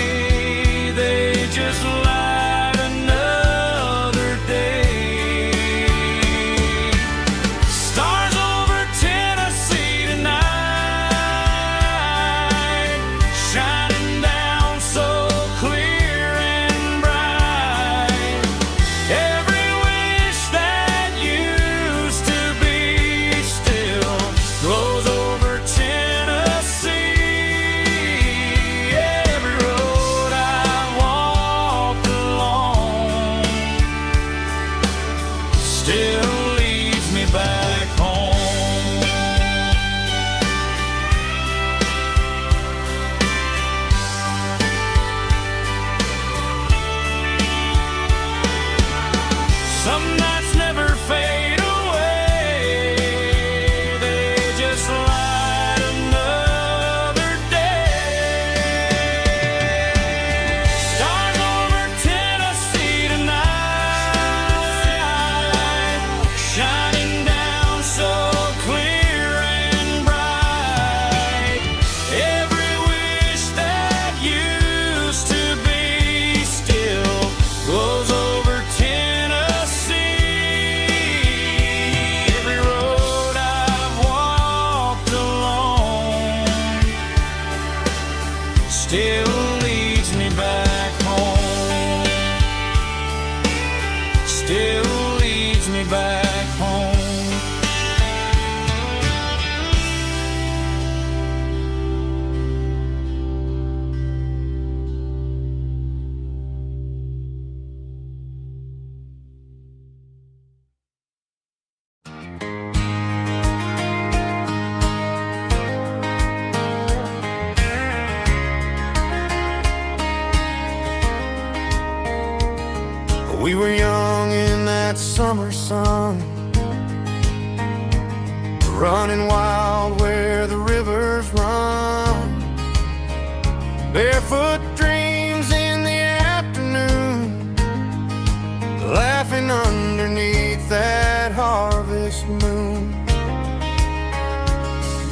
they just light another day. Stars over Tennessee tonight, shining down so clear and bright. Every wish that used to be still glows over Tennessee. Every road I walked along still leads me back home. Some nights never fade away, they just light another day. Stars over Tennessee tonight, shining down so clear and bright. Every wish that used to be still glows over Tennessee. Every road I've walked along still leads me back home. Still leads me back home. We were young in that summer sun, running wild where the rivers run. Barefoot dreams in the afternoon, laughing underneath that harvest moon.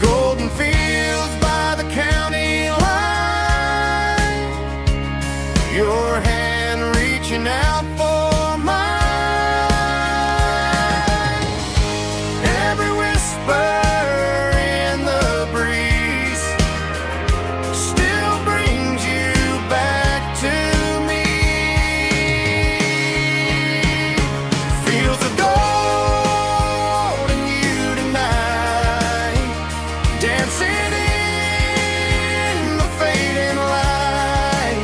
Golden fields by the county line, your hand reaching out for mine. Every whisper in the breeze still brings you back to me. Fields of gold and you tonight, dancing in the fading light.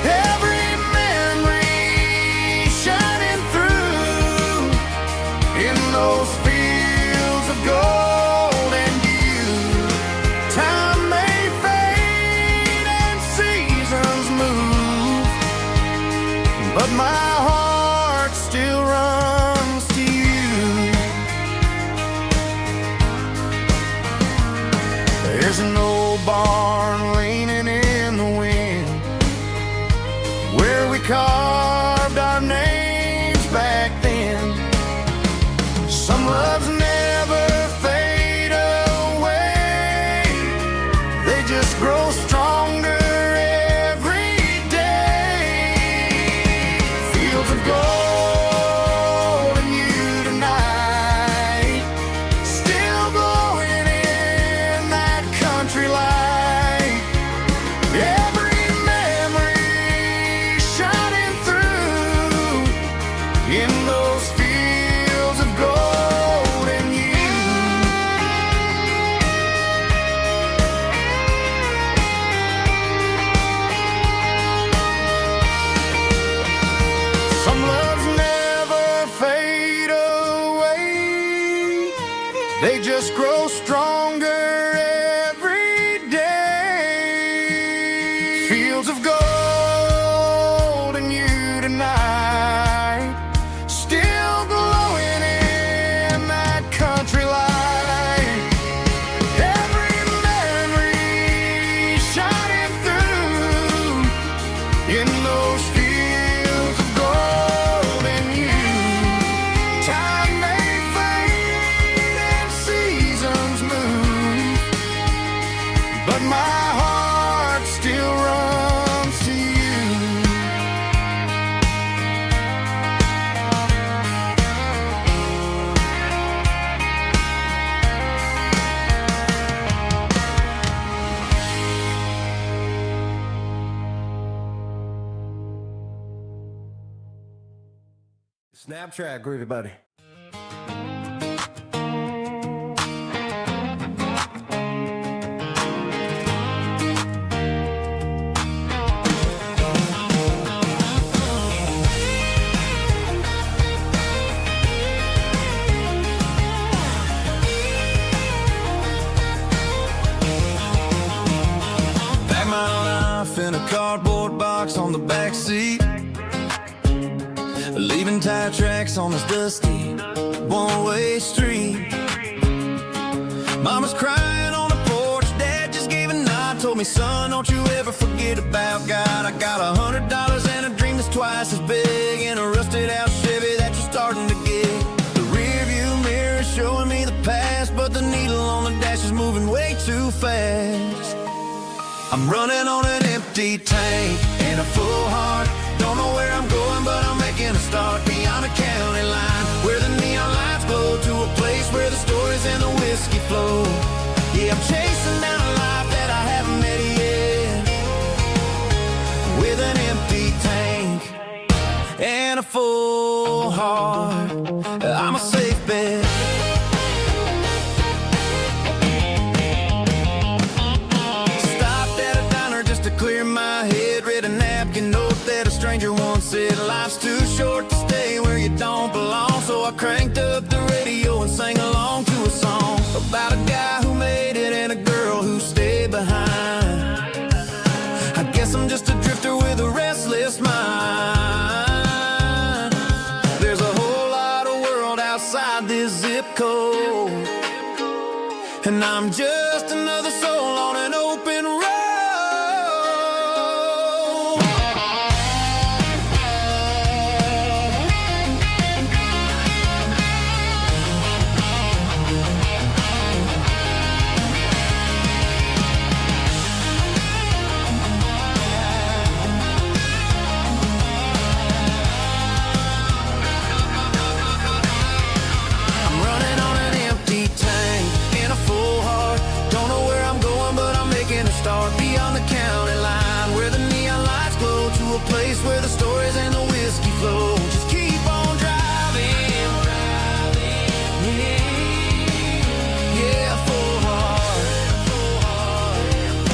Every memory shining through in those fields of gold and you. Time may fade and seasons move, but my heart still runs to you. There's an old barn leaning in the wind, where we carved our names back then. Some loves never fade away, they just grow stronger every day. Fields of gold and you tonight, still glowing in that country light. Every memory shining through in those fields of gold and you. Some loves never fade away, they just grow stronger every day. Fields of gold and you tonight, still glowing in that country light. Every memory shining through Snap track, groovy buddy. Pack my life in a cardboard box on the back seat, leaving tire tracks on this dusty one-way street. Mama's crying on the porch, Dad just gave a nod, told me, son, don't you ever forget about God. I got $100 and a dream that's twice as big, and a rusted out Chevy that you're starting to get. The rear view mirror is showing me the past, but the needle on the dash is moving way too fast. I'm running on an empty tank and a full heart. Don't know where I'm going, but I'm making a start beyond the county line, where the neon lights glow, to a place where the stories and the whiskey flow. Yeah, I'm chasing down a life that I haven't met yet, with an empty tank and a full heart. I'm a safe bet. Clear my head, read a napkin note that a stranger once said, life's too short to stay where you don't belong. So I cranked up the radio and sang along to a song about a guy who made it and a girl who stayed behind. I guess I'm just a drifter with a restless mind. There's a whole lot of world outside this zip code, and I'm just another soul on an open road. Start beyond the county line, where the neon lights glow, to a place where the stories and the whiskey flow. Just keep on driving, yeah, full heart, full heart, full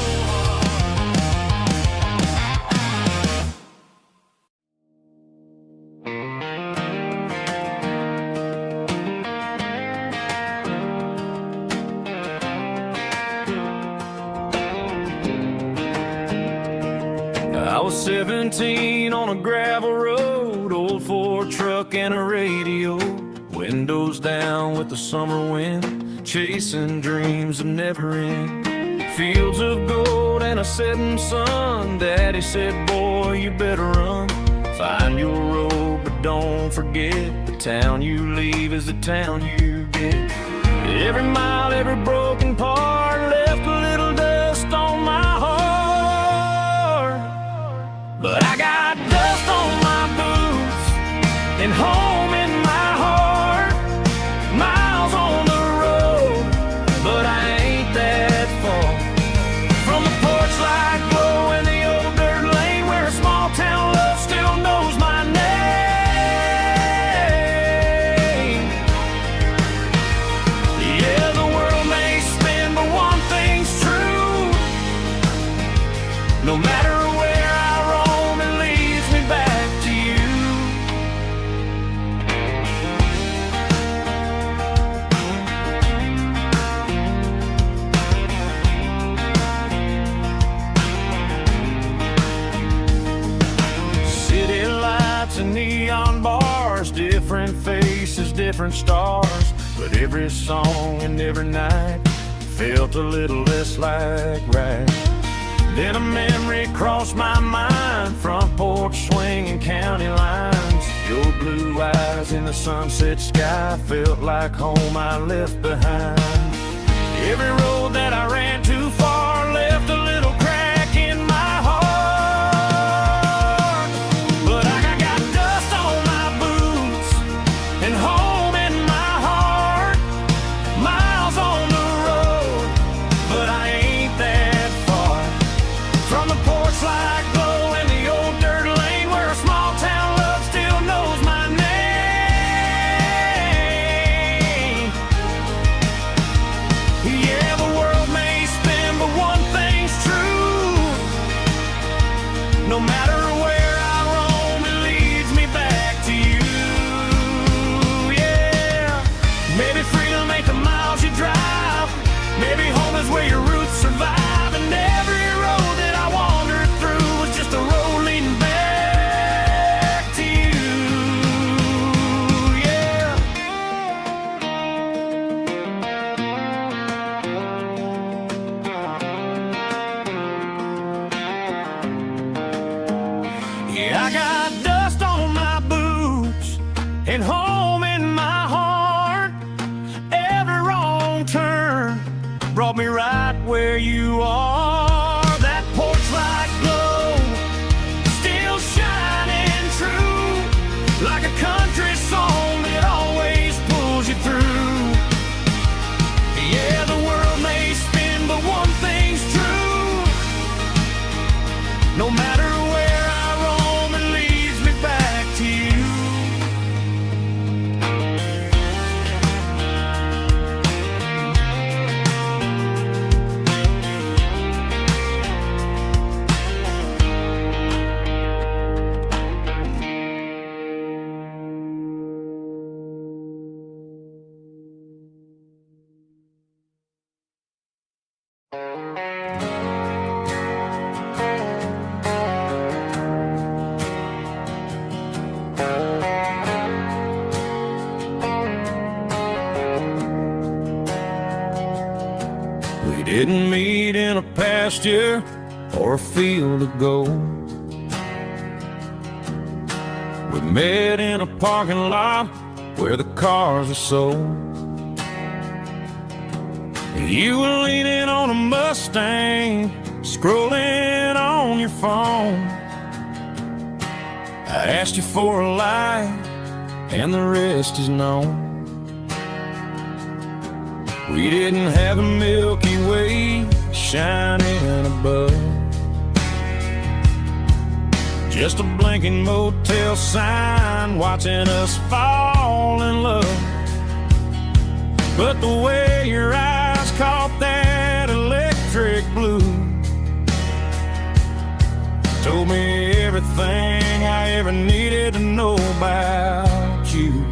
I was 17 on a gravel road, old Ford truck and a radio, windows down with the summer wind, chasing dreams of never end. Fields of gold and a setting sun, Daddy said, boy, you better run. Find your road, but don't forget, the town you leave is the town you get. Every mile, every broken part left a little dust on my heart. But I got dust on my boots and home in my heart. Miles on the road, but I ain't that far from the porch light glow and the old dirt lane, where a small town love still knows my name. Yeah, the world may spin, but one thing's true. No matter neon bars, different faces, different stars, but every song and every night felt a little less like right. Then a memory crossed my mind, front porch swinging county lines, your blue eyes in the sunset sky felt like home I left behind. Every road that I ran too far left a little crack in my heart. Like glow in the old dirt lane, where a small town love still knows my name. No matter where I roam, it leads me back to you. Yeah, maybe freedom ain't the miles you drive. Maybe home is where your roots survive. And every road that I wandered through was just a road leading back to you. Yeah. Yeah, I got dust on my boots and home in my heart. Every wrong turn brought me right where you are. That porch light glow still shining true, like a country song that always pulls you through. Yeah, the world may spin, but one thing's true. No matter where I roam, it leads me back to you. We didn't meet in a pasture or a field of gold. We met in a parking lot where the cars are sold. You were leaning on a Mustang, scrolling on your phone. I asked you for a light, and the rest is known. We didn't have a Milky Way shining above, just a blinking motel sign watching us fall in love. But the way your eyes caught that electric blue told me everything I ever needed to know about you.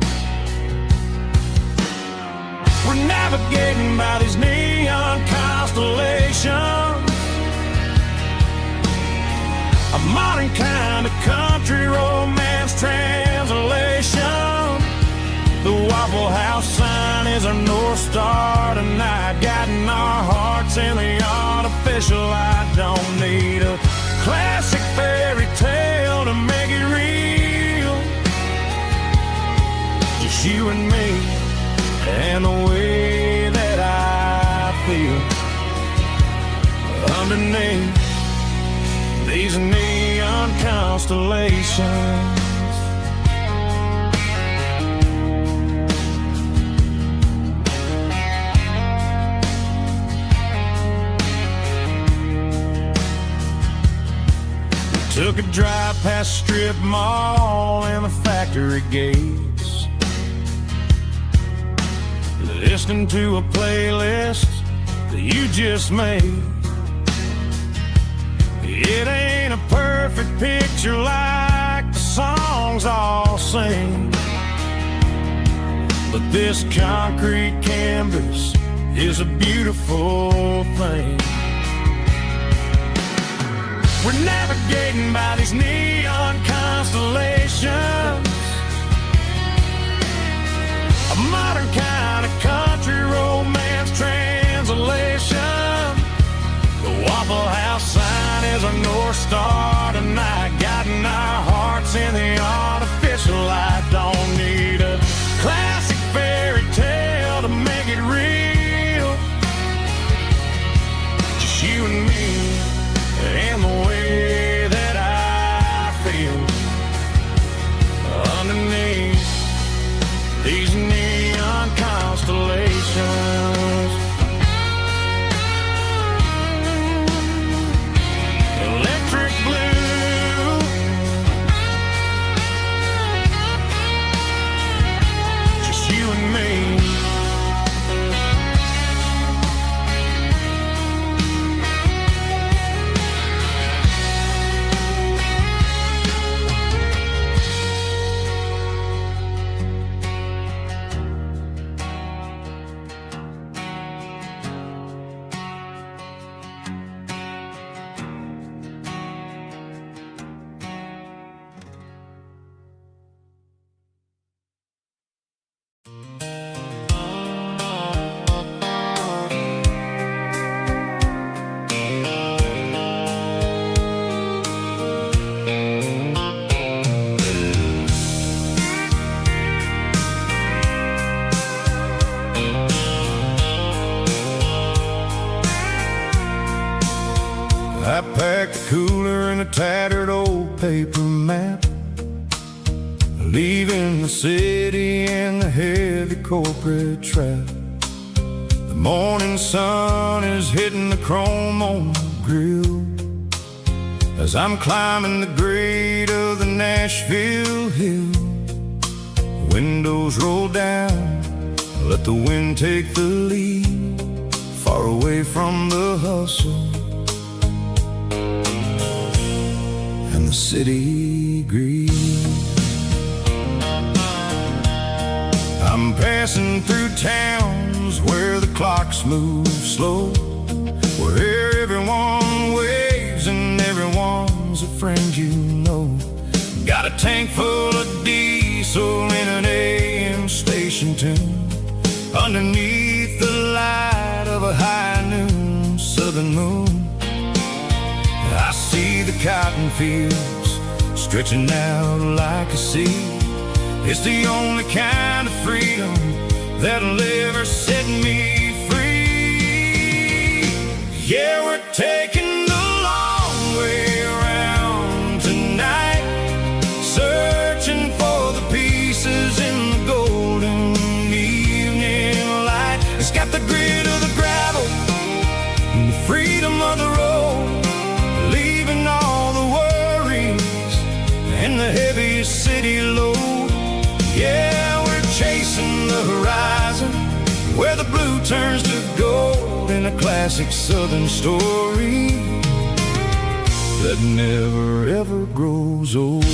We're navigating by these neon constellations, a modern kind of country romance translation. The Waffle House sign is our North Star tonight, guiding our hearts in the artificial light. Don't need a classic fairy tale to make it real, just you and me and the way that I feel underneath these neon constellations. Took a drive past strip mall and the factory gates, listening to a playlist that you just made. It ain't a perfect picture like the songs all sing, but this concrete canvas is a beautiful thing. We're navigating by these neon constellations, a modern kind of country romance translation. The Waffle House sign is our North Star tonight, guiding our hearts in the artificial light. Don't need a classic fairy tale to make it real, just you and me and the way that I feel underneath these neon constellations. Electric blue in a tattered old paper map, leaving the city in the heavy corporate trap. The morning sun is hitting the chrome on the grill as I'm climbing the grade of the Nashville hill. The windows roll down, let the wind take the lead, far away from the hustle and the city greed. I'm passing through towns where the clocks move slow, where everyone waves and everyone's a friend you know. Got a tank full of diesel in an AM station tune, underneath the light of a high noon southern moon. I see the cotton fields stretching out like a sea. It's the only kind of freedom that'll ever set me free. Yeah, we're taking the long way around tonight, searching for the pieces in the golden evening light. It's got the grit of the gravel and the freedom of the road, leaving all the worries and the heavy city load. Yeah, we're chasing the horizon, where the blue turns to gold, in a classic southern story that never ever grows old.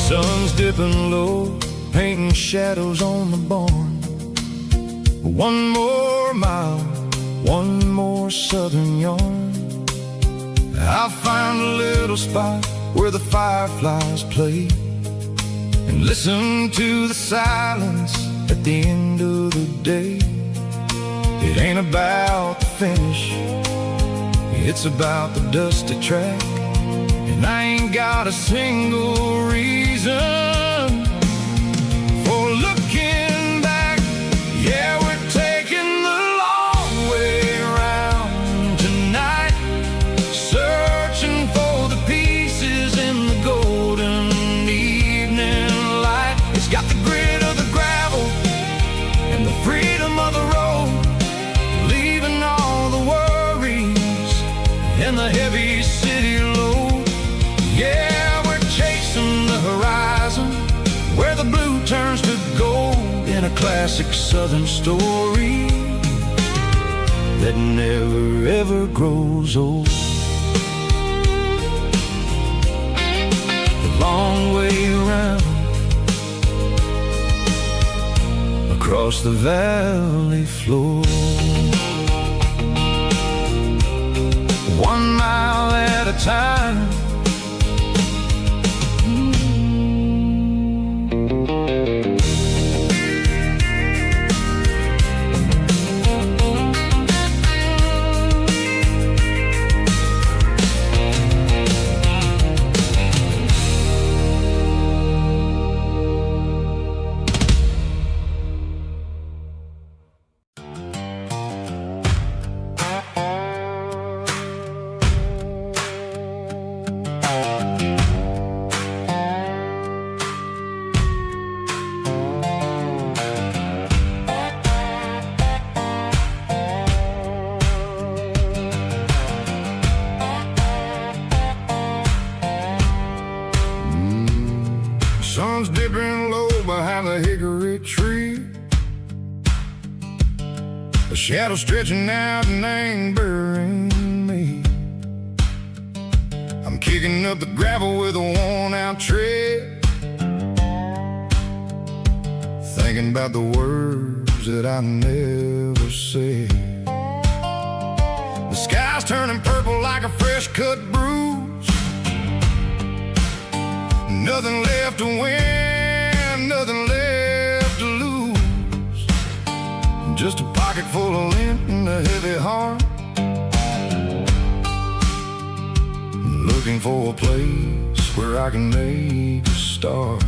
Sun's dipping low, painting shadows on the barn. One more mile, one more southern yarn. I'll find a little spot where the fireflies play, and listen to the silence at the end of the day. It ain't about the finish, it's about the dusty track. And I ain't got a single reason for looking back. Yeah, we're taking the long way around tonight, searching for the pieces in the golden evening light. It's got the grit of the gravel and the freedom of the road, leaving all the worries and the heavy city load. Yeah, we're chasing the horizon, where the blue turns to gold, in a classic southern story that never ever grows old. The long way around, across the valley floor, 1 mile at a time. Sun's dipping low behind the hickory tree, a shadow stretching out and ain't burying me. I'm kicking up the gravel with a worn-out tread, thinking about the words that I never said. The sky's turning purple like a fresh-cut bruise, nothing left to win, nothing left to lose, just a pocket full of lint and a heart, looking for a place where I can make a start.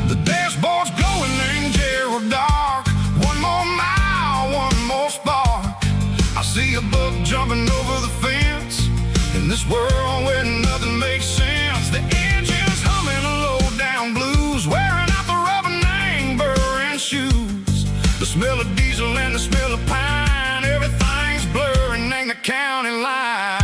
The dashboard's glowing in Gerald dark. One more mile, one more spark. I see a buck jumping over the fence in this world where nothing makes sense. The engine's humming a low-down blues, wearing out the rubber name burring shoes. The smell of diesel and the smell of pine, everything's blurring in the county line.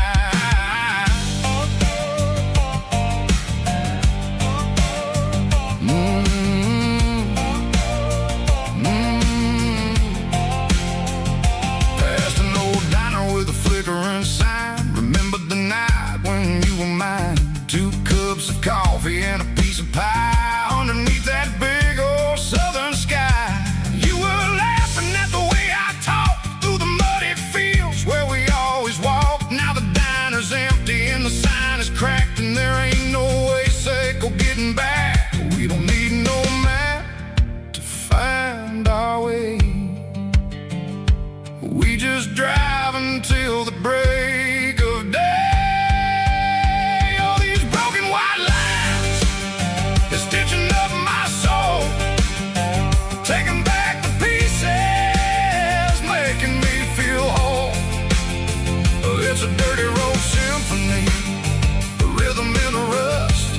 Past an old diner with a flickering sign. Remember the night when you were mine. 2 cups of coffee and a piece of pie underneath that big old southern sky. You were laughing at the way I talked through the muddy fields where we always walked. Now the diner's empty and the sign is cracked, and there ain't no way safe or getting back. We don't need no map to find our way. We just drive until the break of day. All these broken white lines is stitching up my soul, taking back the pieces, making me feel whole. It's a dirty road symphony, a rhythm in a rust,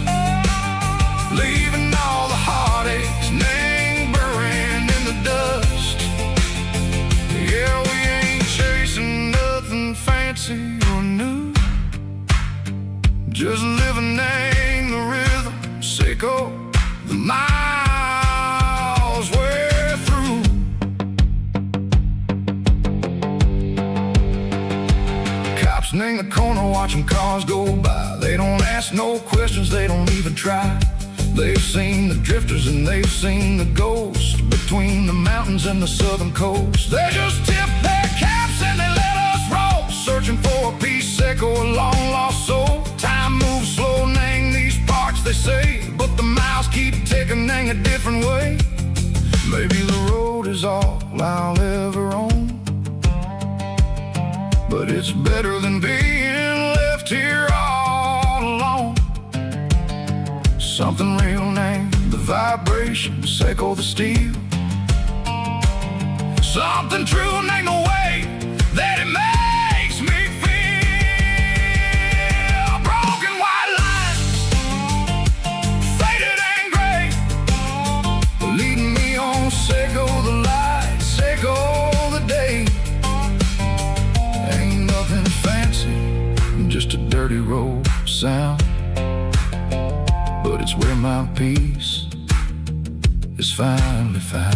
leaving all the heartaches, name burning in the dust. Yeah, we ain't chasing nothing fancy or new, just living in the rhythm, sicko, the miles we're through. Cops in the corner watching cars go by. They don't ask no questions, they don't even try. They've seen the drifters and they've seen the ghosts between the mountains and the southern coast. They just tip their caps and they let us roll, searching for a piece echo, a long lost soul. Time moves slow in these parts, they say, but the miles keep ticking in a different way. Maybe the road is all I'll ever own, but it's better than being left here all alone. Something real named the vibrations echo the steel. Something true named the way that it makes me feel. Broken white lines, faded and gray, leading me on, sicko the light, sicko the day. Ain't nothing fancy, just a dirty road sound, but it's where my peace is finally found.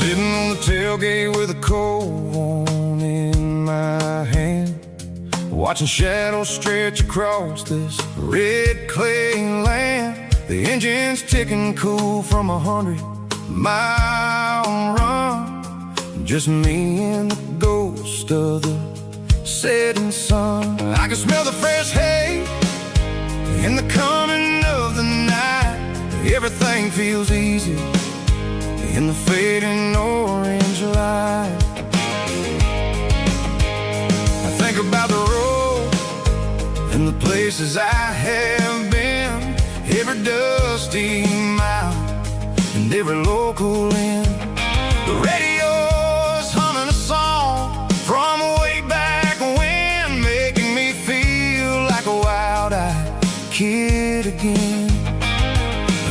Sitting on the tailgate with a cold one in my hand, watching shadows stretch across this red clay land. The engine's ticking cool from 100-mile run, just me and the ghost of the setting sun. I can smell the fresh hay in the coming of the night. Everything feels easy in the fading orange light. I think about the road and the places I have been, every dusty mile and every local inn. The radio's humming a song from way back when, making me feel like a wild-eyed kid again.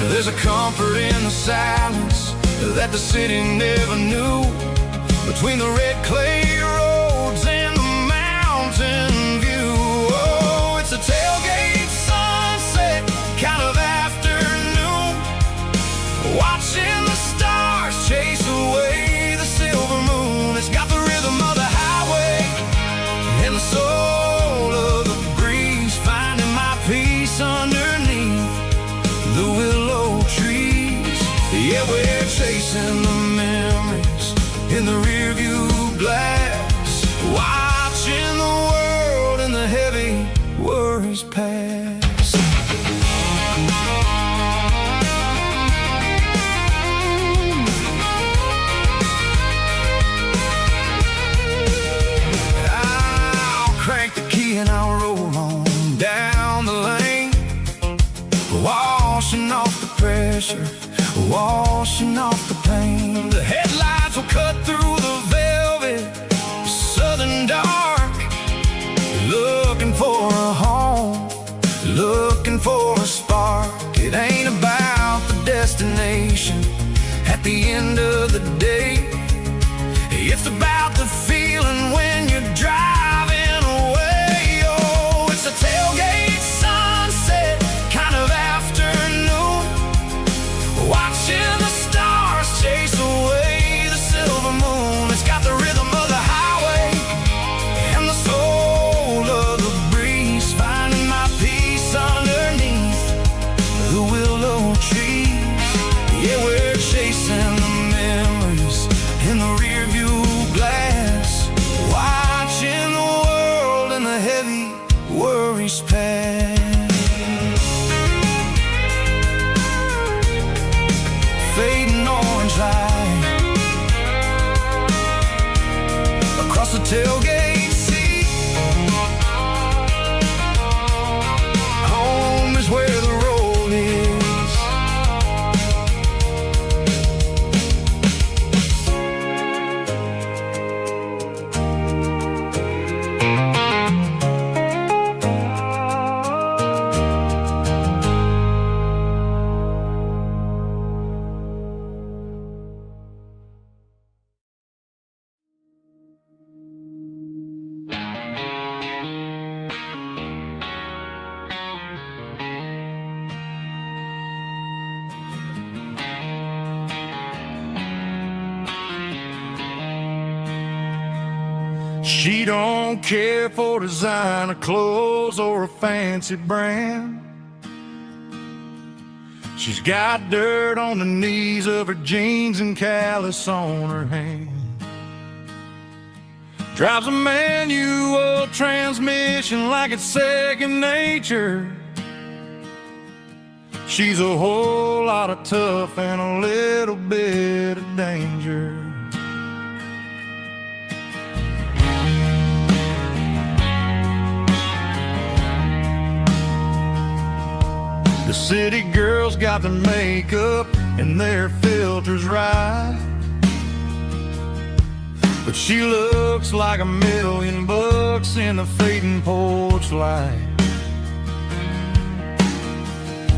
There's a comfort comfort in the silence that the city never knew. Between the red clay roads and the mountain view. Oh, it's a tailgate sunset kind of afternoon, watching the stars chase away the silver moon. It's got the rhythm of the highway and the soul of the breeze, finding my peace underneath the willow trees. Yeah, we're chasing the memories in the rearview glass, watching the world and the heavy worries pass. I'll crank the key and I'll roll on down the lane, washing off the pressure, washing off the pain. The headlights will cut through the velvet southern dark, looking for a home, looking for a spark. It ain't about the destination at the end of the day, it's about the feeling when you're driving away. Oh, it's a tailgate sunset kind of afternoon, watching the stars chase away the silver moon. It's got the rhythm of the highway and the soul of the breeze, finding my peace underneath the willow trees. Yeah, we're chasing the memories in the rearview glass, watching the world and the heavy worries pass. Fading orange light across the tailgate seat. Home is where the road is. She don't care for designer clothes or a fancy brand. She's got dirt on the knees of her jeans and callus on her hand. Drives a manual transmission like it's second nature. She's a whole lot of tough and a little bit of danger. The city girls got their makeup and their filters right, but she looks like $1,000,000 in the fading porch light.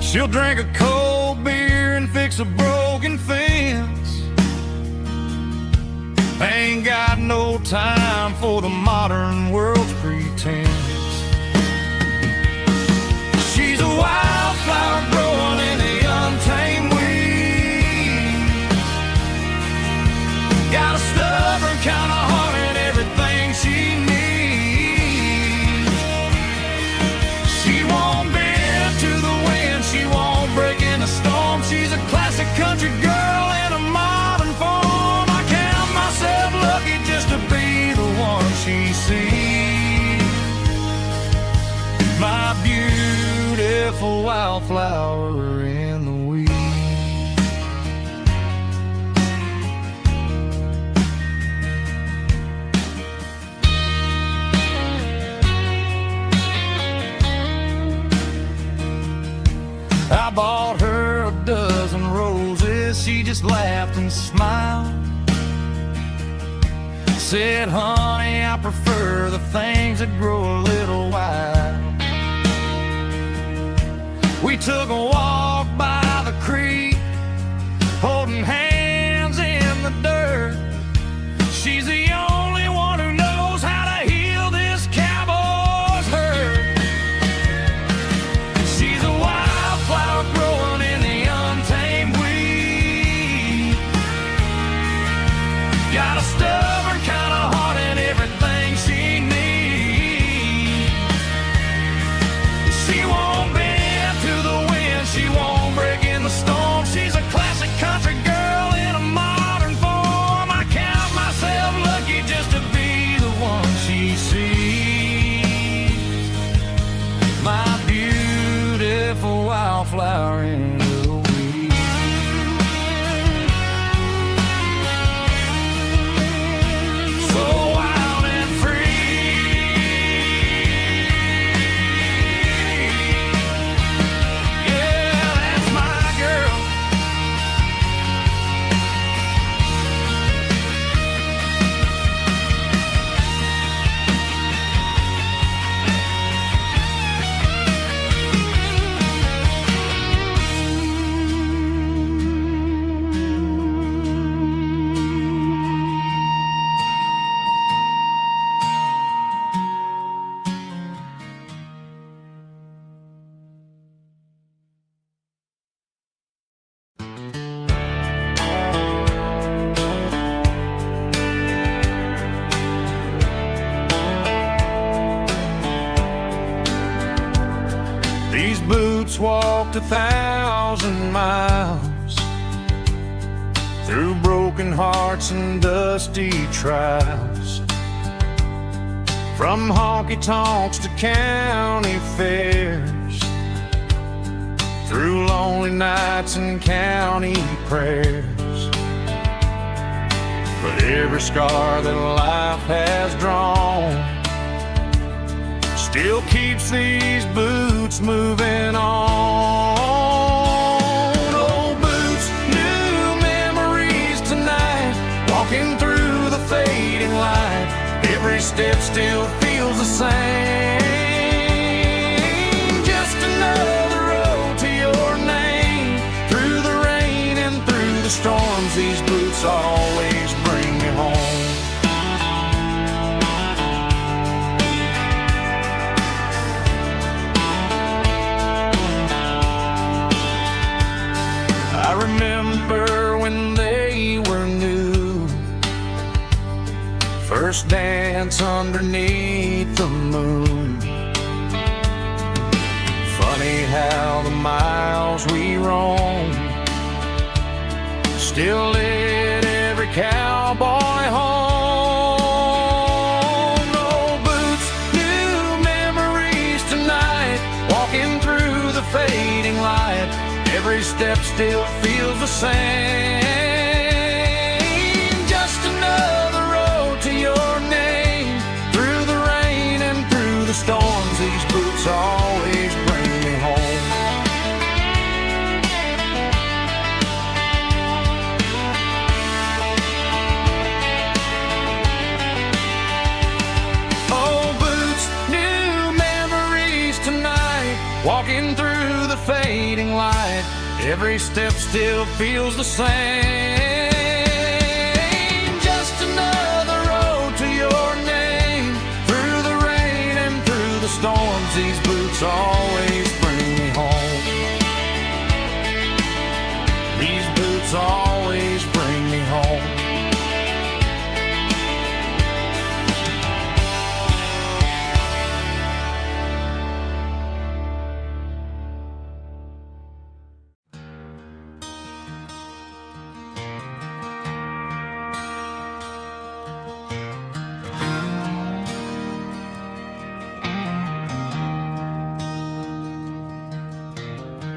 She'll drink a cold beer and fix a broken fence. Ain't got no time for the modern world's pretense. She's a wildflower growing in the untamed weeds. Got a stubborn kind of heart and everything she needs. She won't bend to the wind, she won't break in a storm. She's a classic country girl in a modern form. I count myself lucky just to be the one she sees. My beautiful wildflower in the weeds. I bought her a dozen roses, she just laughed and smiled. Said, honey, I prefer the things that grow a little wild. We took a walk by the creek walked 1,000 miles through broken hearts and dusty trials, from honky-tonks to county fairs, through lonely nights and county prayers. But every scar that life has drawn still keeps these boots moving on. Old boots, new memories tonight, walking through the fading light. Every step still feels the same. Just another road to your name. Through the rain and through the storms, these boots always bring me home. I remember when they were new, first dance underneath the moon. Funny how the miles we roam still lit every cowboy home. Old boots, new memories tonight, walking through the fading light. Every step still feels the same. Just another road to your name. Through the rain and through the storms, these boots always bring me home. Old boots, new memories tonight, walking through the fading light. Every step still feels the same. Just another road to your name. Through the rain and through the storms, these boots always bring me home. These boots always bring me home.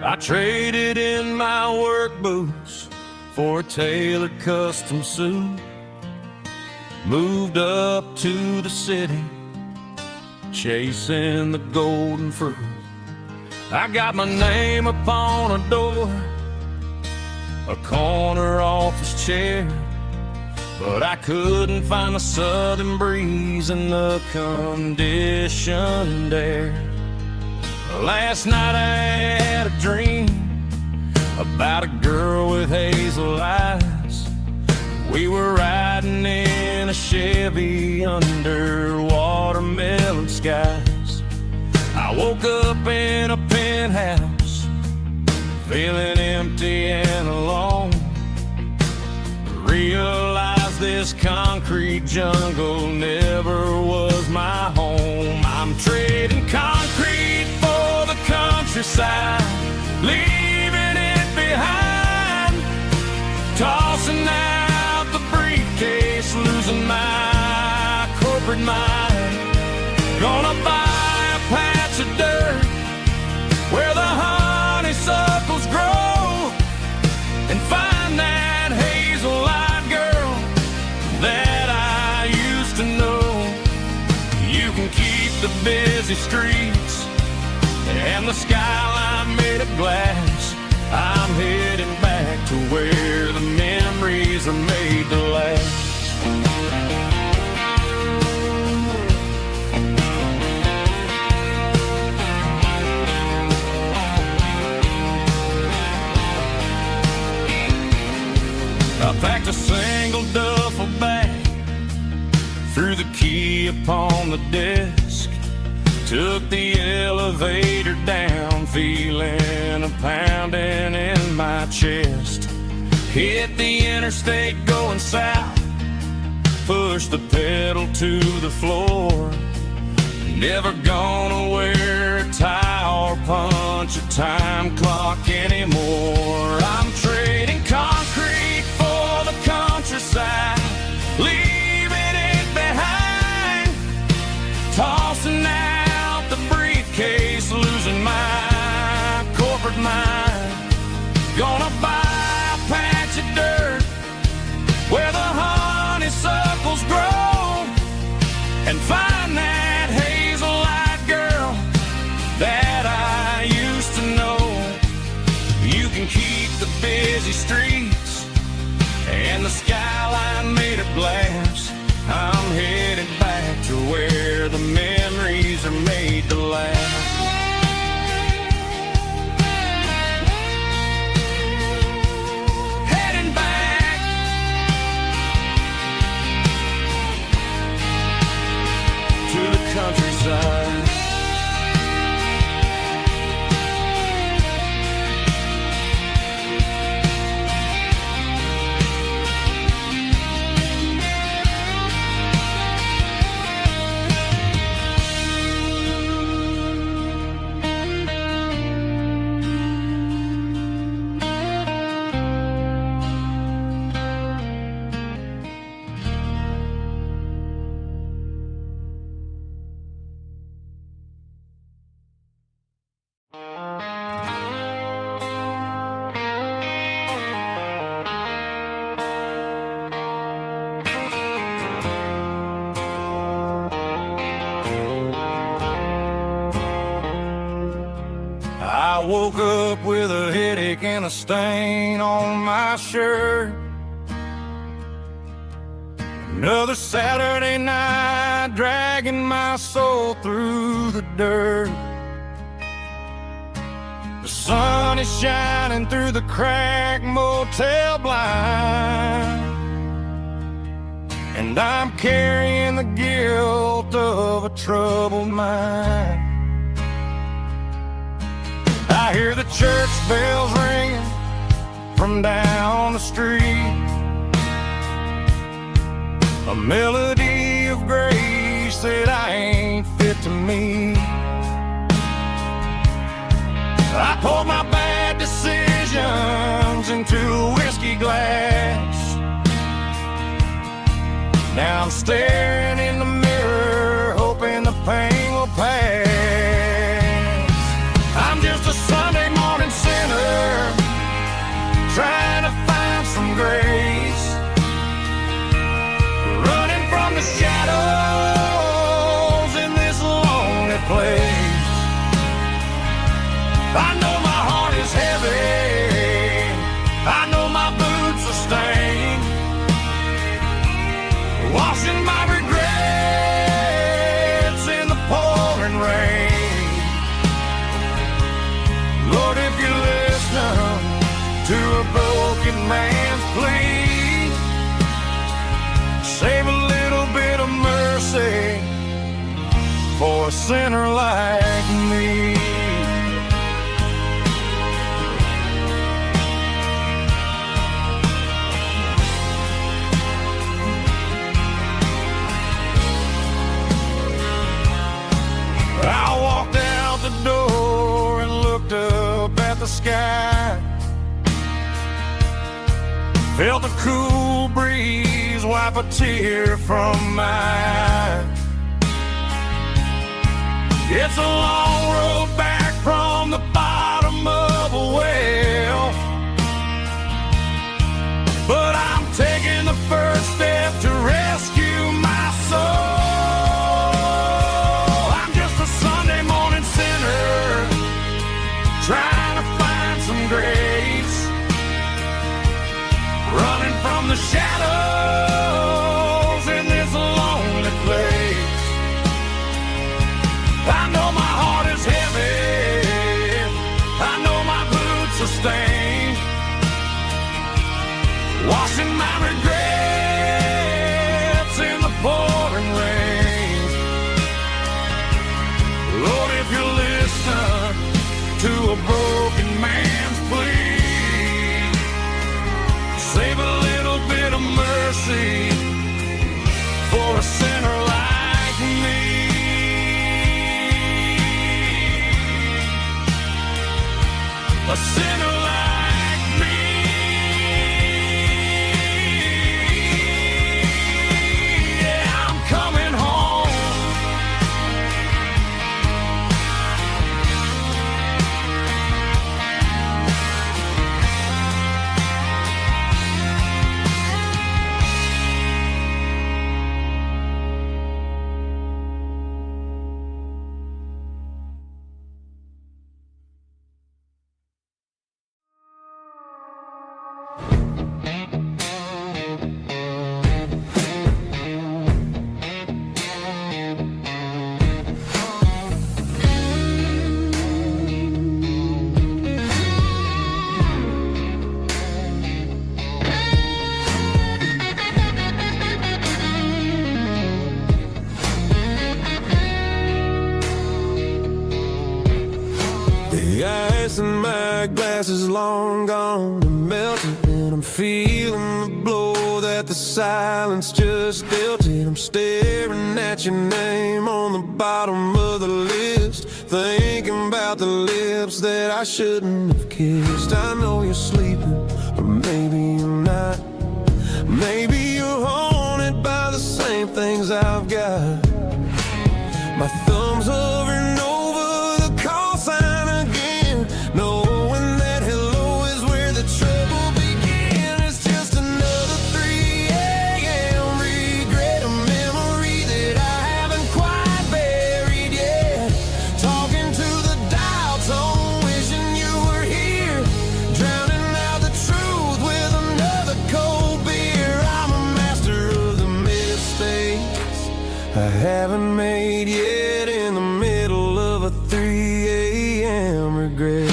I traded in my work boots for a tailored custom suit. Moved up to the city, chasing the golden fruit. I got my name upon a door, a corner office chair, but I couldn't find the southern breeze in the conditioned air. Last night I had a dream about a girl with hazel eyes. We were riding in a Chevy under watermelon skies. I woke up in a penthouse, feeling empty and alone. Realized this concrete jungle never was my home. I'm trading concrete for the countryside, leaving it behind, tossing out the briefcase, losing my corporate mind. Gonna buy a patch of dirt where the honeysuckles grow and find that hazel-eyed girl that I used to know. You can keep the busy streets and the skyline made of glass. I'm heading back to where the memories are made to last. I packed a single duffel bag, threw the key upon the desk, took the elevator down, feeling a pounding in my chest. Hit the interstate going south, pushed the pedal to the floor. Never gonna wear a tie or punch a time clock anymore. I'm trading concrete for the countryside, leaving it behind, tossing out the briefcase, losing my corporate mind. Gonna buy a patch of dirt where the honeysuckles grow and find that hazel-eyed girl that I used to know. You can keep the busy streets and the skyline made of glass. I'm headed back to where the memories are made to last. Countryside. I woke up with a headache and a stain on my shirt. Another Saturday night, dragging my soul through the dirt. The sun is shining through the cracked motel blind, and I'm carrying the guilt of a troubled mind. I hear the church bells ringing from down the street, a melody of grace that I ain't fit to meet. I poured my bad decisions into a whiskey glass. Now I'm staring in the mirror, hoping the pain will pass. I'm just a Sunday morning sinner, trying to find some grace, running from the shadows in this lonely place. I know my heart is heavy, I know my boots are stained, washing my regrets in the pouring rain. Lord, if you listen to a broken man's plea, save a little bit of mercy for a sinner like me. I walked out the door and looked up at the sky, felt the cool breeze wipe a tear from my eye. It's a long road back from the bottom of a well, but I'm taking the first step to rescue my soul. Trying to find some grace, running from the shadows in this lonely place. I know my heart is heavy, I know my boots are stained, washing my regrets in the pouring rain. Lord, if you listen to a broken man's plea, save a little bit of mercy for a sinner like me. a sinner like me. Yeah, I'm coming home. The ice in my glass is long gone and melted, and I'm feeling the blow that the silence just dealt it. I'm staring at your name on the bottom of the list, thinking about the lips that I shouldn't have kissed. I know you're sleeping, or maybe you're not. Maybe you're haunted by the same things I've got. My thumb's hovering over the call sign again, knowing that hello is where the trouble began. It's just another 3 a.m. regret, a memory that I haven't quite buried yet. Talking to the dial tone, wishing you were here, drowning out the truth with another cold beer. I'm a master of the mistakes I haven't made yet, in the middle of a 3 a.m. regret.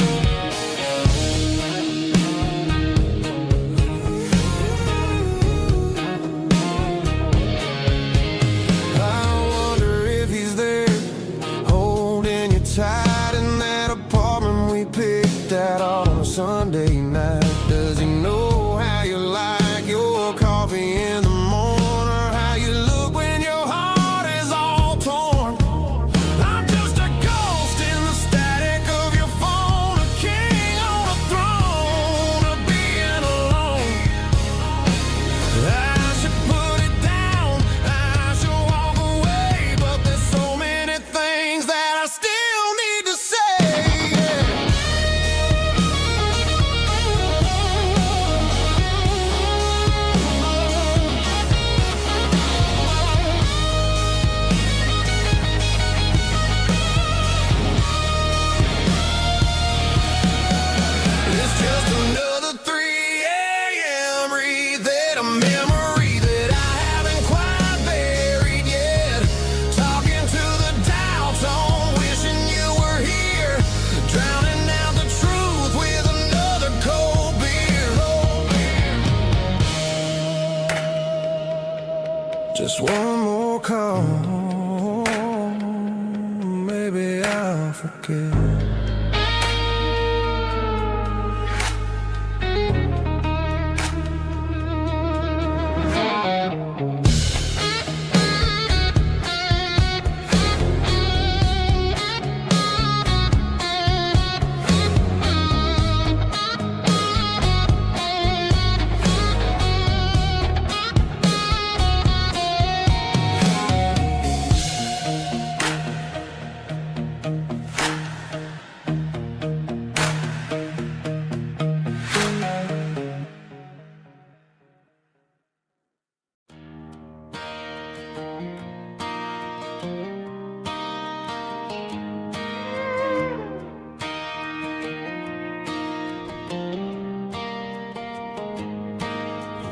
I wonder if he's there, holding you tight in that apartment we picked out on a Sunday night. Does he know how you like your coffee in the morning, or how you look when your heart is all torn? I'm just a ghost in the static of your phone, a king on a throne of being alone. I should put it down, I should walk away, but there's so many things that I still need to say. It's just another 3 a.m. read, a memory that I haven't quite buried yet. Talking to the dial tone, wishing you were here, drowning out the truth with another cold beer. Just one more call, maybe I'll forget.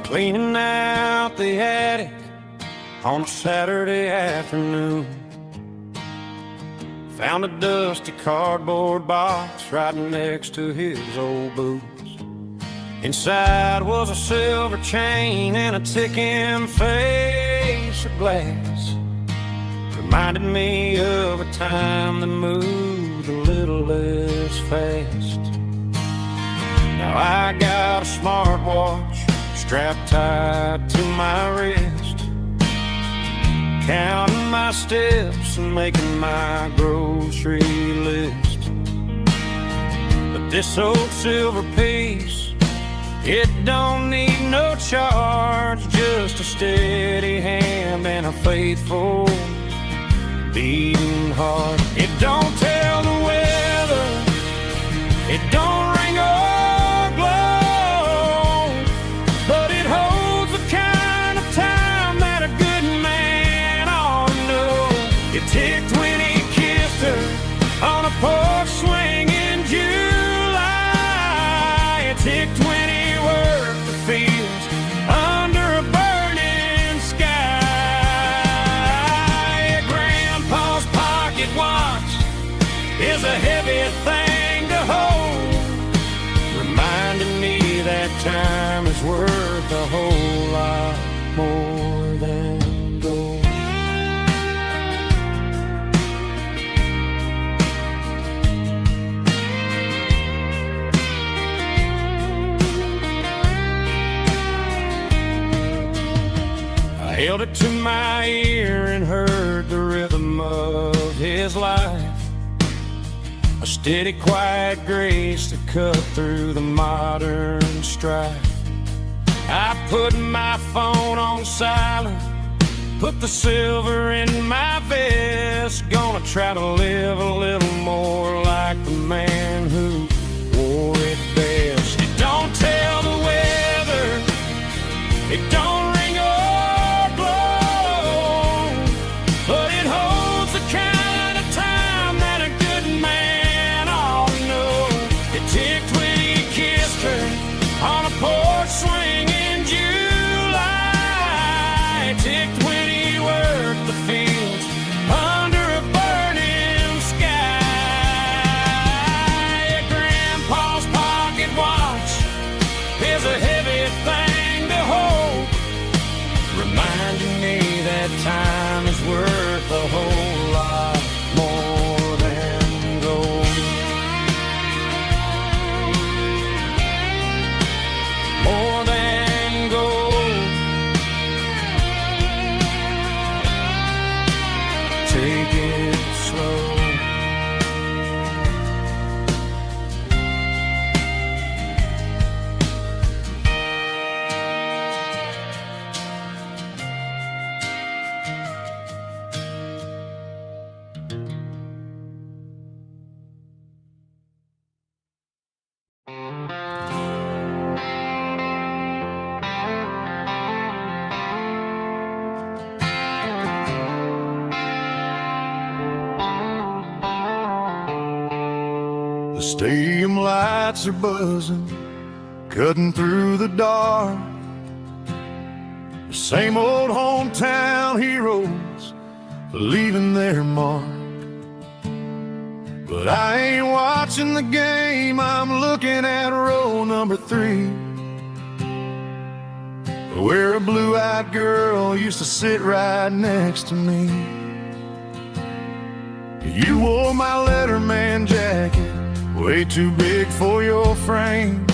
Cleaning out the attic on a Saturday afternoon, found a dusty cardboard box right next to his old boots. Inside was a silver chain and a ticking face of glass. Reminded me of a time that moved a little less fast. Now I got a smartwatch strapped tight to my wrist, counting my steps and making my grocery list. The This old silver piece, it don't need no charge, just a steady hand and a faithful beating heart. It don't tell the weather, it don't ring or glow, but it holds the kind of time that a good man ought to know. It ticked when he kissed her on a porch swing in July. It ticked when he worked the fields under a burning sky. Grandpa's pocket watch is a heavy thing to hold, reminding me that time is worth a whole lot more than gold. I held it to my ear and heard the rhythm of his life, a steady, quiet grace to cut through the modern strife. I put my phone on silent, put the silver in my vest, gonna try to live a little more like the man who wore it best. It don't tell the weather, it don't ring or blow, but it holds the kind of time that a good man ought to know. It ticked when he kissed her on a porch swing in July. It ticked when he worked the fields under a burning sky. Grandpa's pocket watch is a heavy thing to hold, reminding me that time is worth a whole lot more than gold. More than gold. Take it slow. The stadium lights are buzzing, cutting through the dark. The same old hometown heroes leaving their mark. But I ain't watching the game, I'm looking at row number 3, where a blue-eyed girl used to sit right next to me. You wore my Letterman jacket, way too big for your frame.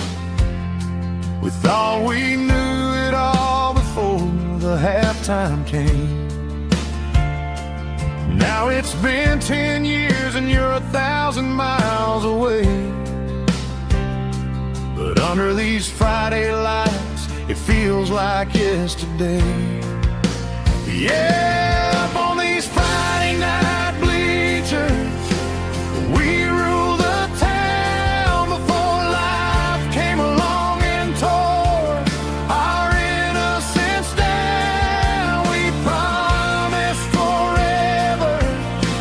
We thought we knew it all before the halftime came. Now it's been 10 years and you're 1,000 miles away, but under these Friday lights it feels like yesterday. Yeah, up on these Friday night bleachers we rule the town before life came along and tore our innocence down. We promised forever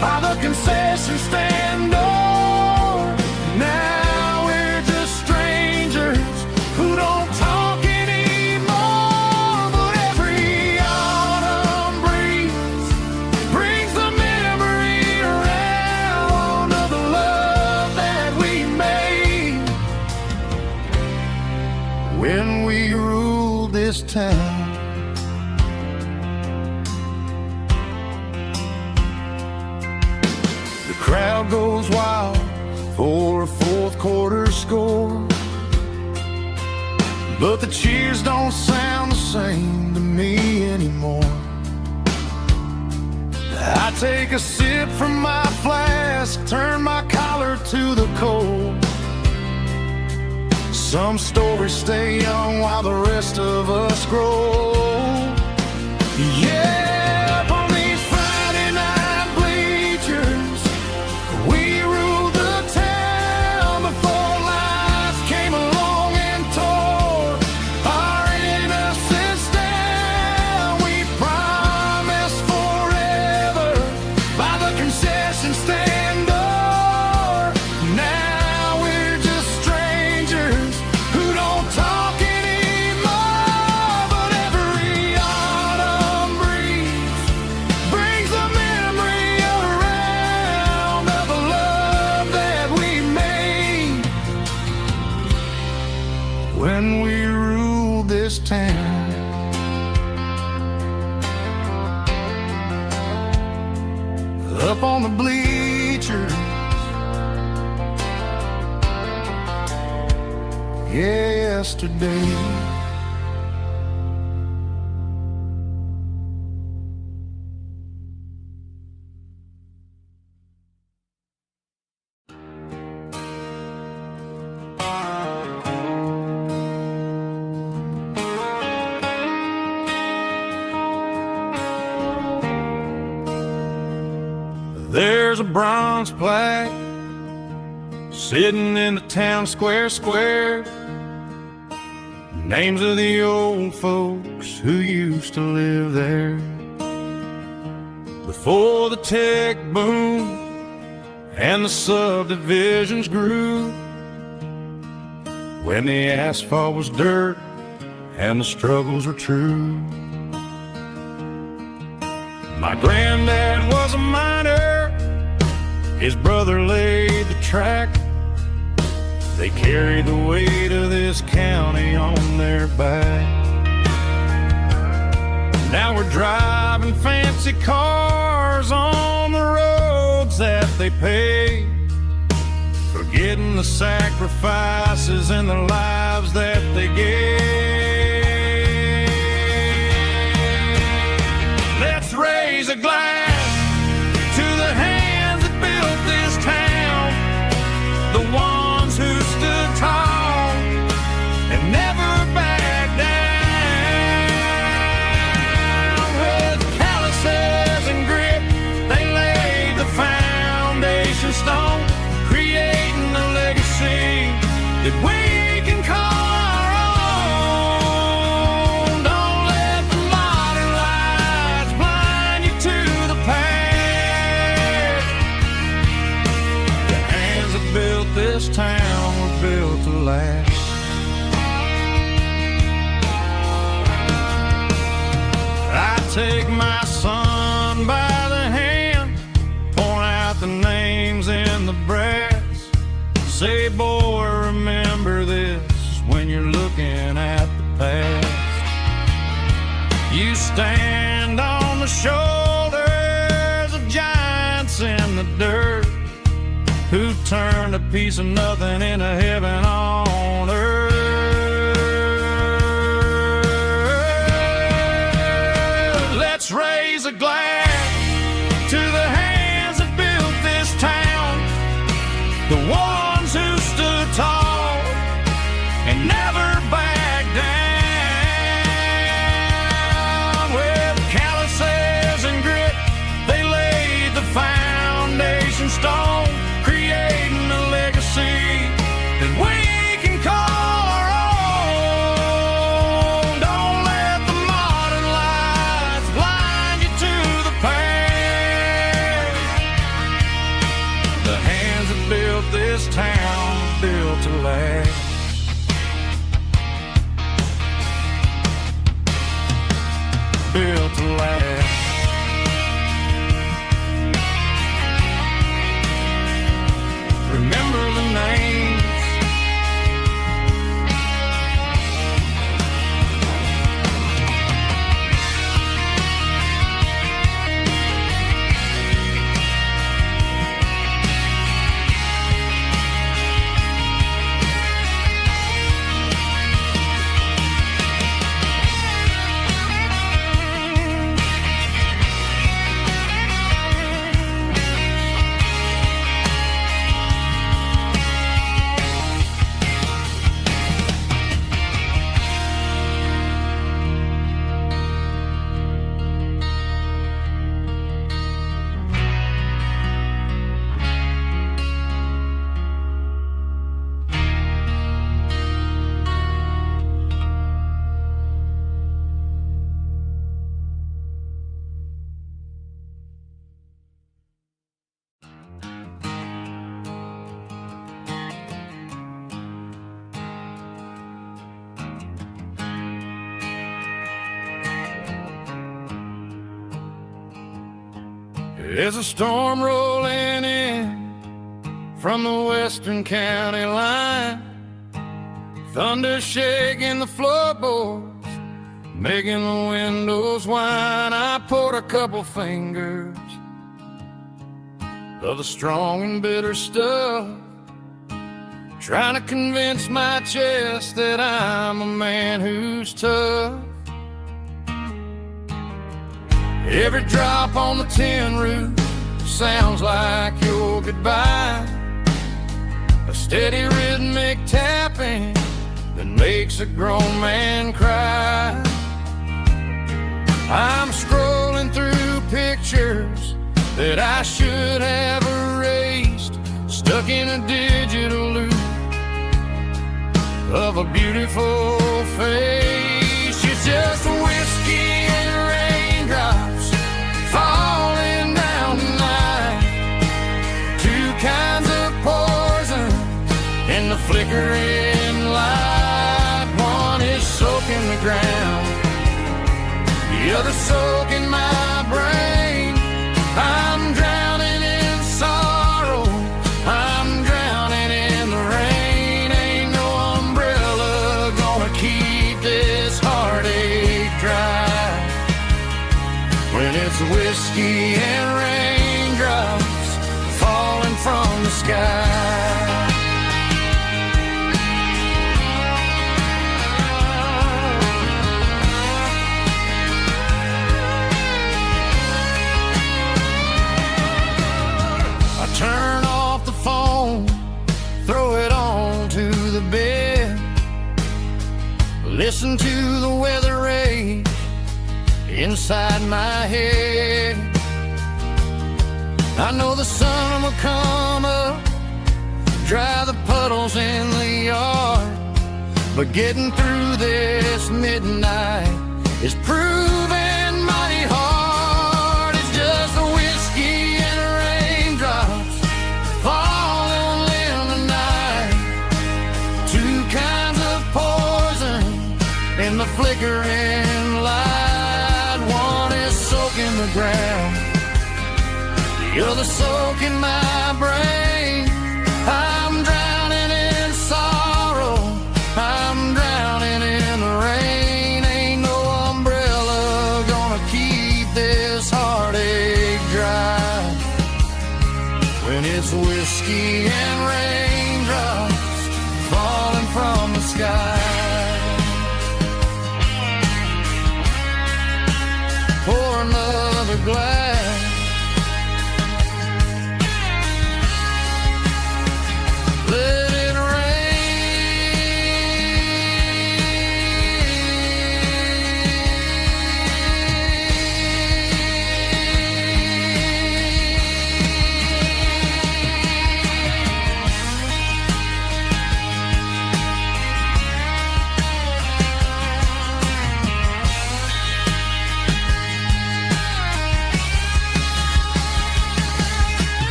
by the concession stand door. Now we're just strangers who don't talk anymore, but every autumn breeze brings the memory around of the love that we made when we ruled this town. The crowd goes wild for a fourth quarter score, but the cheers don't sound the same to me anymore. I take a sip from my flask, turn my collar to the cold, Some stories stay young while the rest of us grow. Yeah, up on these Friday night bleachers, we ruled the town before life came along and tore our innocence down. We promised forever by the concession stand door. Now we're just strangers who don't talk anymore. But every autumn breeze brings a memory around of the love that we made when we ruled this town. Up on the bleachers, yesterday. There's a bronze plaque sitting in the town square. Names of the old folks who used to live there before the tech boom and the subdivisions grew, when the asphalt was dirt and the struggles were true. My granddad was a miner, his brother laid the track. They carried the weight of this county on their back. Now we're driving fancy cars on the roads that they paved, forgetting the sacrifices and the lives that they gave. Let's raise a glass to the hands that built this town, the ones who stood tall and never backed down. With calluses and grit, they laid the foundation stone, creating a legacy that we can call our own. Don't let the modern lights blind you to the past. The hands that built this town were built to last. I take my son by the hand, point out the names in the brass, say, boy, remember this when you're looking at the past. You stand on the shoulders of giants in the dirt, who turned a piece of nothing into heaven on earth. Let's raise a glass to the hands that built this town, the ones who stood tall and never backed down. With calluses and grit, they laid the foundation stone, creating a legacy that we can call our own. Don't let the modern lights blind you to the past. The hands that built this There's a storm rolling in from the western county line, thunder shaking the floorboards, making the windows whine. I poured a couple fingers of the strong and bitter stuff, trying to convince my chest that I'm a man who's tough. Every drop on the tin roof sounds like your goodbye, a steady rhythmic tapping that makes a grown man cry. I'm scrolling through pictures that I should have erased, stuck in a digital loop of a beautiful face. It's just whiskey and raindrops falling down tonight, two kinds of poison in the flickering light. One is soaking the ground, the other soaking my brain. I'm drowning in sorrow, I'm drowning in the rain. Ain't no umbrella gonna keep this heartache dry when it's whiskey and raindrops falling from the sky. Turn off the phone, throw it on to the bed, listen to the weather rage inside my head. I know the sun will come up, dry the puddles in the yard, but getting through this midnight is proving mighty hard. It's just a whiskey and raindrops falling in the night, two kinds of poison in the flickering light. One is soaking the ground, the other soaking my brain. I'm drowning in sorrow, I'm drowning in the rain. Ain't no umbrella gonna keep this heartache dry when it's whiskey and raindrops falling from the sky. Pour another glass, let it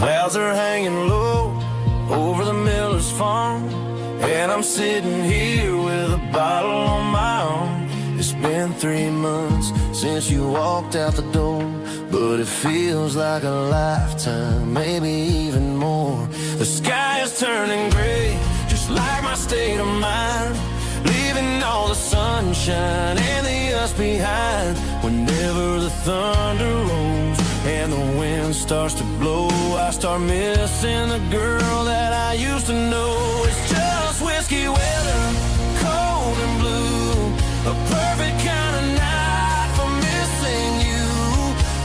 Clouds are hanging low over the miller's farm, and I'm sitting here with a bottle on my arm. It's been 3 months since you walked out the door, but it feels like a lifetime, maybe even more. The sky is turning gray, just like my state of mind, leaving all the sunshine and the us behind. Whenever the thunder rolls and the wind starts to blow, I start missing the girl that I used to know. It's just whiskey weather, cold and blue, a perfect kind of night for missing you.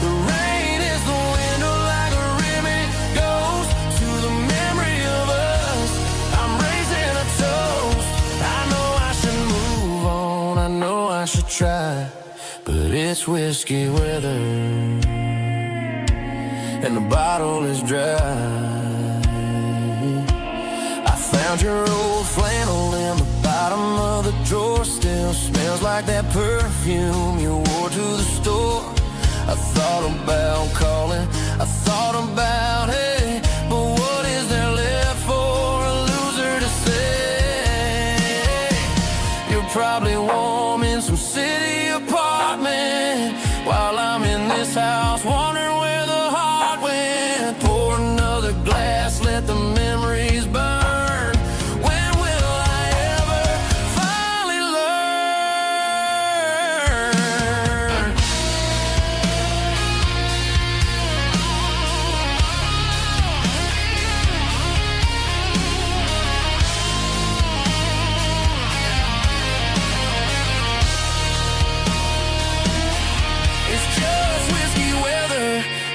The rain is the window but it's whiskey weather, and the bottle is dry. I found your old flannel in the bottom of the drawer. Still smells like that perfume you wore to the store. I thought about calling, I thought about, hey, but what is there left for a loser to say? You're probably warm in some city apartment, while I'm in this house wondering where the heart went. Pour another glass, let the memories burn. When will I ever finally learn? It's just whiskey weather,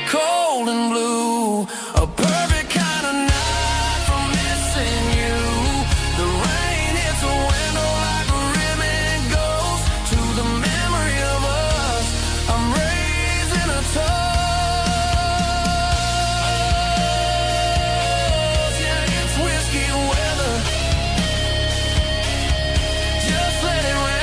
cold and blue, a perfect kind of night for missing you. The rain hits a window like a ribbon goes to the memory of us. I'm raising a toast. Yeah, it's whiskey weather. Just let it rain.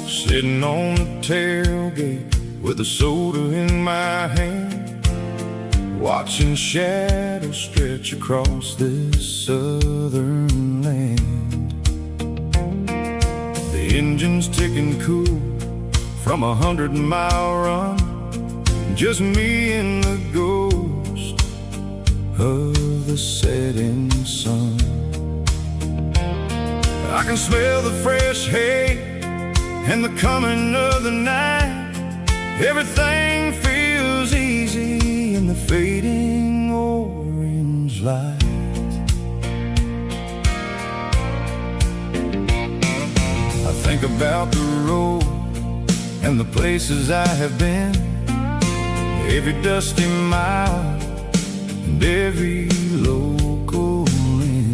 Sitting on the tailgate with a soda in my hand, watching shadows stretch across this southern land. The engine's ticking cool from 100-mile run, just me and the ghost of the setting sun. I can smell the fresh hay and the coming of the night. Everything feels easy in the fading orange light. I think about the road and the places I have been, every dusty mile and every local inn.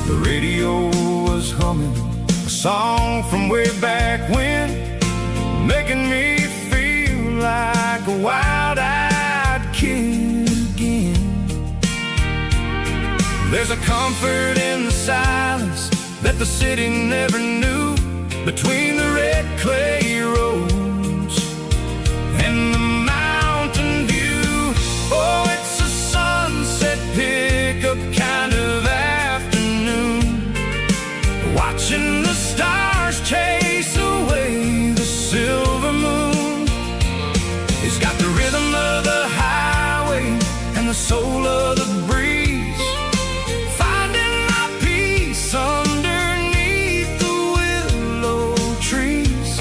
The radio was humming a song from way back when, making me feel like a wild-eyed kid again. There's a comfort in the silence that the city never knew, between the red clay roads and the mountain view. Oh, it's a sunset pickup kind of afternoon, watching the stars chase away the silver moon. It's got the rhythm of the highway and the soul of the breeze, finding my peace underneath the willow trees.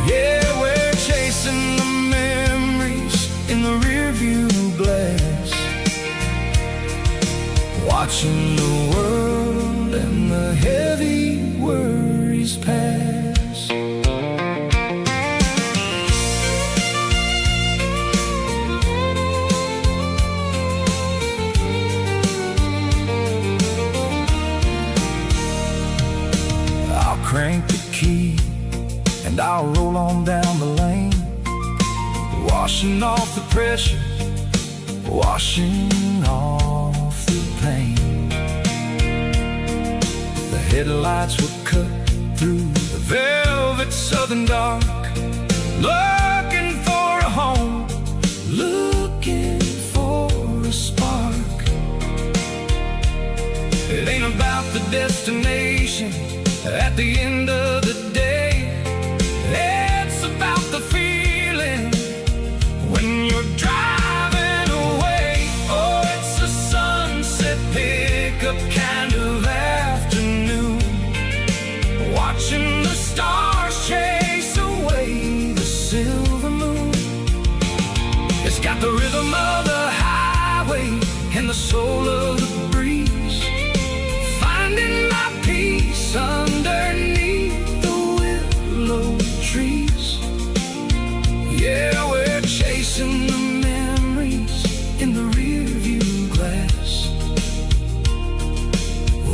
Yeah, we're chasing the memories in the rearview glass, watching the world and the heavy worries pass. I'll crank the key and I'll roll on down the lane, washing off the pressure, washing off the pain. The headlights were cut through the velvet southern dark, looking for a home, looking for a spark. It ain't about the destination, At the end of the day, it's about the feeling when you're driving away. Oh, it's a sunset pickup kind of afternoon, watching the stars chase away the silver moon. It's got the rhythm of the highway and the soul of the breeze, finding my peace underneath the willow trees. Yeah, we're chasing the memories in the rearview glass,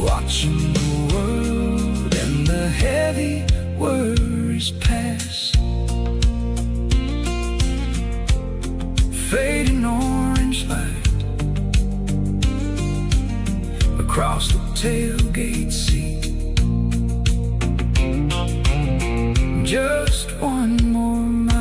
watching the world and the heavy worries pass. Fading orange light across the tailgate seat. Just one more mile.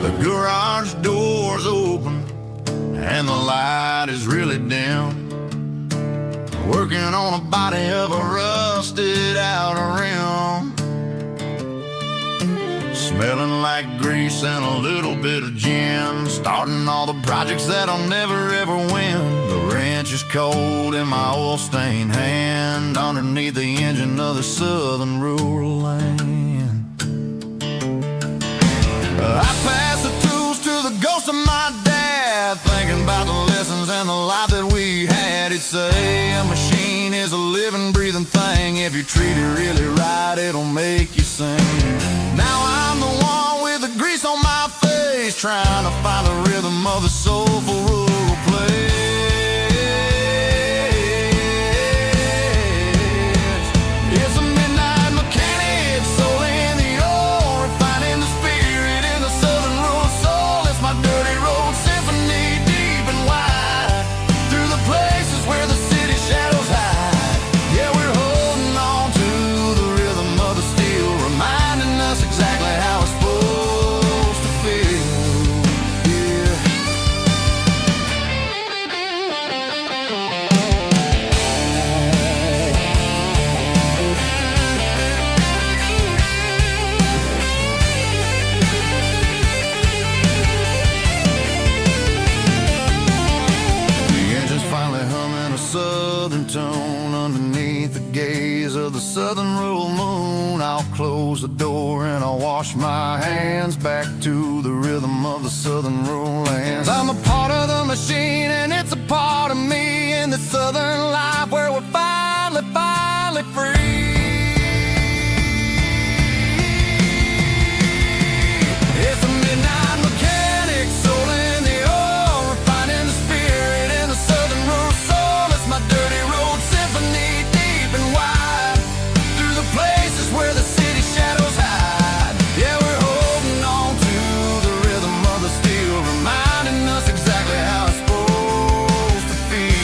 The garage door's open and the light is really dim. Working on a body of a rusted out rim, smelling like grease and a little bit of gin. Starting all the projects that I'll never ever win. The wrench is cold in my oil-stained hand, underneath the engine of the southern rural land. I pass the tools to the ghost of my dad, thinking about the lessons and the life that we had. He'd say a machine is a living, breathing thing. If you treat it really right, it'll make you sing. Now I'm the one with the grease on my face, trying to find the rhythm of the soulful rural place. It's a midnight mechanic, soul in the ore, refining the spirit in the southern rural soul. It's my dirty road symphony, deep and wide, through the places where the city shadows hide. Yeah, we're holding on to the rhythm of the steel, reminding us exactly how it's supposed to feel. Yeah. The engine's finally humming a southern tone underneath the gaze of the southern rural moon. I'll close the door and I'll wash my hands, back to the rhythm of the southern rural lands. I'm a part of the machine and it's a part of me, in the southern life where we're finally free. It's a midnight mechanic, soul in the ore, refining the spirit in the southern rural soul. It's my dirty road symphony, deep and wide, through the places where the city shadows hide. Yeah, we're holding on to the rhythm of the steel, reminding us exactly how it's supposed to feel.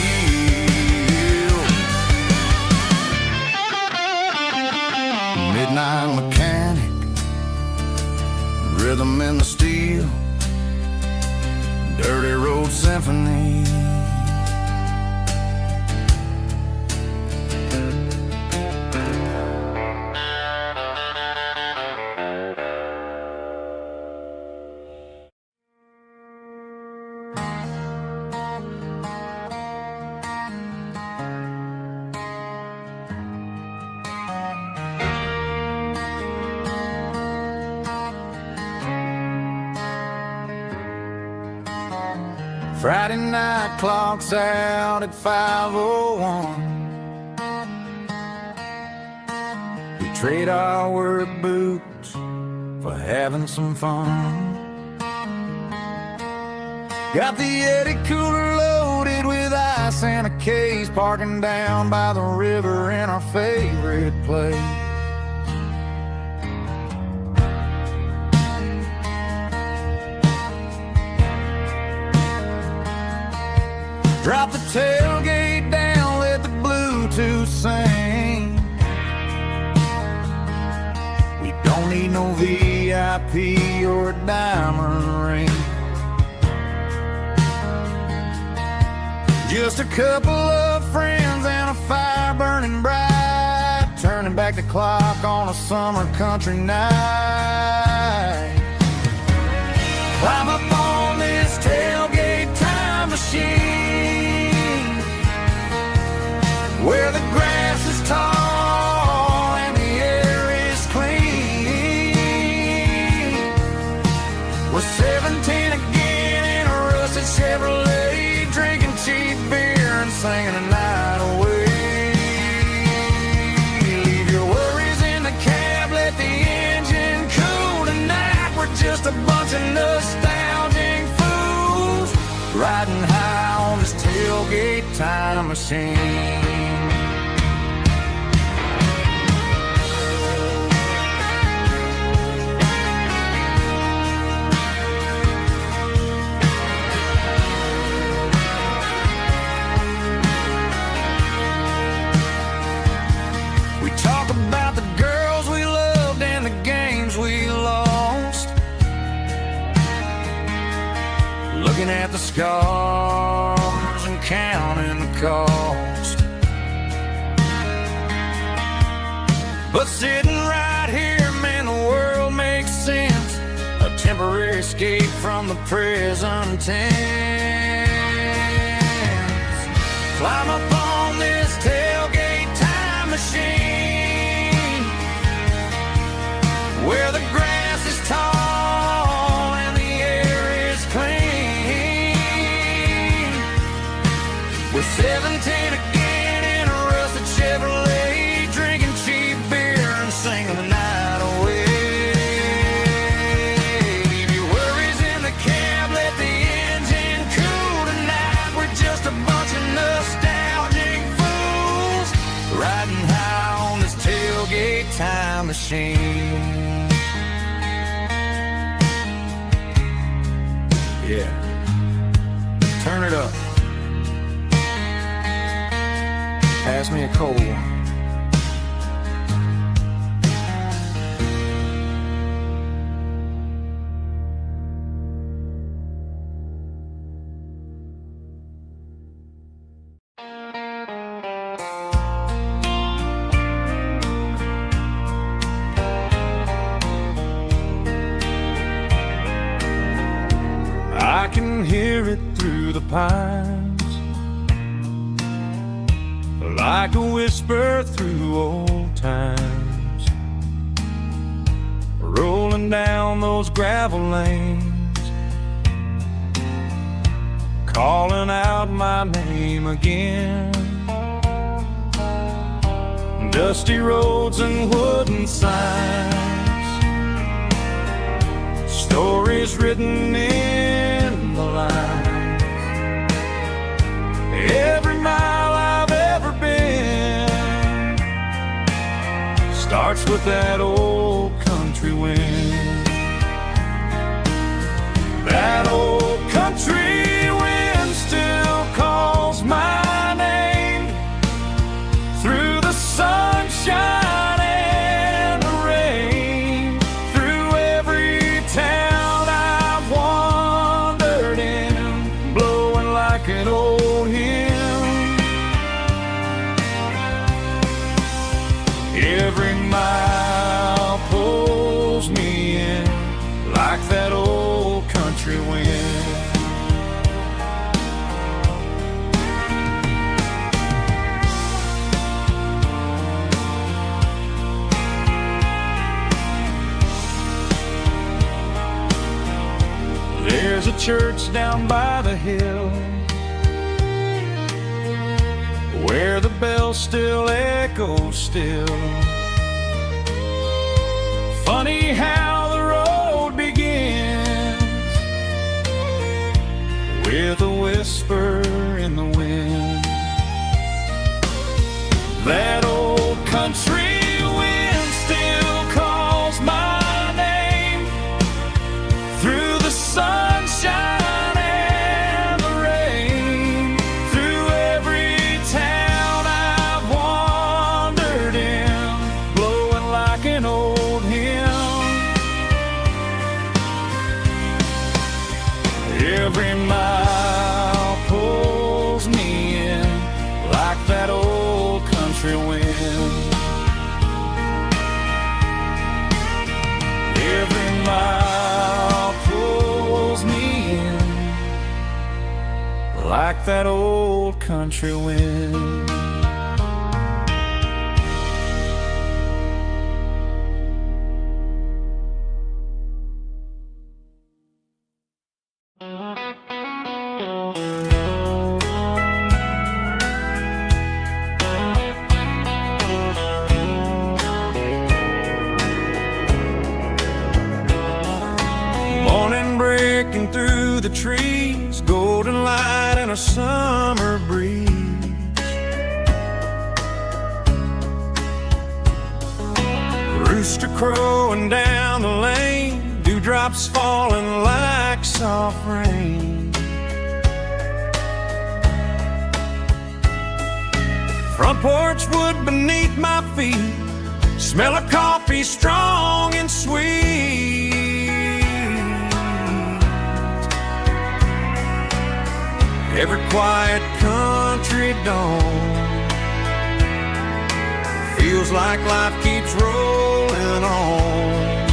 Midnight mechanic, rhythm in the steel, dirty road symphony. Friday night clock's out at 5:01. We trade our work boots for having some fun. Got the Yeti cooler loaded with ice gas and a case, parking down by the river in our favorite place. Drop the tailgate down, let the Bluetooth sing. We don't need no VIP or a diamond ring. Just a couple of friends and a fire burning bright, turning back the clock on a summer country night. Climb up on this tailgate time machine, where the grass is tall and the air is clean. We're 17 again in a rusted Chevrolet, drinking cheap beer and singing the night away. Leave your worries in the cab, let the engine cool tonight. We're just a bunch of nostalgic fools, riding high on this tailgate time machine. About the girls we loved and the games we lost, looking at the scars and counting the cost. But sitting right here, man, the world makes sense, a temporary escape from the present tense. Climb up on this tailgate time machine, where the grass is tall and the air is clean. We're 17 again in a rusted Chevrolet, drinking cheap beer and singing the night away. Leave your worries in the cab, let the engine cool tonight. We're just a bunch of nostalgic fools, riding high on this tailgate time machine. Yeah, turn it up. Pass me a cold one. I can hear it through the pines, like a whisper through old times, rolling down those gravel lanes, calling out my name again. Dusty roads and wooden signs, stories written in the lines. Every mile I've ever been starts with that old country wind. That old country wind still calls my name through the sunshine and the rain, through every town I've wandered in, blowing like an old hymn. Every mile pulls me in like that old country wind. There's a church down by the hill where the bell still echoes still. Funny how the road begins with a whisper in the wind. that old country wind. Every mile pulls me in like that old country wind. Breaking through the trees, golden light and a summer breeze. Rooster crowing down the lane, dewdrops falling like soft rain. Front porch wood beneath my feet, smell of coffee strong and sweet. Every quiet country dawn feels like life keeps rolling on.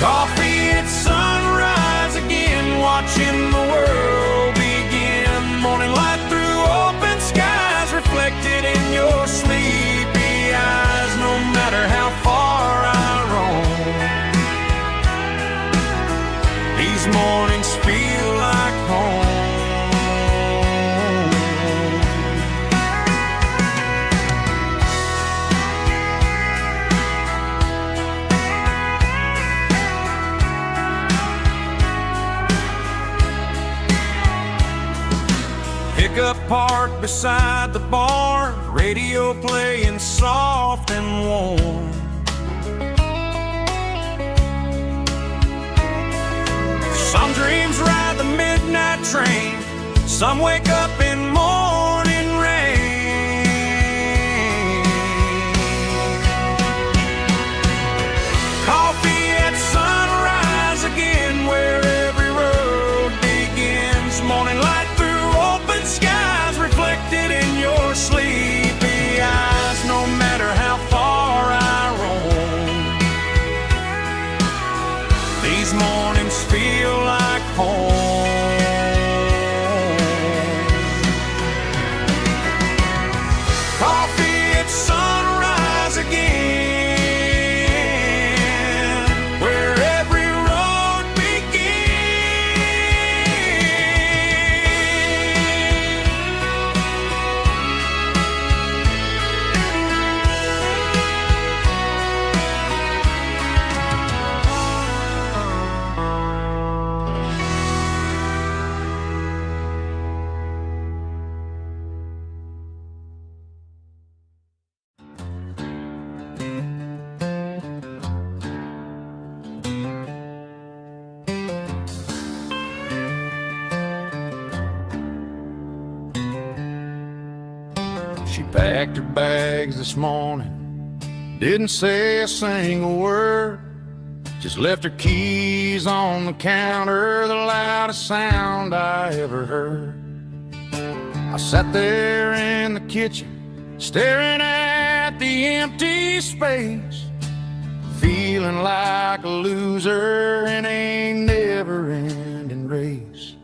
Coffee at sunrise again, watching the world begin. Morning light through open skies, reflected in your sleepy eyes. No matter how far I roam, these mornings feel like home. Pickup parked beside the barn, radio playing soft and warm. Some dreams ride the midnight train, some wake up in morning rain. Coffee at sunrise again, where every road begins. Morning light through open skies, reflected in your sleepy eyes. No matter how far I roam, these mornings feel like home. Coffee at sunrise again, where every road She packed her bags this morning, didn't say a single word, just left her keys on the counter, the loudest sound I ever heard. I sat there in the kitchen, staring at the empty space, feeling like a loser in a never-ending race.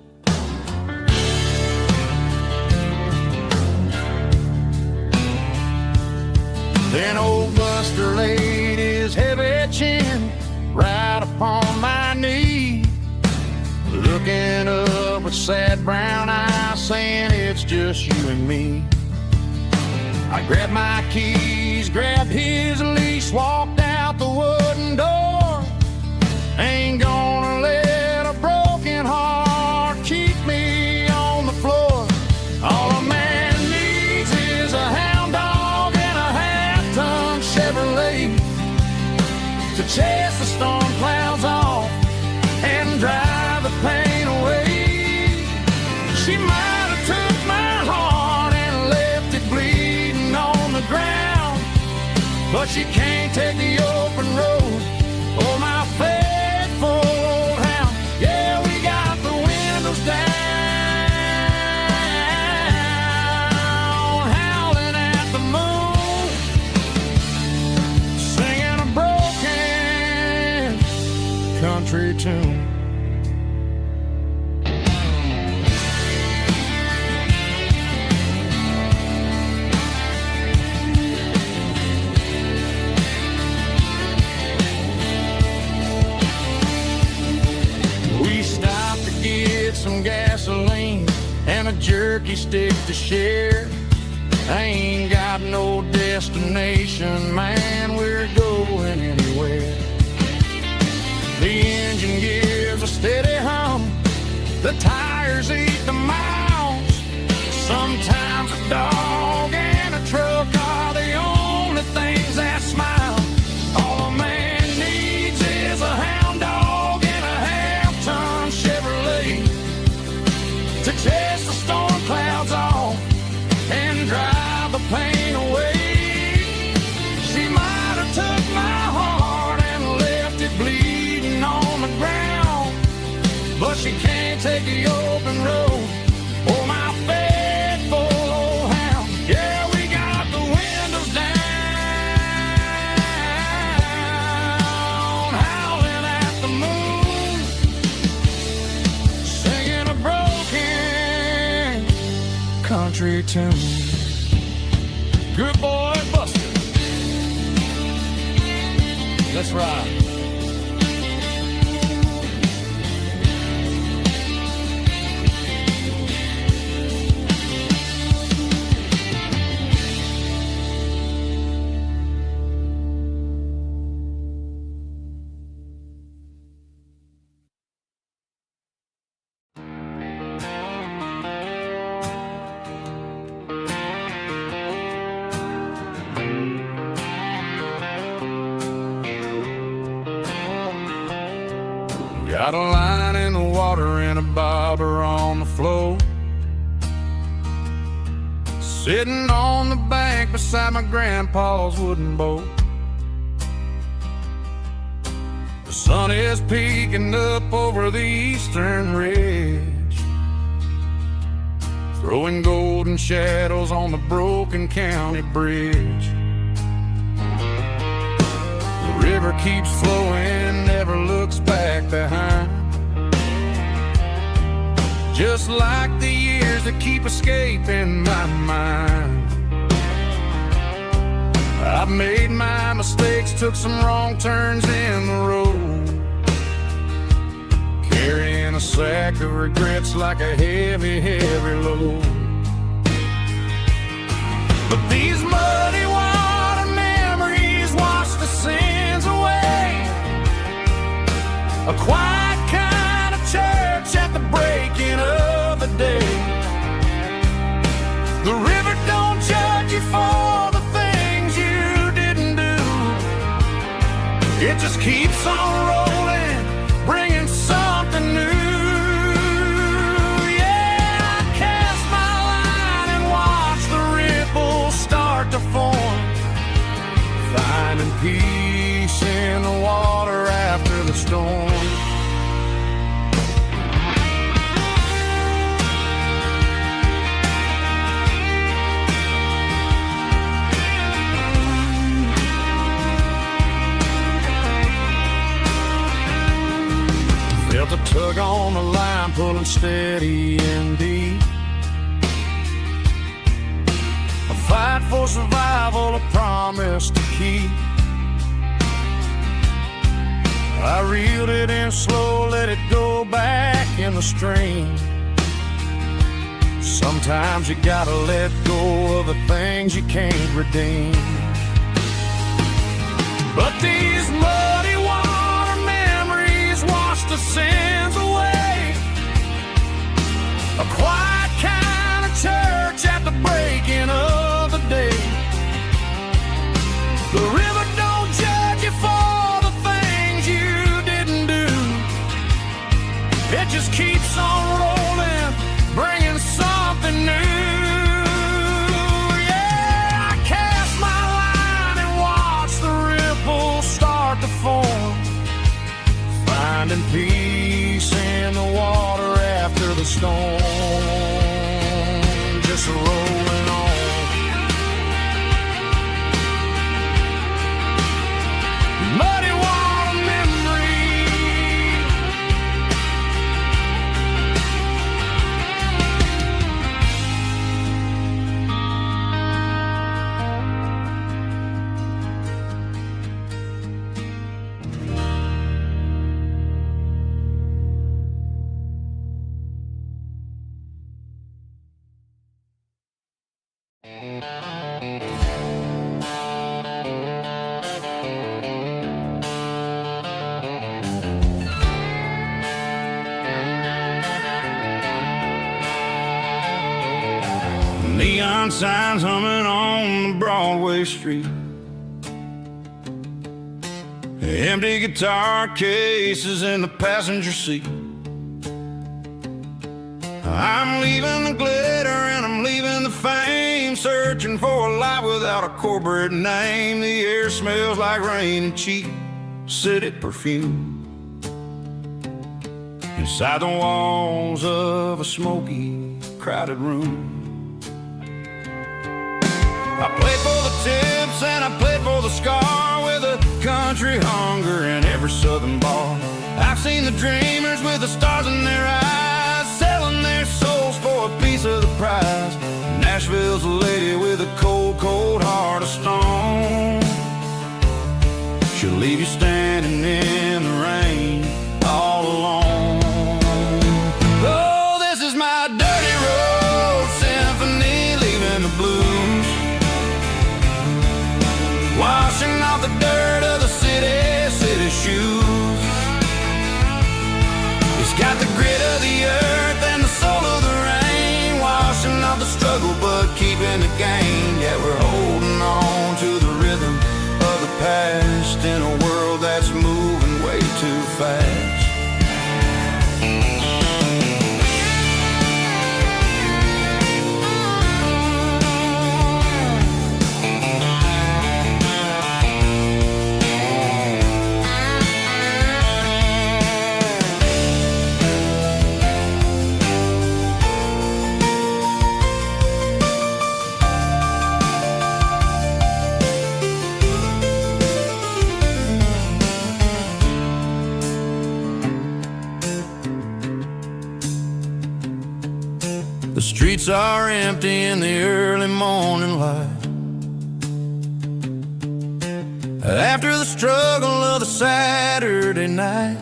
Then old Buster laid his heavy chin right upon my knee, looking up with sad brown eyes, saying it's just you and me. I grabbed my keys, grabbed his leash, walked out the wooden door. Ain't gonna let a broken heart keep me on the floor. All a man needs is a hound dog and a half-ton Chevrolet to chase the storm clouds off and drive the pain away. She might have took my heart and left it bleeding on the ground, but she can't take the open road. Oh, my faithful old hound. Yeah, we got the windows down, tune. We stopped to get some gasoline and a jerky stick to share. I ain't got no destination, man, we're going anywhere. The engine gives a steady hum, the tires eat the miles. Sometimes a dog and a truck are the only things that smile. All a man needs is a hound dog and a half-ton Chevrolet to chase the storm clouds off and drive the pain away. She might have took my heart and left it bleeding on the ground, but she can't take the open road or my faithful old hound. Yeah, we got the windows down, howling at the moon, singing a broken country tune. Good boy, Buster. Let's ride. Got a line in the water and a bobber on the floor, sitting on the bank beside my grandpa's wooden boat. The sun is peeking up over the eastern ridge, throwing golden shadows on the broken county bridge. The river keeps flowing, never looks back behind, just like the years that keep escaping my mind. I've made my mistakes, took some wrong turns in the road, carrying a sack of regrets like a heavy, heavy load. But these muddy water memories wash the sins away. A quiet kind of church at the breaking of the day. The river don't judge you for the things you didn't do. It just keeps on rolling, bringing something new. Yeah, I cast my line and watch the ripples start to form, finding peace in the water after the storm. Felt a tug on the line, pulling steady and deep. A fight for survival, a promise to keep. I reeled it in slow, let it go back in the stream. Sometimes you gotta let go of the things you can't redeem. But these muddy water memories wash the sins away. A quiet kind of church at the breaking of the day. The river don't judge you for the things you didn't do. It just keeps on rolling, bringing something new. Yeah, I cast my line and watch the ripples start to form, finding peace in the water after the storm. Just rolling on. neon signs humming on the Broadway street. Empty guitar cases in the passenger seat. I'm leaving the glitter and I'm leaving the fame, searching for a life without a corporate name. The air smells like rain and cheap city perfume. Inside the walls of a smoky, crowded room. I played for the tips and I played for the scar, with a country hunger in every southern bar. I've seen the dreamers with the stars in their eyes, selling their souls for a piece of the prize. Nashville's a lady with a cold, cold heart of stone. She'll leave you standing in the rain all alone. Oh, this is my dirty road symphony, leaving the blues, washing off the dirt of the city shoes. It's got the grit of the earth and the soul of the rain, washing off the struggle but keeping the gain. Yeah, we're holding on to the rhythm of the past in a world that's moving way too fast. The streets are empty in the early morning light, after the struggle of the Saturday night.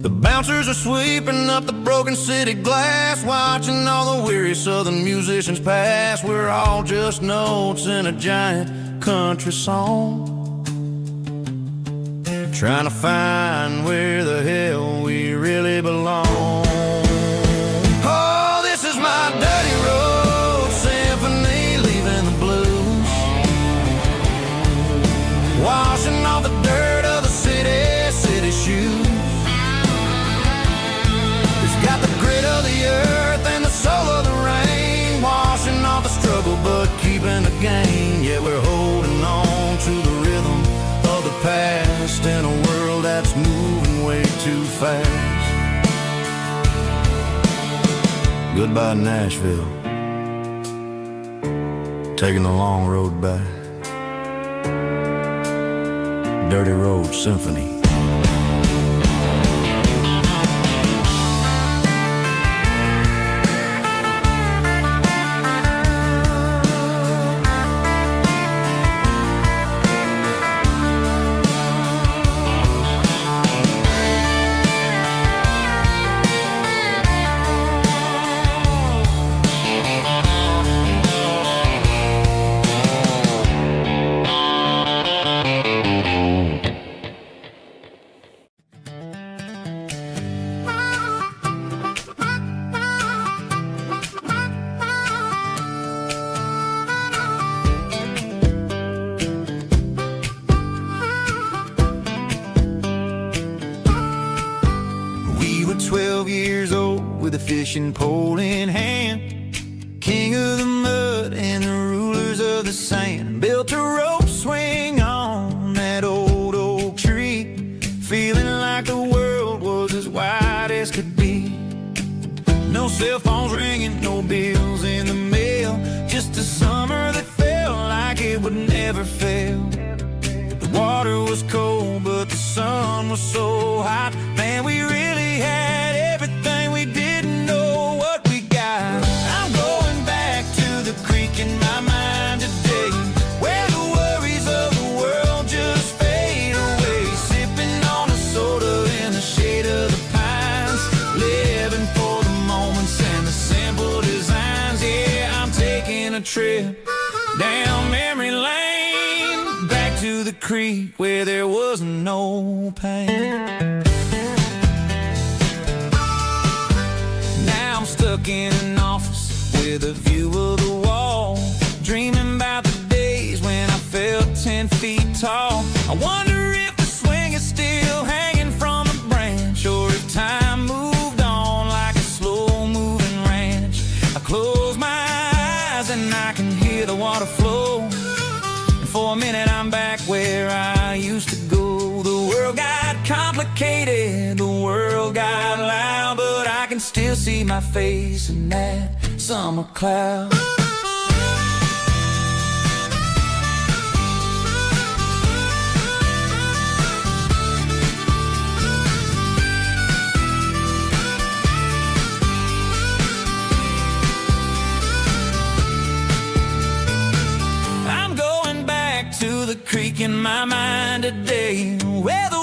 The bouncers are sweeping up the broken city glass, watching all the weary southern musicians pass. We're all just notes in a giant country song, trying to find where the hell we really belong. Dirty road symphony, leaving the blues, washing off the dirt of the city shoes. It's got the grit of the earth and the soul of the rain, washing off the struggle but keeping the gain. Yeah, we're holding on to the rhythm of the past in a world that's moving way too fast. Goodbye, Nashville, taking the long road back. Dirty Road Symphony. We were 12 years old with a fishing pole in hand, king of the mud and the rulers of the sand. Built a rope swing on that old oak tree, feeling like the world was as wide as could be. No cell phones ringing, no bills in the mail, just a summer that felt like it would never fail. The water was cold, but the sun was so hot. Man, we really had everything, we didn't know what we got. I'm going back to the creek in my mind today, where the worries of the world just fade away. Sipping on a soda in the shade of the pines, living for the moments and the simple designs. Yeah, I'm taking a trip down memory lane, back to the creek where there was no pain. Now I'm stuck in an office with a view of the wall, dreaming about the days when I felt 10 feet tall. I wonder if the swing is still hanging from a branch, or if time moved on like a slow-moving ranch. I close my eyes and I can hear the water flow, and for a minute I'm back where I used to go. The world got complicated, the world got loud, but I can still see my face in that summer cloud. I'm going back to the creek in my mind today, where the